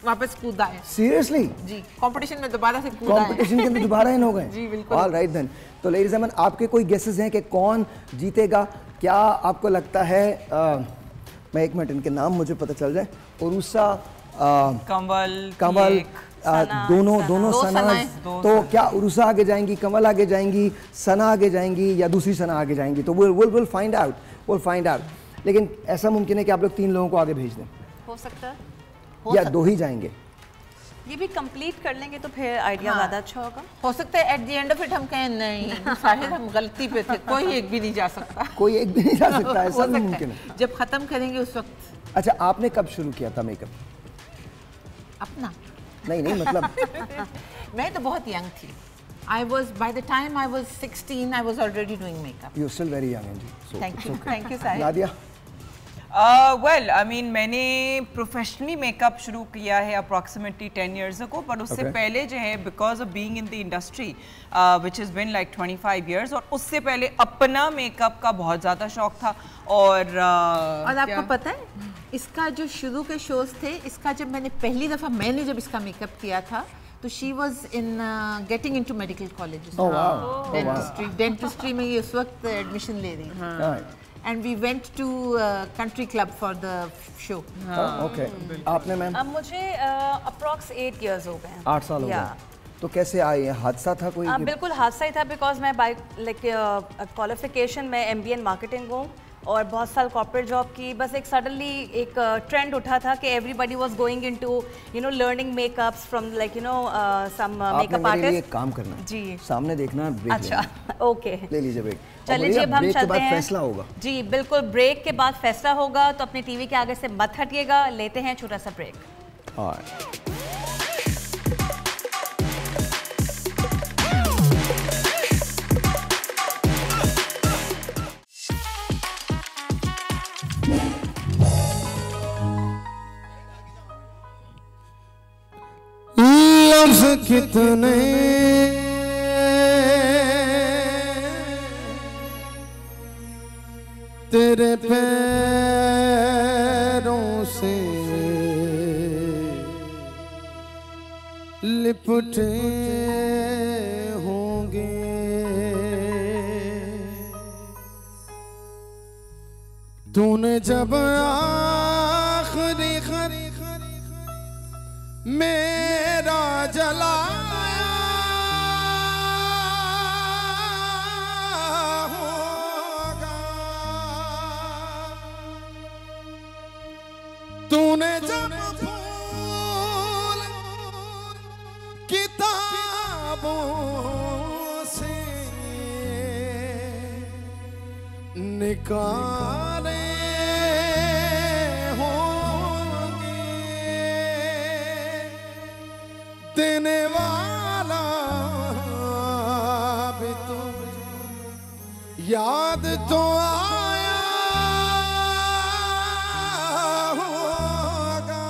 वापस कूदा है। सीरियसली जी, कंपटीशन में दोबारा से कूदा है। कंपटीशन के अंदर दोबारा इन हो गए। जी बिल्कुल। All right then. तो लेडीज एंड जेंटलमैन, आपके कोई गेसेस हैं कि कौन जीतेगा? क्या आपको लगता है? मैं 1 मिनट, इनके नाम मुझे पता चल जाए। उरूसा, कमल, दोनों सनाज। तो क्या उरूसा आगे जाएंगी, कमल आगे जाएंगी, सना आगे जाएंगी, या दूसरी सना आगे जाएंगी? तो विल फाइंड आउट। लेकिन ऐसा मुमकिन है कि आप लोग 3 लोगों को आगे भेज दें, हो सकता है, या 2 ही जाएंगे? ये भी कंप्लीट कर लेंगे तो फिर आइडिया ज़्यादा अच्छा होगा। हो सकता है at the end of it हम कहें नहीं शायद हम गलती पे थे, कोई एक भी नहीं जा सकता। कोई एक भी नहीं जा सकता, ऐसा भी मुमकिन है। जब खत्म करेंगे उस वक्त। अच्छा, आपने कब शुरू किया था मेकअप अपना? नहीं मतलब मैं तो बहुत यंग थी। by the time I was 16 I was already doing makeup. You're still very young, Anji. So, thank you Sahib. Nadia? Well I mean मैंने प्रोफेशनली मेकअप शुरू किया है अप्रॉक्सीमेटली 10 years ago, पर उससे पहले जो है because of being in the industry which is been like 25 years, और उससे पहले अपना मेकअप का बहुत ज़्यादा शौक था। और आपको पता है इसका जो शुरू के शोज थे, इसका जब पहली दफ़ा मैंने जब इसका मेकअप किया था तो she was in getting into medical college, dentistry में ये उस वक्त एडमिशन ले रही थी। And we went to country club for the show. Okay. आपने मैम? अब मुझे approx 8 years हो गए हैं। 8 साल हो गए। तो कैसे आए? हादसा था कोई? बिल्कुल हादसा ही था, बिकॉज मैं बाय क्वालिफिकेशन में MBA इन मार्केटिंग हूँ और बहुत साल कॉर्पोरेट जॉब की। बस एक सडनली एक ट्रेंड उठा था कि everybody was going into learning makeups from some makeup artist. एक काम करना जी, सामने देखना, ब्रेक अच्छा ओके ले लीजिए ब्रेक। चलिए जी, अब हम चलते हैं। फैसला होगा जी बिल्कुल, ब्रेक के बाद फैसला होगा, तो अपने टीवी के आगे से मत हटिएगा। लेते हैं छोटा सा ब्रेक। लफ्ज़ कितने तेरे पैरों से लिपटे होंगे, तूने जब आखिरी मेरा जलाया होगा, तूने जब फूल किताबों से निकाले देने वाला भी तू याद तो आया होगा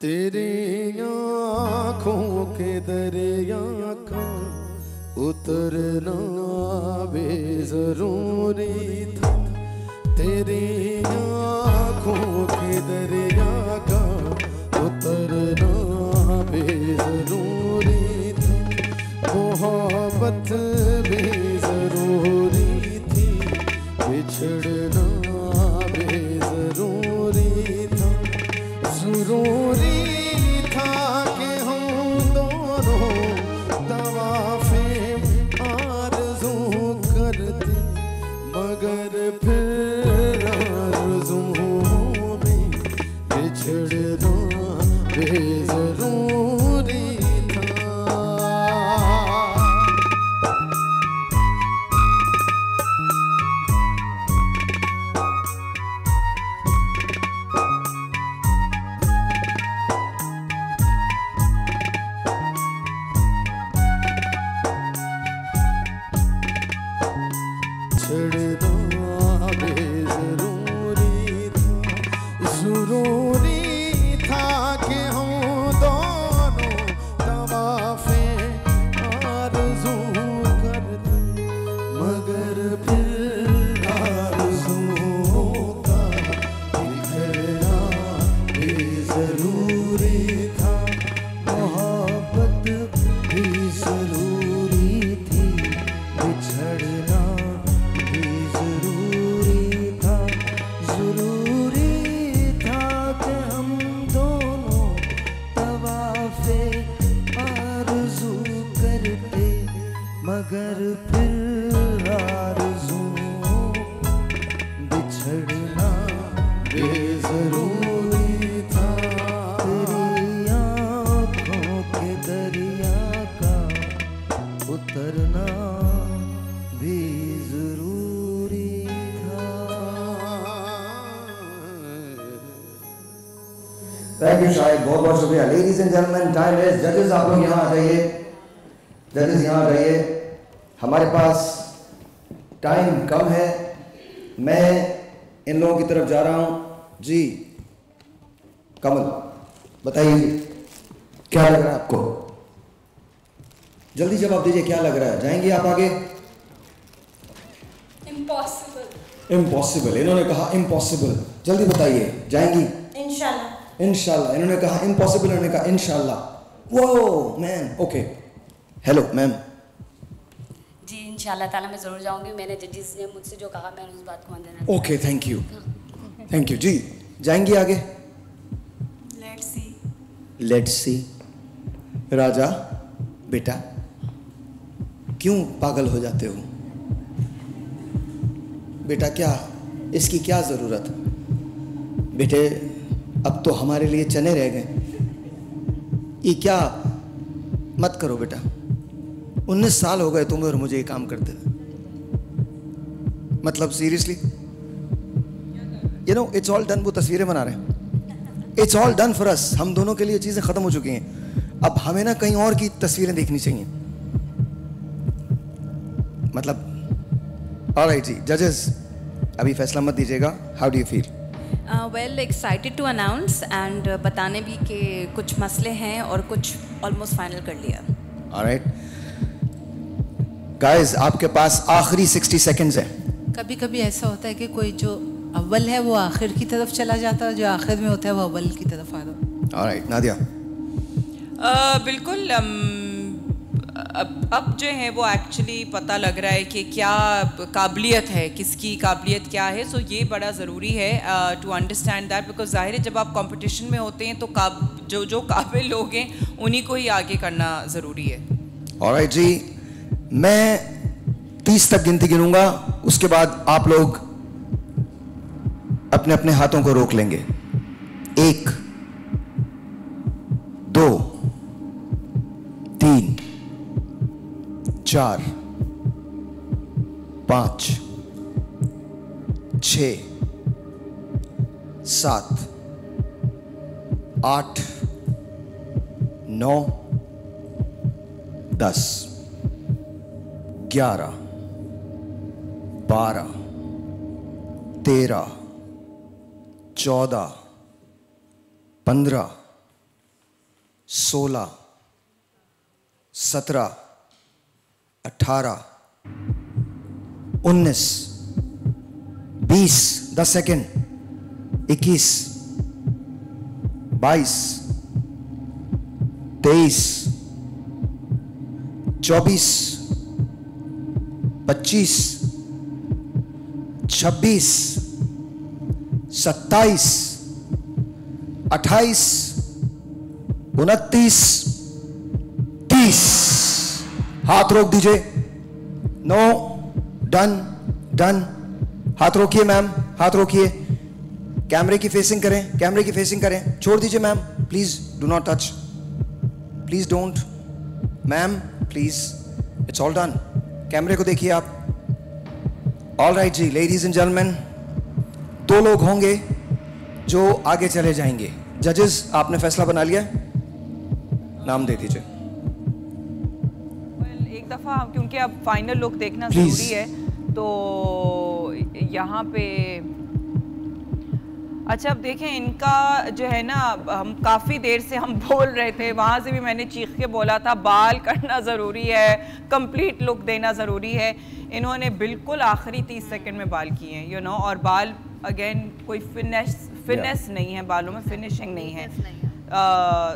तेरी आँखों के दरिया का उतरना बेजरूरी था तेरी आँखों के दरिया का उतरना बेजरूरी था मोहब्बत भी जरूरी थी बिछड़ना बेजरूरी था जरूरी था कि हम दोनों तवाफ़े आरज़ू करते मगर फिर आरज़ुओं में बिछड़ना बेज़रूरी था मगर फिर आरज़ुओं बिछड़ना बेज़रूरी था तेरी आँखों के दरिया का उतरना भी ज़रूरी था। थैंक यू शाहिद, बहुत बहुत शुक्रिया। Ladies and gentleman, time is, जजेस आप लोग यहाँ आ जाइए, जजेस यहाँ आ जाइए, हमारे पास टाइम कम है, मैं इन लोगों की तरफ जा रहा हूँ। जी कमल बताइए जी, क्या लग रहा है आपको? जल्दी जवाब दीजिए, क्या लग रहा है? जाएंगी आप आगे? इम्पॉसिबल। इम्पॉसिबल, इन्होंने कहा इम्पॉसिबल, जल्दी बताइए, जाएंगी? इंशाल्लाह। इंशाल्लाह, इन्होंने कहा इम्पॉसिबल, इन्होंने कहा इंशाल्लाह। वो मैन, ओके। Hello ma'am. जी इंशाल्लाह ताला मैं ज़रूर जाऊंगी, मैंने जजेस ने मुझसे जो कहा मैंने उस बात को मान देना। Okay, thank you, thank you. जी जाएंगी आगे? Let's see. Let's see. राजा बेटा क्यों पागल हो जाते हो बेटा? क्या इसकी क्या ज़रूरत? बेटे अब तो हमारे लिए चने रह गए, ये क्या? मत करो बेटा, 19 साल हो गए तुम्हें और मुझे ये काम करते हुए। मतलब seriously, you know it's all done. वो तस्वीरें बना रहे हैं, it's all done for us. हम दोनों के लिए चीज़ें ख़त्म हो चुकी हैं, अब हमें ना कहीं और की तस्वीरें देखनी चाहिए। मतलब ऑलराइट जी, जजेस अभी फैसला मत दीजिएगा, how do you feel? Well excited to announce and बताने भी कि कुछ मसले हैं और कुछ ऑलमोस्ट फाइनल कर लिया। ऑलराइट गाइस, आपके पास आखिरी 60 सेकंड्स है। कभी कभी ऐसा होता है कि कोई जो अव्वल है वो आखिर की तरफ चला जाता है, जो आखिर में होता है वो अव्वल की तरफ आता है। ऑलराइट नादिया। बिल्कुल, अब जो है वो एक्चुअली पता लग रहा है कि क्या काबिलियत है, किसकी काबिलियत क्या है। सो ये बड़ा ज़रूरी है टू अंडरस्टैंड दैट, बिकॉज ज़ाहिर है जब आप कंपटीशन में होते हैं तो जो काबिल लोग हैं उन्हीं को ही आगे करना ज़रूरी है। ऑलराइट जी, मैं 30 तक गिनती गिनूंगा, उसके बाद आप लोग अपने अपने हाथों को रोक लेंगे। 1 2 3 4 5 6 7 8 9 10, 11, 12, 13, 14, 15, 16, 17, 18, 19, 20, 10 सेकेंड, 21, 22, 23, 24, 25, 26, 27, 28, 29, 30। हाथ रोक दीजिए। No, done, done. हाथ रोकिए मैम, हाथ रोकिए। कैमरे की फेसिंग करें, कैमरे की फेसिंग करें। छोड़ दीजिए ma'am, please do not touch, please don't. Ma'am please, it's all done. कैमरे को देखिए आप। ऑल राइट जी, लेडीज एंड जेंटलमैन, 2 लोग होंगे जो आगे चले जाएंगे। जजेस, आपने फैसला बना लिया? नाम दे दीजिए। एक दफ़ा, क्योंकि अब फाइनल लुक देखना ज़रूरी है, तो यहाँ पे अच्छा अब देखें, इनका जो है ना, हम काफ़ी देर से हम बोल रहे थे, वहाँ से भी मैंने चीख के बोला था बाल करना ज़रूरी है, कंप्लीट लुक देना ज़रूरी है। इन्होंने बिल्कुल आखिरी 30 सेकंड में बाल किए हैं, यू नो, और बाल अगेन कोई फिनेस नहीं है, बालों में फिनिशिंग नहीं है।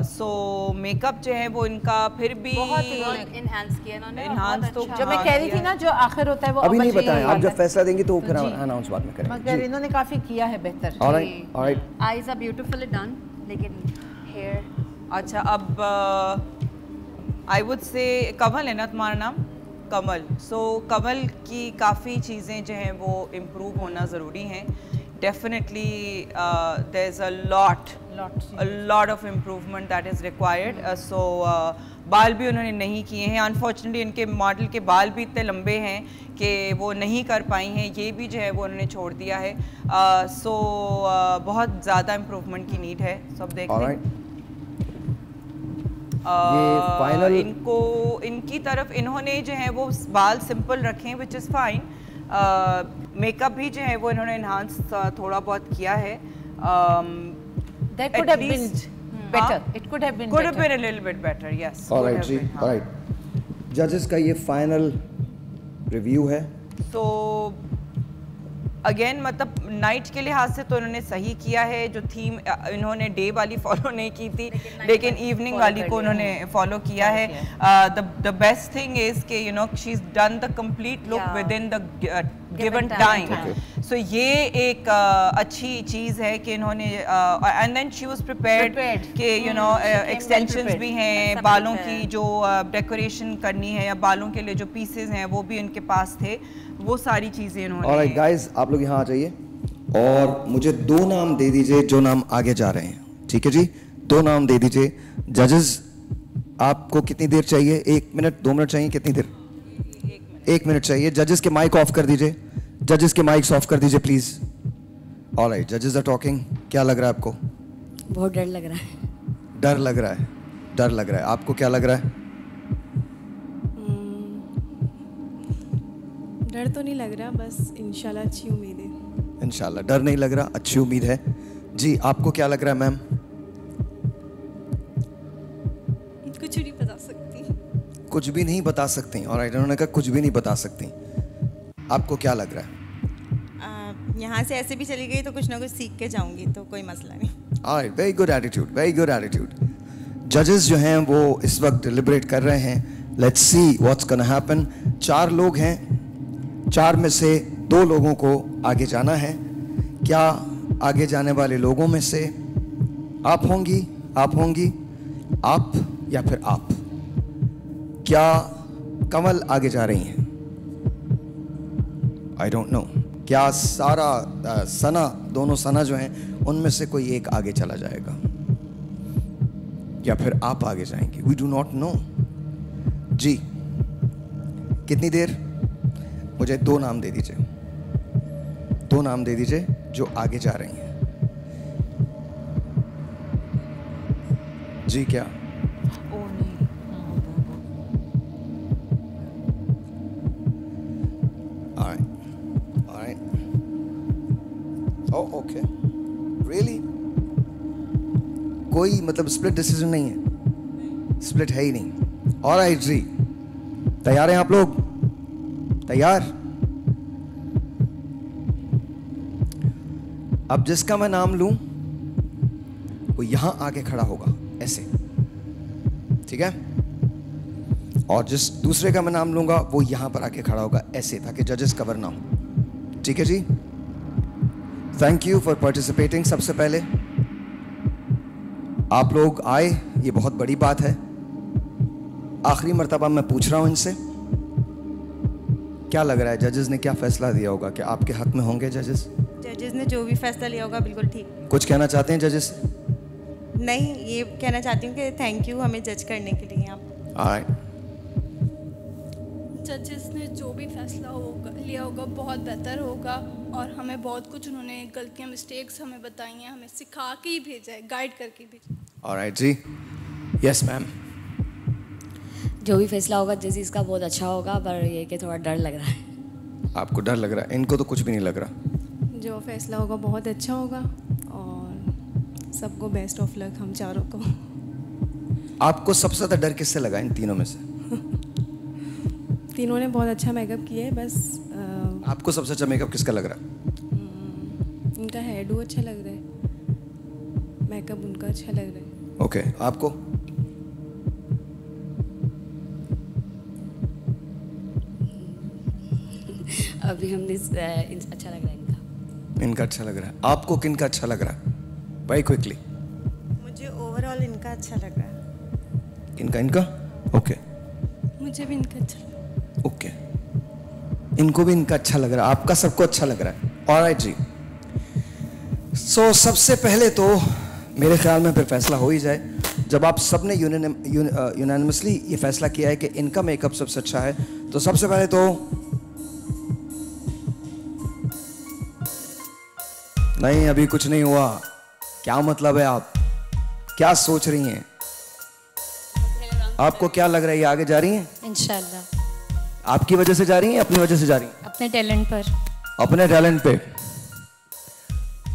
सो मेकअप जो है वो इनका फिर भी बहुत इनहांस किया इन्होंने। इनहांस तो जो मैं कह रही थी ना, जो आखिर होता है वो अभी नहीं बताएं, आप जब फैसला देंगी तो फिर अनाउंस बाद में करेंगे। मगर इन्होंने काफी किया है बेहतर। Alright, alright. Eyes are beautifully done, लेकिन हेयर अच्छा, अब आई वुड से कमल है ना तुम्हारा नाम? कमल। सो कमल की काफ़ी चीज़ें जो हैं वो इम्प्रूव होना ज़रूरी हैं। Definitely there is a lot of improvement that is required. So बाल भी उन्होंने नहीं किए हैं। अनफॉर्चुनेटली इनके मॉडल के बाल भी इतने लंबे हैं कि वो नहीं कर पाई हैं, ये भी जो है वो उन्होंने छोड़ दिया है। सो बहुत ज़्यादा इम्प्रूवमेंट की नीड है। सब देखते हैं। इनको इनकी तरफ इन्होंने जो है वो बाल सिंपल रखे हैं, विच इज़ फाइन। मेकअप भी जो है वो इन्होंने इन्हांस थोड़ा बहुत किया है। That could have been better. It could have been a little bit better. Yes. All right, ji. All right. Judges का ये final review है. So अगेन मतलब नाइट के लिहाज से तो इन्होंने सही किया है। जो थीम इन्होंने डे वाली फॉलो नहीं की थी, लेकिन इवनिंग वाली को उन्होंने फॉलो किया है। द बेस्ट थिंग इज के you know she is done the complete look within the given time. So ये एक अच्छी चीज़ है कि इन्होंने and then she was prepared कि यू नो एक्सटेंशंस भी हैं, बालों की जो डेकोरेशन करनी है या बालों के लिए जो पीसेस हैं वो भी इनके पास थे, वो सारी चीज़ें इन्होंने। ऑलराइट गाइस, आप लोग यहाँ आ जाइए और मुझे 2 नाम दे दीजिए जो नाम आगे जा रहे हैं। ठीक है जी, 2 नाम दे दीजिए। जजेस, आपको कितनी देर चाहिए? 1 मिनट, 2 मिनट चाहिए? कितनी देर? 1 मिनट चाहिए। जजेस के माइक ऑफ कर दीजिए, जजेस के माइक्स ऑफ कर दीजिए प्लीज। ऑलराइट, जजेस आर टॉकिंग। क्या लग रहा है आपको? बहुत डर लग रहा है। डर लग रहा है, डर लग रहा है। आपको क्या लग रहा है? डर तो नहीं लग रहा, बस इंशाल्लाह अच्छी उम्मीद है। इंशाल्लाह, डर नहीं लग रहा, अच्छी उम्मीद है। जी, आपको क्या लग रहा है मैम? कुछ नहीं बता सकती। कुछ भी नहीं बता सकती। ऑलराइट, उन्होंने कहा कुछ भी नहीं बता सकती। आपको क्या लग रहा है? यहाँ से ऐसे भी चली गई तो कुछ ना कुछ सीख के जाऊंगी, तो कोई मसला नहीं। Alright, very good attitude, very good attitude. जजेस जो हैं वो इस वक्त डिलिब्रेट कर रहे हैं। Let's see what's gonna happen. 4 लोग हैं, 4 में से 2 लोगों को आगे जाना है। क्या आगे जाने वाले लोगों में से आप होंगी, आप होंगी, आप या फिर आप? क्या कमल आगे जा रही हैं? आई डोंट नो। क्या सारा सना, दोनों सना जो हैं उनमें से कोई एक आगे चला जाएगा या फिर आप आगे जाएंगे? We do not know. जी, कितनी देर? मुझे 2 नाम दे दीजिए, 2 नाम दे दीजिए जो आगे जा रही हैं। जी, क्या? कोई मतलब स्प्लिट डिसीजन नहीं है, स्प्लिट है ही नहीं। ऑलराइट जी, तैयार हैं आप लोग? तैयार? अब जिसका मैं नाम लूं वो यहां आके खड़ा होगा ऐसे, ठीक है? और जिस दूसरे का मैं नाम लूंगा वो यहां पर आके खड़ा होगा ऐसे, ताकि जजेस कवर ना हो। ठीक है जी? Thank you for participating. सबसे पहले आप लोग आए, ये बहुत बड़ी बात है। आखिरी मर्तबा मैं पूछ रहा हूं इनसे, क्या लग रहा है जजेस ने क्या फैसला दिया होगा? कि आपके हक में होंगे जजेस? जजेस ने जो भी फैसला लिया होगा बिल्कुल ठीक। कुछ कहना चाहते हैं जजेस? नहीं, ये कहना चाहती हूँ कि थैंक यू हमें जज करने के लिए। आप जजेस ने जो भी फैसला होगा लिया होगा बहुत बेहतर होगा, और हमें बहुत कुछ उन्होंने गलतियां मिस्टेक्स हमें बताई हैं, हमें सिखा के ही भेजा है, गाइड करके भेजा। ऑलराइट जी, यस मैम। जो भी फैसला होगा जजेस का बहुत अच्छा होगा, पर ये कि थोड़ा डर लग रहा है। आपको डर लग रहा है? इनको तो कुछ भी नहीं लग रहा। जो फैसला होगा बहुत अच्छा होगा, और सबको बेस्ट ऑफ लक हम चारों को। आपको सबसे ज्यादा डर किससे लगा इन तीनों में से? तीनों ने बहुत अच्छा मेकअप किया है, बस आपको सबसे अच्छा मेकअप किसका लग रहा है? उनका हेयर डू अच्छा लग रहा है, मेकअप उनका अच्छा लग रहा है। ओके, आपको? अभी हमने अच्छा लग रहा है इनका अच्छा लग रहा है। आपको किनका अच्छा लग रहा है? Very quickly. मुझे ओवरऑल इनका अच्छा लग रहा है। इनका? ओके। मुझे भी इनका अच्छा लग रहा है। ओके, इनको भी इनका अच्छा लग रहा है, आपका सबको अच्छा लग रहा है। ऑलराइट जी, सो सबसे पहले तो मेरे ख्याल में फिर फैसला हो ही जाए। जब आप सबने यूनानिमसली ये फैसला किया है कि इनका मेकअप सबसे अच्छा है, तो सबसे पहले तो नहीं, अभी कुछ नहीं हुआ। क्या मतलब है? आप क्या सोच रही हैं? आपको क्या लग रहा है? ये आगे जा रही हैं? इंशाल्लाह। आपकी वजह से जा रही हैं, अपनी वजह से जा रही हैं? अपने टैलेंट पर। अपने टैलेंट पे।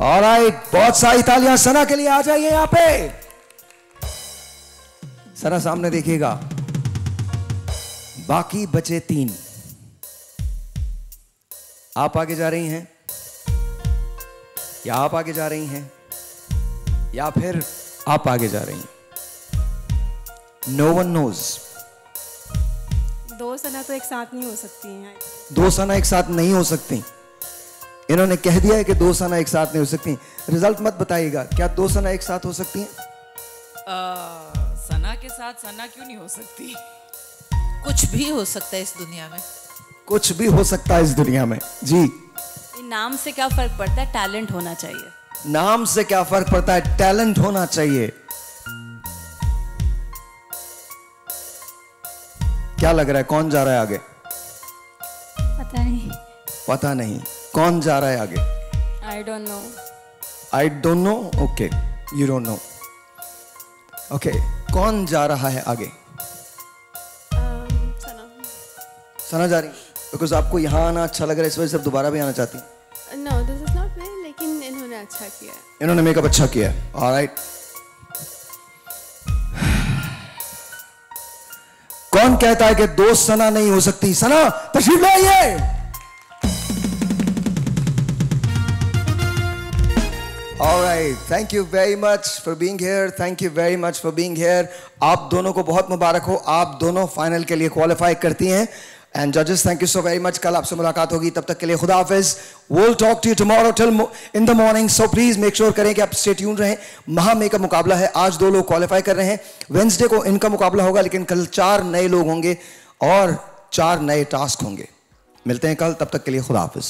ऑलराइट, बहुत सारी तालियां सना के लिए। आ जाइए यहां पे। सना सामने देखिएगा। बाकी बचे 3। आप आगे जा रही हैं, या आप आगे जा रही हैं, या फिर आप आगे जा रही हैं? No one knows. 2 सना तो एक साथ नहीं हो सकती हैं। 2 सना एक साथ नहीं हो सकती। इन्होंने कह दिया है कि 2 सना एक साथ नहीं हो सकती। रिजल्ट मत बताइएगा, क्या 2 सना एक साथ हो सकती हैं? सना के साथ सना क्यों नहीं हो सकती? कुछ भी हो सकता है इस दुनिया में। कुछ भी हो सकता है इस दुनिया में जी। नाम से क्या फर्क पड़ता है? टैलेंट होना चाहिए। नाम से क्या फर्क पड़ता है? टैलेंट होना चाहिए। क्या लग रहा है, कौन जा रहा है आगे? पता नहीं। पता नहीं कौन जा रहा है आगे? I don't know. I don't know. Okay, you don't know. Okay, कौन जा रहा है आगे? सना जा रही, बिकॉज आपको यहाँ आना अच्छा लग रहा है, इस वजह से आप दोबारा भी आना चाहती हैं? No, this is not me, लेकिन इन्होंने अच्छा किया है। इन्होंने मेकअप अच्छा किया है। ऑलराइट, कौन कहता है कि 2 सना नहीं हो सकती? सना तशरीफ लाइए। Alright, thank you very much for being here. Thank you very much for being here. आप दोनों को बहुत मुबारक हो, आप दोनों फाइनल के लिए क्वालिफाई करती हैं। एंड जजेस, thank you so very much. कल आपसे मुलाकात होगी, तब तक के लिए खुदा हाफिज। We'll talk to you tomorrow till in the morning. So please make sure करें कि आप स्टे ट्यून रहें। महा मेकअप मुकाबला है, आज 2 लोग क्वालिफाई कर रहे हैं। वेंसडे को इनका मुकाबला होगा, लेकिन कल 4 नए लोग होंगे और 4 नए टास्क होंगे। मिलते हैं कल, तब तक के लिए खुदा हाफिज।